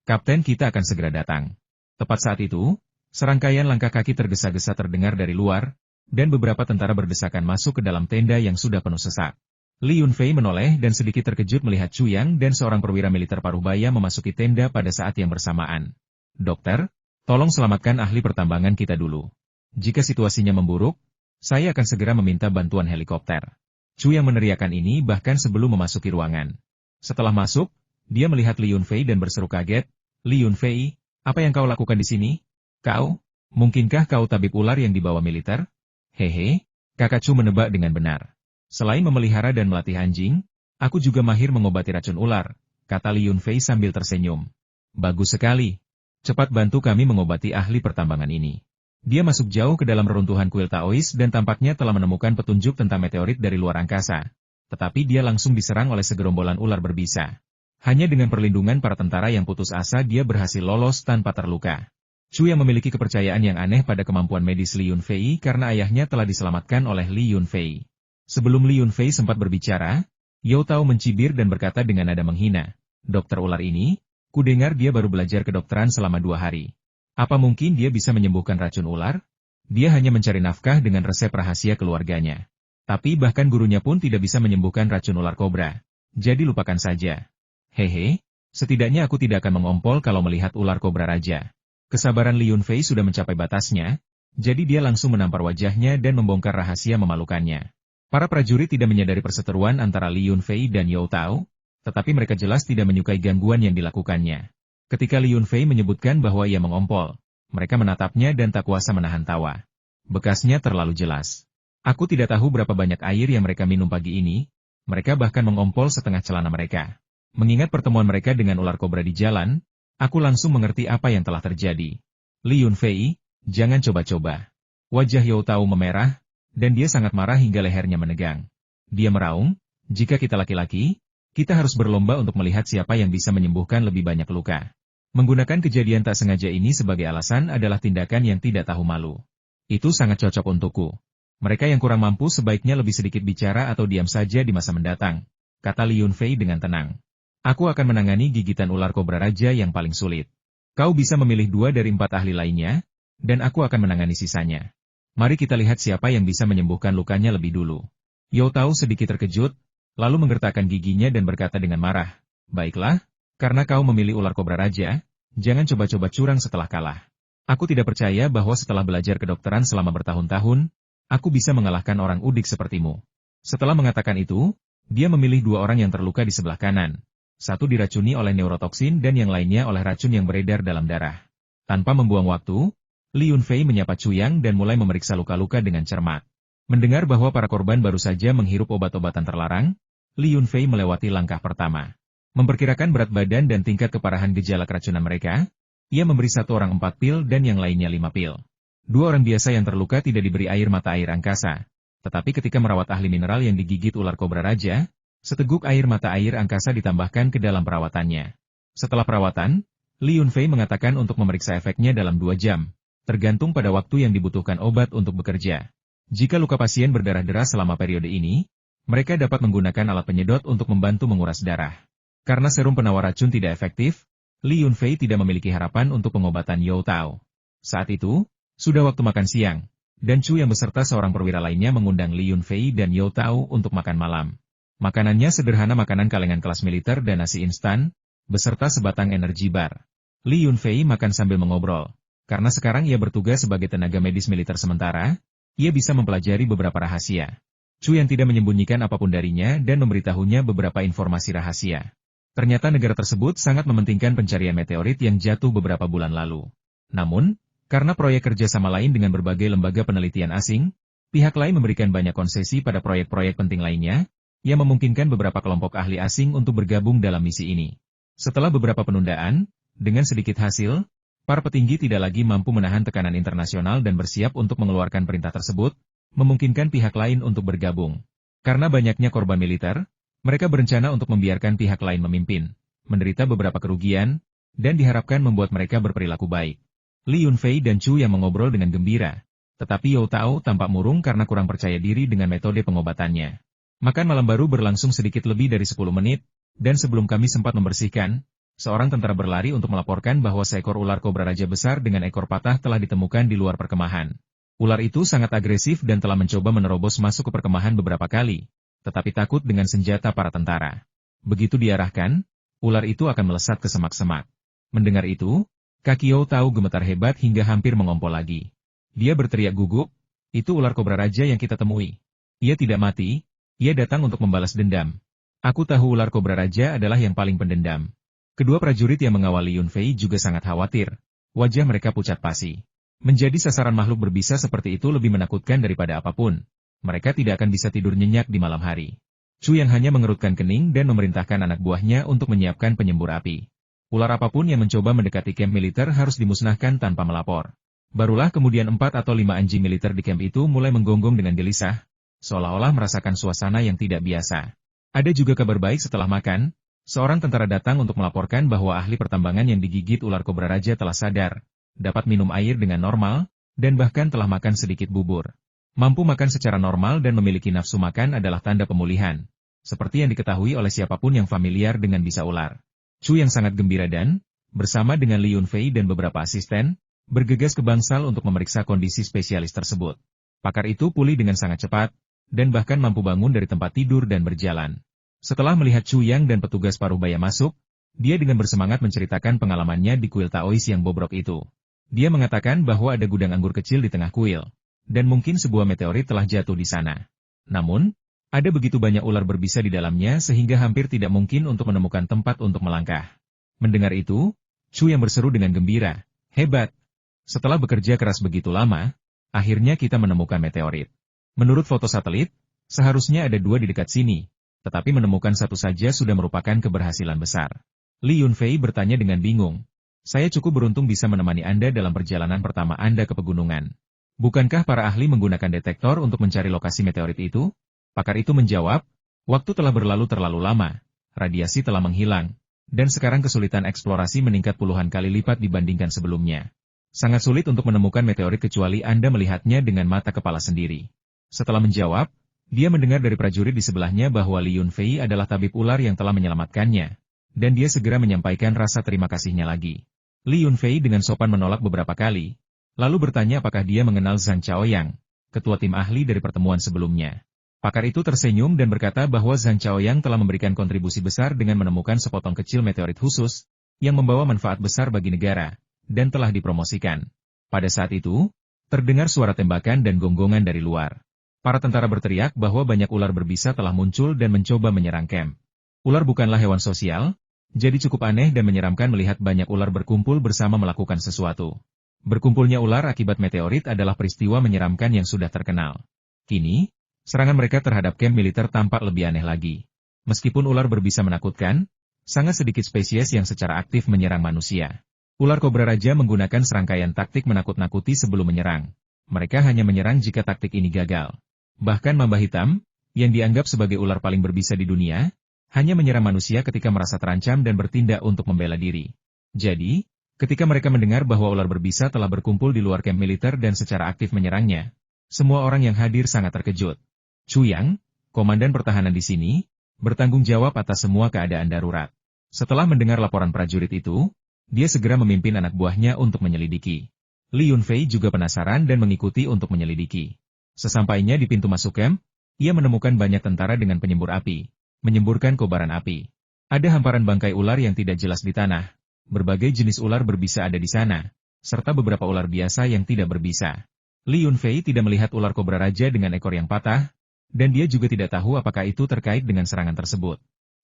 Kapten, kita akan segera datang." Tepat saat itu, serangkaian langkah kaki tergesa-gesa terdengar dari luar, dan beberapa tentara berdesakan masuk ke dalam tenda yang sudah penuh sesak. Li Yunfei menoleh dan sedikit terkejut melihat Chu Yang dan seorang perwira militer Parubaya memasuki tenda pada saat yang bersamaan. "Dokter, tolong selamatkan ahli pertambangan kita dulu. Jika situasinya memburuk, saya akan segera meminta bantuan helikopter." Chu Yang meneriakkan ini bahkan sebelum memasuki ruangan. Setelah masuk, dia melihat Li Yunfei dan berseru kaget, "Li Yunfei, apa yang kau lakukan di sini? Kau, mungkinkah kau tabib ular yang dibawa militer?" "Hehe," kakak Chu menebak dengan benar. "Selain memelihara dan melatih anjing, aku juga mahir mengobati racun ular," kata Li Yunfei sambil tersenyum. "Bagus sekali. Cepat bantu kami mengobati ahli pertambangan ini." Dia masuk jauh ke dalam reruntuhan kuil Taois dan tampaknya telah menemukan petunjuk tentang meteorit dari luar angkasa. Tetapi dia langsung diserang oleh segerombolan ular berbisa. Hanya dengan perlindungan para tentara yang putus asa dia berhasil lolos tanpa terluka. Chu yang memiliki kepercayaan yang aneh pada kemampuan medis Li Yunfei karena ayahnya telah diselamatkan oleh Li Yunfei. Sebelum Li Yunfei sempat berbicara, You Tao mencibir dan berkata dengan nada menghina, "Dokter ular ini, kudengar dia baru belajar kedokteran selama 2 hari. Apa mungkin dia bisa menyembuhkan racun ular? Dia hanya mencari nafkah dengan resep rahasia keluarganya. Tapi bahkan gurunya pun tidak bisa menyembuhkan racun ular kobra. Jadi lupakan saja. Hehe, setidaknya aku tidak akan mengompol kalau melihat ular kobra raja." Kesabaran Li Yunfei sudah mencapai batasnya, jadi dia langsung menampar wajahnya dan membongkar rahasia memalukannya. Para prajurit tidak menyadari perseteruan antara Li Yunfei dan You Tao, tetapi mereka jelas tidak menyukai gangguan yang dilakukannya. Ketika Li Yunfei menyebutkan bahwa ia mengompol, mereka menatapnya dan tak kuasa menahan tawa. Bekasnya terlalu jelas. Aku tidak tahu berapa banyak air yang mereka minum pagi ini, mereka bahkan mengompol setengah celana mereka. Mengingat pertemuan mereka dengan ular kobra di jalan, aku langsung mengerti apa yang telah terjadi. Li Yunfei, jangan coba-coba. Wajah Yao Tao memerah, dan dia sangat marah hingga lehernya menegang. Dia meraung, jika kita laki-laki, kita harus berlomba untuk melihat siapa yang bisa menyembuhkan lebih banyak luka. Menggunakan kejadian tak sengaja ini sebagai alasan adalah tindakan yang tidak tahu malu. Itu sangat cocok untukku. Mereka yang kurang mampu sebaiknya lebih sedikit bicara atau diam saja di masa mendatang, kata Li Yunfei dengan tenang. Aku akan menangani gigitan ular kobra raja yang paling sulit. Kau bisa memilih 2 dari 4 ahli lainnya, dan aku akan menangani sisanya. Mari kita lihat siapa yang bisa menyembuhkan lukanya lebih dulu. Yao Tao sedikit terkejut, lalu menggertakkan giginya dan berkata dengan marah, baiklah, karena kau memilih ular kobra raja, jangan coba-coba curang setelah kalah. Aku tidak percaya bahwa setelah belajar kedokteran selama bertahun-tahun, aku bisa mengalahkan orang udik sepertimu. Setelah mengatakan itu, dia memilih 2 orang yang terluka di sebelah kanan. Satu diracuni oleh neurotoksin dan yang lainnya oleh racun yang beredar dalam darah. Tanpa membuang waktu, Li Yunfei menyapa Chuyang dan mulai memeriksa luka-luka dengan cermat. Mendengar bahwa para korban baru saja menghirup obat-obatan terlarang, Li Yunfei melewati langkah pertama. Memperkirakan berat badan dan tingkat keparahan gejala keracunan mereka, ia memberi 1 orang 4 pil dan yang lainnya 5 pil. 2 orang biasa yang terluka tidak diberi air mata air angkasa. Tetapi ketika merawat ahli mineral yang digigit ular kobra raja, seteguk air mata air angkasa ditambahkan ke dalam perawatannya. Setelah perawatan, Li Yunfei mengatakan untuk memeriksa efeknya dalam 2 jam, tergantung pada waktu yang dibutuhkan obat untuk bekerja. Jika luka pasien berdarah-deras selama periode ini, mereka dapat menggunakan alat penyedot untuk membantu menguras darah. Karena serum penawar racun tidak efektif, Li Yunfei tidak memiliki harapan untuk pengobatan Yao Tao. Saat itu, sudah waktu makan siang, dan Chu yang beserta seorang perwira lainnya mengundang Li Yunfei dan Yao Tao untuk makan malam. Makanannya sederhana makanan kalengan kelas militer dan nasi instan, beserta sebatang energi bar. Li Yunfei makan sambil mengobrol. Karena sekarang ia bertugas sebagai tenaga medis militer sementara, ia bisa mempelajari beberapa rahasia. Chu yang tidak menyembunyikan apapun darinya dan memberitahunya beberapa informasi rahasia. Ternyata negara tersebut sangat mementingkan pencarian meteorit yang jatuh beberapa bulan lalu. Namun, karena proyek kerjasama lain dengan berbagai lembaga penelitian asing, pihak lain memberikan banyak konsesi pada proyek-proyek penting lainnya, yang memungkinkan beberapa kelompok ahli asing untuk bergabung dalam misi ini. Setelah beberapa penundaan, dengan sedikit hasil, para petinggi tidak lagi mampu menahan tekanan internasional dan bersiap untuk mengeluarkan perintah tersebut, memungkinkan pihak lain untuk bergabung. Karena banyaknya korban militer, mereka berencana untuk membiarkan pihak lain memimpin, menderita beberapa kerugian, dan diharapkan membuat mereka berperilaku baik. Li Yunfei dan Chu yang mengobrol dengan gembira, tetapi Yao Tao tampak murung karena kurang percaya diri dengan metode pengobatannya. Makan malam baru berlangsung sedikit lebih dari 10 menit, dan sebelum kami sempat membersihkan, seorang tentara berlari untuk melaporkan bahwa seekor ular kobra raja besar dengan ekor patah telah ditemukan di luar perkemahan. Ular itu sangat agresif dan telah mencoba menerobos masuk ke perkemahan beberapa kali, tetapi takut dengan senjata para tentara. Begitu diarahkan, ular itu akan melesat ke semak-semak. Mendengar itu, kaki Yao Tao gemetar hebat hingga hampir mengompol lagi. Dia berteriak gugup, itu ular kobra raja yang kita temui. Ia tidak mati, ia datang untuk membalas dendam. Aku tahu ular kobra raja adalah yang paling pendendam. Kedua prajurit yang mengawali Yunfei juga sangat khawatir. Wajah mereka pucat pasi. Menjadi sasaran makhluk berbisa seperti itu lebih menakutkan daripada apapun. Mereka tidak akan bisa tidur nyenyak di malam hari. Chu yang hanya mengerutkan kening dan memerintahkan anak buahnya untuk menyiapkan penyembur api. Ular apapun yang mencoba mendekati kamp militer harus dimusnahkan tanpa melapor. Barulah kemudian 4 atau 5 anjing militer di kamp itu mulai menggonggong dengan gelisah, seolah-olah merasakan suasana yang tidak biasa. Ada juga kabar baik setelah makan, seorang tentara datang untuk melaporkan bahwa ahli pertambangan yang digigit ular kobra raja telah sadar, dapat minum air dengan normal, dan bahkan telah makan sedikit bubur. Mampu makan secara normal dan memiliki nafsu makan adalah tanda pemulihan, seperti yang diketahui oleh siapapun yang familiar dengan bisa ular. Chu yang sangat gembira dan, bersama dengan Li Yunfei dan beberapa asisten, bergegas ke bangsal untuk memeriksa kondisi spesialis tersebut. Pakar itu pulih dengan sangat cepat, dan bahkan mampu bangun dari tempat tidur dan berjalan. Setelah melihat Chu Yang dan petugas paruh baya masuk, dia dengan bersemangat menceritakan pengalamannya di kuil Taois yang bobrok itu. Dia mengatakan bahwa ada gudang anggur kecil di tengah kuil, dan mungkin sebuah meteorit telah jatuh di sana. Namun, ada begitu banyak ular berbisa di dalamnya sehingga hampir tidak mungkin untuk menemukan tempat untuk melangkah. Mendengar itu, Chu yang berseru dengan gembira, hebat! Setelah bekerja keras begitu lama, akhirnya kita menemukan meteorit. Menurut foto satelit, seharusnya ada 2 di dekat sini, tetapi menemukan satu saja sudah merupakan keberhasilan besar. Li Yunfei bertanya dengan bingung, saya cukup beruntung bisa menemani Anda dalam perjalanan pertama Anda ke pegunungan. Bukankah para ahli menggunakan detektor untuk mencari lokasi meteorit itu? Pakar itu menjawab, waktu telah berlalu terlalu lama, radiasi telah menghilang, dan sekarang kesulitan eksplorasi meningkat puluhan kali lipat dibandingkan sebelumnya. Sangat sulit untuk menemukan meteorit kecuali Anda melihatnya dengan mata kepala sendiri. Setelah menjawab, dia mendengar dari prajurit di sebelahnya bahwa Li Yunfei adalah tabib ular yang telah menyelamatkannya, dan dia segera menyampaikan rasa terima kasihnya lagi. Li Yunfei dengan sopan menolak beberapa kali, lalu bertanya apakah dia mengenal Zhang Chaoyang, ketua tim ahli dari pertemuan sebelumnya. Pakar itu tersenyum dan berkata bahwa Zhang Chaoyang telah memberikan kontribusi besar dengan menemukan sepotong kecil meteorit khusus, yang membawa manfaat besar bagi negara, dan telah dipromosikan. Pada saat itu, terdengar suara tembakan dan gonggongan dari luar. Para tentara berteriak bahwa banyak ular berbisa telah muncul dan mencoba menyerang kamp. Ular bukanlah hewan sosial, jadi cukup aneh dan menyeramkan melihat banyak ular berkumpul bersama melakukan sesuatu. Berkumpulnya ular akibat meteorit adalah peristiwa menyeramkan yang sudah terkenal. Kini, serangan mereka terhadap kamp militer tampak lebih aneh lagi. Meskipun ular berbisa menakutkan, sangat sedikit spesies yang secara aktif menyerang manusia. Ular kobra raja menggunakan serangkaian taktik menakut-nakuti sebelum menyerang. Mereka hanya menyerang jika taktik ini gagal. Bahkan mamba hitam, yang dianggap sebagai ular paling berbisa di dunia, hanya menyerang manusia ketika merasa terancam dan bertindak untuk membela diri. Jadi, ketika mereka mendengar bahwa ular berbisa telah berkumpul di luar kamp militer dan secara aktif menyerangnya, semua orang yang hadir sangat terkejut. Chu Yang, komandan pertahanan di sini, bertanggung jawab atas semua keadaan darurat. Setelah mendengar laporan prajurit itu, dia segera memimpin anak buahnya untuk menyelidiki. Li Yunfei juga penasaran dan mengikuti untuk menyelidiki. Sesampainya di pintu masuk camp, ia menemukan banyak tentara dengan penyembur api, menyemburkan kobaran api. Ada hamparan bangkai ular yang tidak jelas di tanah. Berbagai jenis ular berbisa ada di sana, serta beberapa ular biasa yang tidak berbisa. Li Yunfei tidak melihat ular kobra raja dengan ekor yang patah, dan dia juga tidak tahu apakah itu terkait dengan serangan tersebut.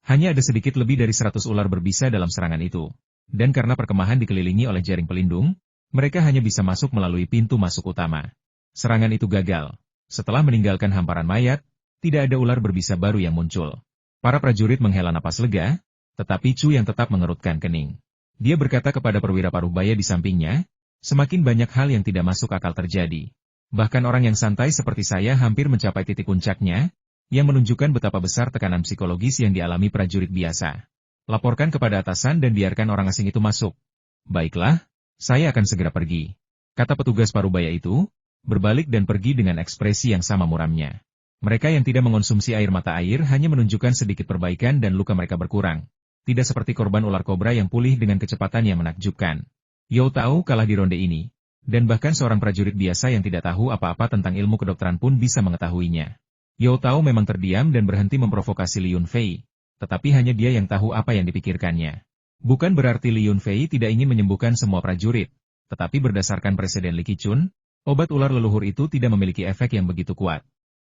Hanya ada sedikit lebih dari 100 ular berbisa dalam serangan itu. Dan karena perkemahan dikelilingi oleh jaring pelindung, mereka hanya bisa masuk melalui pintu masuk utama. Serangan itu gagal. Setelah meninggalkan hamparan mayat, tidak ada ular berbisa baru yang muncul. Para prajurit menghela napas lega, tetapi Chu yang tetap mengerutkan kening. Dia berkata kepada perwira Parubaya di sampingnya, semakin banyak hal yang tidak masuk akal terjadi. Bahkan orang yang santai seperti saya hampir mencapai titik puncaknya, yang menunjukkan betapa besar tekanan psikologis yang dialami prajurit biasa. Laporkan kepada atasan dan biarkan orang asing itu masuk. Baiklah, saya akan segera pergi, kata petugas Parubaya itu, berbalik dan pergi dengan ekspresi yang sama muramnya. Mereka yang tidak mengonsumsi air mata air hanya menunjukkan sedikit perbaikan dan luka mereka berkurang. Tidak seperti korban ular kobra yang pulih dengan kecepatan yang menakjubkan. Yao Tao kalah di ronde ini, dan bahkan seorang prajurit biasa yang tidak tahu apa-apa tentang ilmu kedokteran pun bisa mengetahuinya. Yao Tao memang terdiam dan berhenti memprovokasi Li Yunfei, tetapi hanya dia yang tahu apa yang dipikirkannya. Bukan berarti Li Yunfei tidak ingin menyembuhkan semua prajurit, tetapi berdasarkan Presiden Li Qichun, obat ular leluhur itu tidak memiliki efek yang begitu kuat.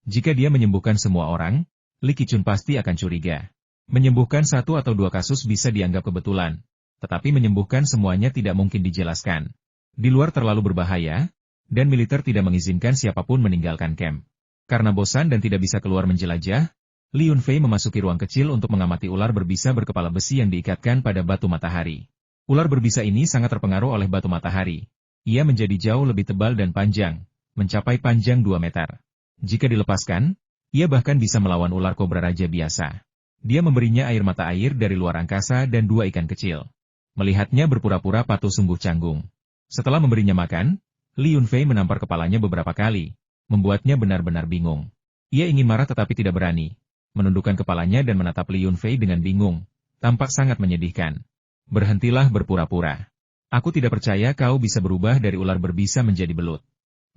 Jika dia menyembuhkan semua orang, Li Qichun pasti akan curiga. Menyembuhkan 1 atau 2 kasus bisa dianggap kebetulan, tetapi menyembuhkan semuanya tidak mungkin dijelaskan. Di luar terlalu berbahaya, dan militer tidak mengizinkan siapapun meninggalkan kamp. Karena bosan dan tidak bisa keluar menjelajah, Li Yunfei memasuki ruang kecil untuk mengamati ular berbisa berkepala besi yang diikatkan pada batu matahari. Ular berbisa ini sangat terpengaruh oleh batu matahari. Ia menjadi jauh lebih tebal dan panjang, mencapai panjang 2 meter. Jika dilepaskan, ia bahkan bisa melawan ular kobra raja biasa. Dia memberinya air mata air dari luar angkasa dan 2 ikan kecil. Melihatnya berpura-pura patuh sungguh canggung. Setelah memberinya makan, Li Yunfei menampar kepalanya beberapa kali, membuatnya benar-benar bingung. Ia ingin marah tetapi tidak berani. Menundukkan kepalanya dan menatap Li Yunfei dengan bingung, tampak sangat menyedihkan. Berhentilah berpura-pura. Aku tidak percaya kau bisa berubah dari ular berbisa menjadi belut.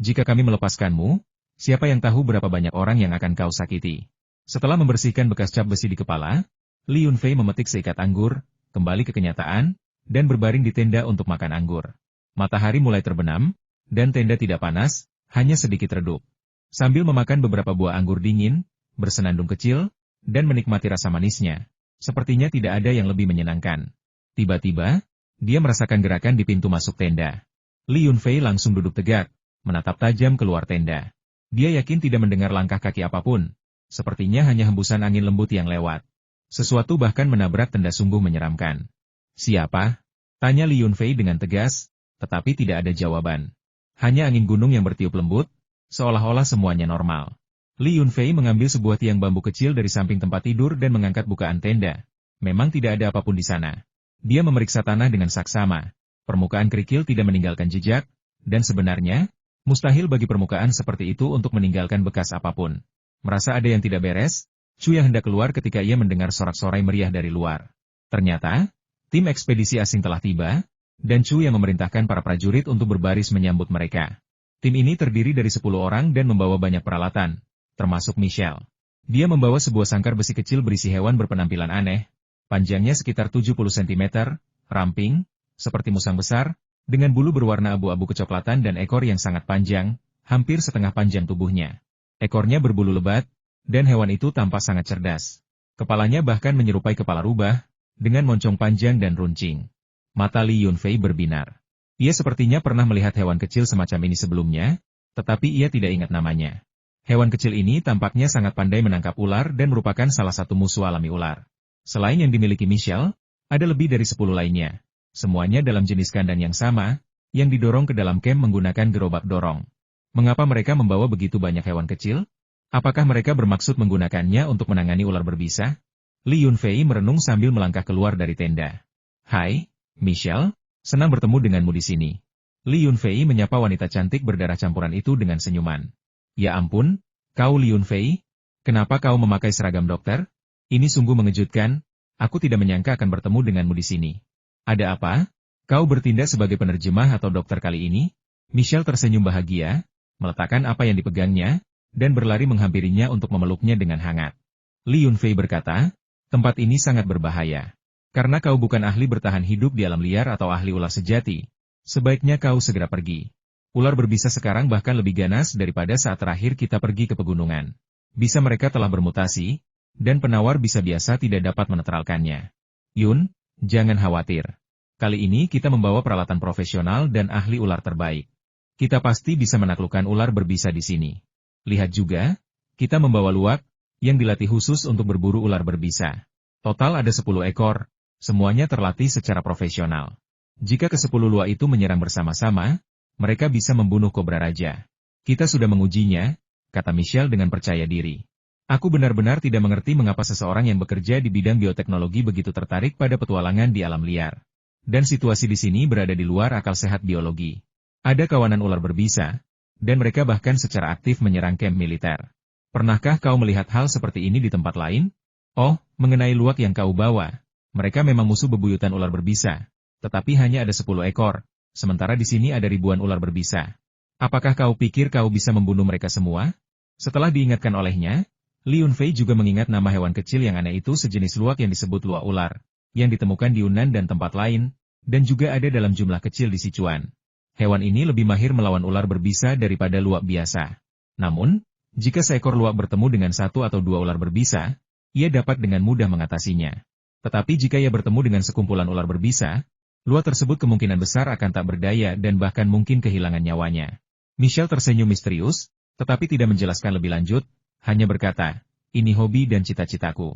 Jika kami melepaskanmu, siapa yang tahu berapa banyak orang yang akan kau sakiti. Setelah membersihkan bekas cap besi di kepala, Li Yunfei memetik seikat anggur, kembali ke kenyataan, dan berbaring di tenda untuk makan anggur. Matahari mulai terbenam, dan tenda tidak panas, hanya sedikit redup. Sambil memakan beberapa buah anggur dingin, bersenandung kecil, dan menikmati rasa manisnya, sepertinya tidak ada yang lebih menyenangkan. Tiba-tiba, dia merasakan gerakan di pintu masuk tenda. Li Yunfei langsung duduk tegak, menatap tajam keluar tenda. Dia yakin tidak mendengar langkah kaki apapun, sepertinya hanya hembusan angin lembut yang lewat. Sesuatu bahkan menabrak tenda sungguh menyeramkan. Siapa? Tanya Li Yunfei dengan tegas, tetapi tidak ada jawaban. Hanya angin gunung yang bertiup lembut, seolah-olah semuanya normal. Li Yunfei mengambil sebuah tiang bambu kecil dari samping tempat tidur dan mengangkat bukaan tenda. Memang tidak ada apapun di sana. Dia memeriksa tanah dengan saksama. Permukaan kerikil tidak meninggalkan jejak, dan sebenarnya, mustahil bagi permukaan seperti itu untuk meninggalkan bekas apapun. Merasa ada yang tidak beres, Chu yang hendak keluar ketika ia mendengar sorak-sorai meriah dari luar. Ternyata, tim ekspedisi asing telah tiba, dan Chu yang memerintahkan para prajurit untuk berbaris menyambut mereka. Tim ini terdiri dari 10 orang dan membawa banyak peralatan, termasuk Michelle. Dia membawa sebuah sangkar besi kecil berisi hewan berpenampilan aneh, panjangnya sekitar 70 cm, ramping, seperti musang besar, dengan bulu berwarna abu-abu kecoklatan dan ekor yang sangat panjang, hampir setengah panjang tubuhnya. Ekornya berbulu lebat, dan hewan itu tampak sangat cerdas. Kepalanya bahkan menyerupai kepala rubah, dengan moncong panjang dan runcing. Mata Li Yunfei berbinar. Ia sepertinya pernah melihat hewan kecil semacam ini sebelumnya, tetapi ia tidak ingat namanya. Hewan kecil ini tampaknya sangat pandai menangkap ular dan merupakan salah satu musuh alami ular. Selain yang dimiliki Michelle, ada lebih dari 10 lainnya. Semuanya dalam jenis kandang yang sama, yang didorong ke dalam camp menggunakan gerobak dorong. Mengapa mereka membawa begitu banyak hewan kecil? Apakah mereka bermaksud menggunakannya untuk menangani ular berbisa? Li Yunfei merenung sambil melangkah keluar dari tenda. Hai, Michelle, senang bertemu denganmu di sini. Li Yunfei menyapa wanita cantik berdarah campuran itu dengan senyuman. Ya ampun, kau Li Yunfei? Kenapa kau memakai seragam dokter? Ini sungguh mengejutkan, aku tidak menyangka akan bertemu denganmu di sini. Ada apa? Kau bertindak sebagai penerjemah atau dokter kali ini? Michelle tersenyum bahagia, meletakkan apa yang dipegangnya, dan berlari menghampirinya untuk memeluknya dengan hangat. Li Yunfei berkata, tempat ini sangat berbahaya. Karena kau bukan ahli bertahan hidup di alam liar atau ahli ular sejati, sebaiknya kau segera pergi. Ular berbisa sekarang bahkan lebih ganas daripada saat terakhir kita pergi ke pegunungan. Bisa mereka telah bermutasi, dan penawar bisa biasa tidak dapat menetralkannya. Yun, jangan khawatir. Kali ini kita membawa peralatan profesional dan ahli ular terbaik. Kita pasti bisa menaklukkan ular berbisa di sini. Lihat juga, kita membawa luwak, yang dilatih khusus untuk berburu ular berbisa. Total ada 10 ekor. Semuanya terlatih secara profesional. Jika ke-10 luwak itu menyerang bersama-sama, mereka bisa membunuh kobra raja. Kita sudah mengujinya, kata Michelle dengan percaya diri. Aku benar-benar tidak mengerti mengapa seseorang yang bekerja di bidang bioteknologi begitu tertarik pada petualangan di alam liar. Dan situasi di sini berada di luar akal sehat biologi. Ada kawanan ular berbisa, dan mereka bahkan secara aktif menyerang kamp militer. Pernahkah kau melihat hal seperti ini di tempat lain? Oh, mengenai luwak yang kau bawa. Mereka memang musuh bebuyutan ular berbisa, tetapi hanya ada 10 ekor, sementara di sini ada ribuan ular berbisa. Apakah kau pikir kau bisa membunuh mereka semua? Setelah diingatkan olehnya, Li Yunfei juga mengingat nama hewan kecil yang aneh itu sejenis luwak yang disebut luwak ular, yang ditemukan di Yunnan dan tempat lain, dan juga ada dalam jumlah kecil di Sichuan. Hewan ini lebih mahir melawan ular berbisa daripada luwak biasa. Namun, jika seekor luwak bertemu dengan 1 atau 2 ular berbisa, ia dapat dengan mudah mengatasinya. Tetapi jika ia bertemu dengan sekumpulan ular berbisa, luwak tersebut kemungkinan besar akan tak berdaya dan bahkan mungkin kehilangan nyawanya. Michelle tersenyum misterius, tetapi tidak menjelaskan lebih lanjut, hanya berkata, ini hobi dan cita-citaku.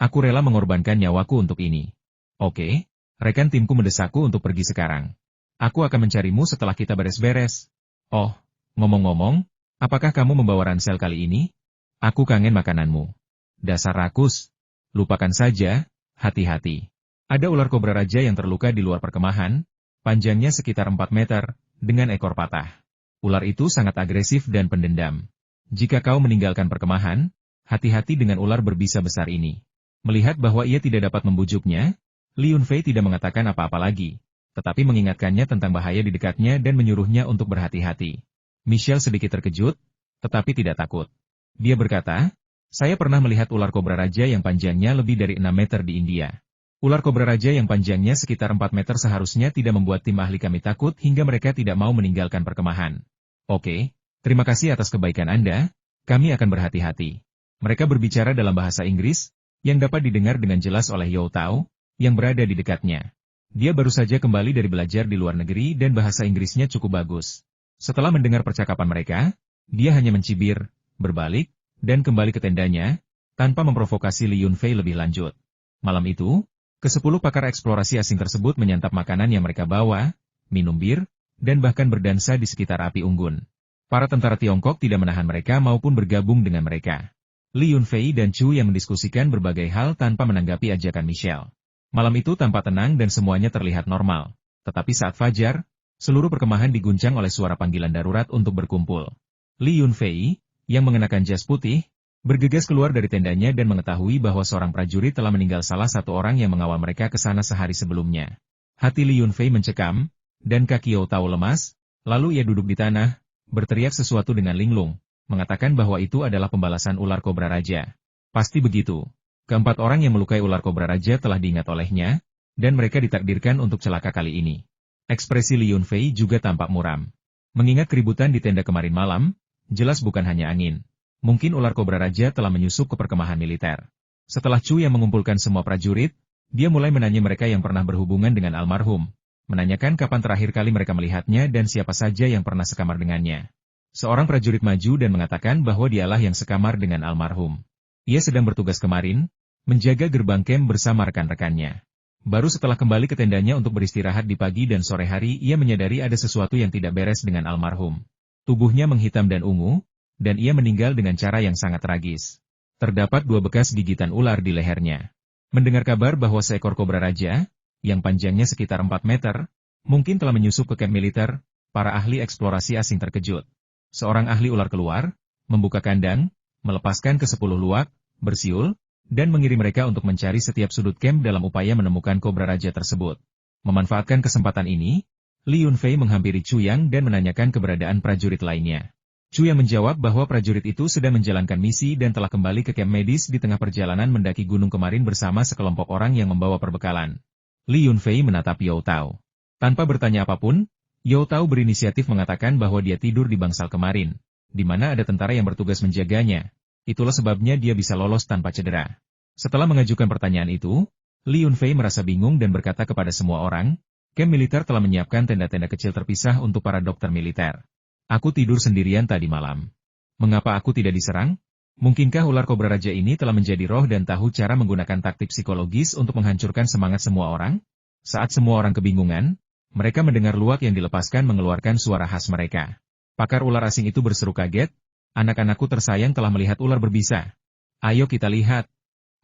Aku rela mengorbankan nyawaku untuk ini. Oke, rekan timku mendesakku untuk pergi sekarang. Aku akan mencarimu setelah kita beres-beres. Oh, ngomong-ngomong, apakah kamu membawa ransel kali ini? Aku kangen makananmu. Dasar rakus. Lupakan saja. Hati-hati. Ada ular kobra raja yang terluka di luar perkemahan, panjangnya sekitar 4 meter, dengan ekor patah. Ular itu sangat agresif dan pendendam. Jika kau meninggalkan perkemahan, hati-hati dengan ular berbisa besar ini. Melihat bahwa ia tidak dapat membujuknya, Li Yunfei tidak mengatakan apa-apa lagi, tetapi mengingatkannya tentang bahaya di dekatnya dan menyuruhnya untuk berhati-hati. Michelle sedikit terkejut, tetapi tidak takut. Dia berkata, saya pernah melihat ular kobra raja yang panjangnya lebih dari 6 meter di India. Ular kobra raja yang panjangnya sekitar 4 meter seharusnya tidak membuat tim ahli kami takut hingga mereka tidak mau meninggalkan perkemahan. Oke, terima kasih atas kebaikan Anda, kami akan berhati-hati. Mereka berbicara dalam bahasa Inggris, yang dapat didengar dengan jelas oleh Yao Tao, yang berada di dekatnya. Dia baru saja kembali dari belajar di luar negeri dan bahasa Inggrisnya cukup bagus. Setelah mendengar percakapan mereka, dia hanya mencibir, berbalik, dan kembali ke tendanya, tanpa memprovokasi Li Yunfei lebih lanjut. Malam itu, ke-10 pakar eksplorasi asing tersebut menyantap makanan yang mereka bawa, minum bir, dan bahkan berdansa di sekitar api unggun. Para tentara Tiongkok tidak menahan mereka maupun bergabung dengan mereka. Li Yunfei dan Chu yang mendiskusikan berbagai hal tanpa menanggapi ajakan Michelle. Malam itu tampak tenang dan semuanya terlihat normal. Tetapi saat fajar, seluruh perkemahan diguncang oleh suara panggilan darurat untuk berkumpul. Li Yunfei, yang mengenakan jas putih, bergegas keluar dari tendanya dan mengetahui bahwa seorang prajurit telah meninggal, salah satu orang yang mengawal mereka ke sana sehari sebelumnya. Hati Li Yunfei mencekam, dan kaki Yao Tao lemas, lalu ia duduk di tanah, berteriak sesuatu dengan linglung, mengatakan bahwa itu adalah pembalasan ular kobra raja. Pasti begitu. Keempat orang yang melukai ular kobra raja telah diingat olehnya, dan mereka ditakdirkan untuk celaka kali ini. Ekspresi Li Yunfei juga tampak muram. Mengingat keributan di tenda kemarin malam, jelas bukan hanya angin. Mungkin ular kobra raja telah menyusup ke perkemahan militer. Setelah Chu yang mengumpulkan semua prajurit, dia mulai menanya mereka yang pernah berhubungan dengan almarhum. Menanyakan kapan terakhir kali mereka melihatnya dan siapa saja yang pernah sekamar dengannya. Seorang prajurit maju dan mengatakan bahwa dialah yang sekamar dengan almarhum. Ia sedang bertugas kemarin, menjaga gerbang camp bersama rekan-rekannya. Baru setelah kembali ke tendanya untuk beristirahat di pagi dan sore hari, ia menyadari ada sesuatu yang tidak beres dengan almarhum. Tubuhnya menghitam dan ungu, dan ia meninggal dengan cara yang sangat tragis. Terdapat 2 bekas gigitan ular di lehernya. Mendengar kabar bahwa seekor kobra raja, yang panjangnya sekitar 4 meter, mungkin telah menyusup ke kamp militer, para ahli eksplorasi asing terkejut. Seorang ahli ular keluar, membuka kandang, melepaskan ke 10 luwak, bersiul, dan mengirim mereka untuk mencari setiap sudut kamp dalam upaya menemukan kobra raja tersebut. Memanfaatkan kesempatan ini, Li Yunfei menghampiri Chu Yang dan menanyakan keberadaan prajurit lainnya. Chu Yang menjawab bahwa prajurit itu sedang menjalankan misi dan telah kembali ke kamp medis di tengah perjalanan mendaki gunung kemarin bersama sekelompok orang yang membawa perbekalan. Li Yunfei menatap Yao Tao. Tanpa bertanya apapun, Yao Tao berinisiatif mengatakan bahwa dia tidur di bangsal kemarin, di mana ada tentara yang bertugas menjaganya. Itulah sebabnya dia bisa lolos tanpa cedera. Setelah mengajukan pertanyaan itu, Li Yunfei merasa bingung dan berkata kepada semua orang, kamp militer telah menyiapkan tenda-tenda kecil terpisah untuk para dokter militer. Aku tidur sendirian tadi malam. Mengapa aku tidak diserang? Mungkinkah ular kobra raja ini telah menjadi roh dan tahu cara menggunakan taktik psikologis untuk menghancurkan semangat semua orang? Saat semua orang kebingungan, mereka mendengar luwak yang dilepaskan mengeluarkan suara khas mereka. Pakar ular asing itu berseru kaget, anak-anakku tersayang telah melihat ular berbisa. Ayo kita lihat.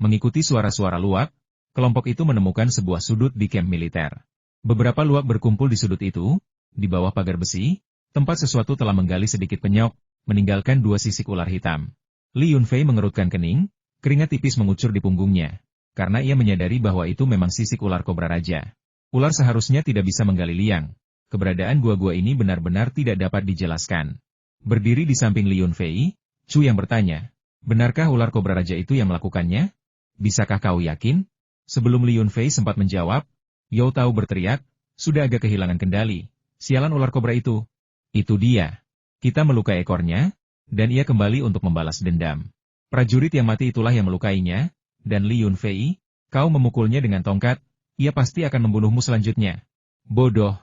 Mengikuti suara-suara luwak, kelompok itu menemukan sebuah sudut di kamp militer. Beberapa luwak berkumpul di sudut itu, di bawah pagar besi, tempat sesuatu telah menggali sedikit penyok, meninggalkan 2 sisik ular hitam. Li Yunfei mengerutkan kening, keringat tipis mengucur di punggungnya, karena ia menyadari bahwa itu memang sisik ular kobra raja. Ular seharusnya tidak bisa menggali liang. Keberadaan gua-gua ini benar-benar tidak dapat dijelaskan. Berdiri di samping Li Yunfei, Chu yang bertanya, benarkah ular kobra raja itu yang melakukannya? Bisakah kau yakin? Sebelum Li Yunfei sempat menjawab, Yao Tao berteriak, sudah agak kehilangan kendali. Sialan ular kobra itu. Itu dia. Kita melukai ekornya, dan ia kembali untuk membalas dendam. Prajurit yang mati itulah yang melukainya, dan Li Yunfei, kau memukulnya dengan tongkat, ia pasti akan membunuhmu selanjutnya. Bodoh.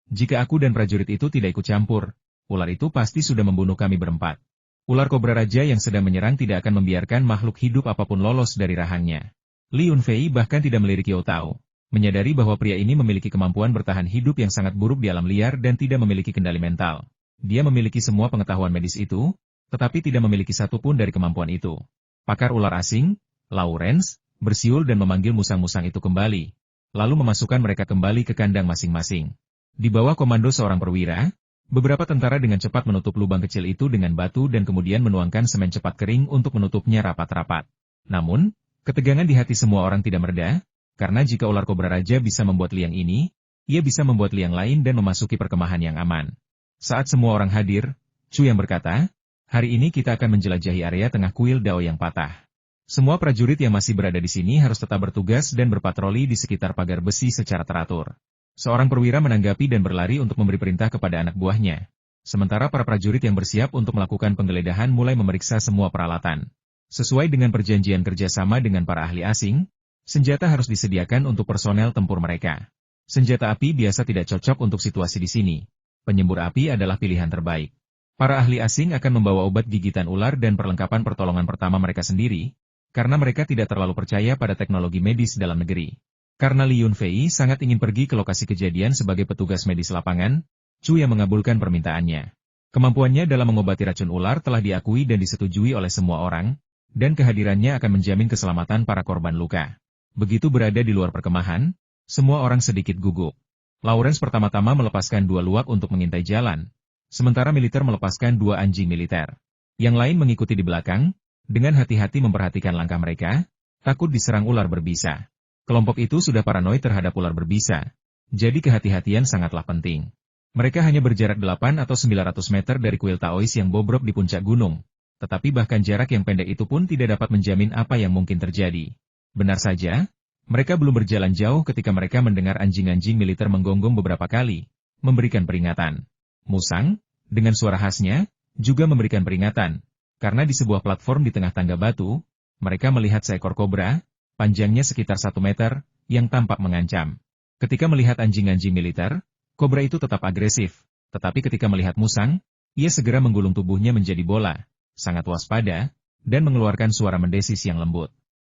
Jika aku dan prajurit itu tidak ikut campur, ular itu pasti sudah membunuh kami berempat. Ular kobra raja yang sedang menyerang tidak akan membiarkan makhluk hidup apapun lolos dari rahangnya. Li Yunfei bahkan tidak melirik Yao Tao, menyadari bahwa pria ini memiliki kemampuan bertahan hidup yang sangat buruk di alam liar dan tidak memiliki kendali mental. Dia memiliki semua pengetahuan medis itu, tetapi tidak memiliki satupun dari kemampuan itu. Pakar ular asing, Lawrence, bersiul dan memanggil musang-musang itu kembali, lalu memasukkan mereka kembali ke kandang masing-masing. Di bawah komando seorang perwira, beberapa tentara dengan cepat menutup lubang kecil itu dengan batu dan kemudian menuangkan semen cepat kering untuk menutupnya rapat-rapat. Namun, ketegangan di hati semua orang tidak mereda, karena jika ular kobra raja bisa membuat liang ini, ia bisa membuat liang lain dan memasuki perkemahan yang aman. Saat semua orang hadir, Chu yang berkata, hari ini kita akan menjelajahi area tengah kuil Dao yang patah. Semua prajurit yang masih berada di sini harus tetap bertugas dan berpatroli di sekitar pagar besi secara teratur. Seorang perwira menanggapi dan berlari untuk memberi perintah kepada anak buahnya. Sementara para prajurit yang bersiap untuk melakukan penggeledahan mulai memeriksa semua peralatan. Sesuai dengan perjanjian kerjasama dengan para ahli asing, senjata harus disediakan untuk personel tempur mereka. Senjata api biasa tidak cocok untuk situasi di sini. Penyembur api adalah pilihan terbaik. Para ahli asing akan membawa obat gigitan ular dan perlengkapan pertolongan pertama mereka sendiri, karena mereka tidak terlalu percaya pada teknologi medis dalam negeri. Karena Li Yunfei sangat ingin pergi ke lokasi kejadian sebagai petugas medis lapangan, Chu yang mengabulkan permintaannya. Kemampuannya dalam mengobati racun ular telah diakui dan disetujui oleh semua orang, dan kehadirannya akan menjamin keselamatan para korban luka. Begitu berada di luar perkemahan, semua orang sedikit gugup. Lawrence pertama-tama melepaskan 2 luwak untuk mengintai jalan, sementara militer melepaskan 2 anjing militer. Yang lain mengikuti di belakang, dengan hati-hati memperhatikan langkah mereka, takut diserang ular berbisa. Kelompok itu sudah paranoid terhadap ular berbisa, jadi kehati-hatian sangatlah penting. Mereka hanya berjarak 8 atau 900 meter dari kuil Taois yang bobrok di puncak gunung, tetapi bahkan jarak yang pendek itu pun tidak dapat menjamin apa yang mungkin terjadi. Benar saja, mereka belum berjalan jauh ketika mereka mendengar anjing-anjing militer menggonggong beberapa kali, memberikan peringatan. Musang, dengan suara khasnya, juga memberikan peringatan, karena di sebuah platform di tengah tangga batu, mereka melihat seekor kobra, panjangnya sekitar 1 meter, yang tampak mengancam. Ketika melihat anjing-anjing militer, kobra itu tetap agresif, tetapi ketika melihat musang, ia segera menggulung tubuhnya menjadi bola, sangat waspada, dan mengeluarkan suara mendesis yang lembut.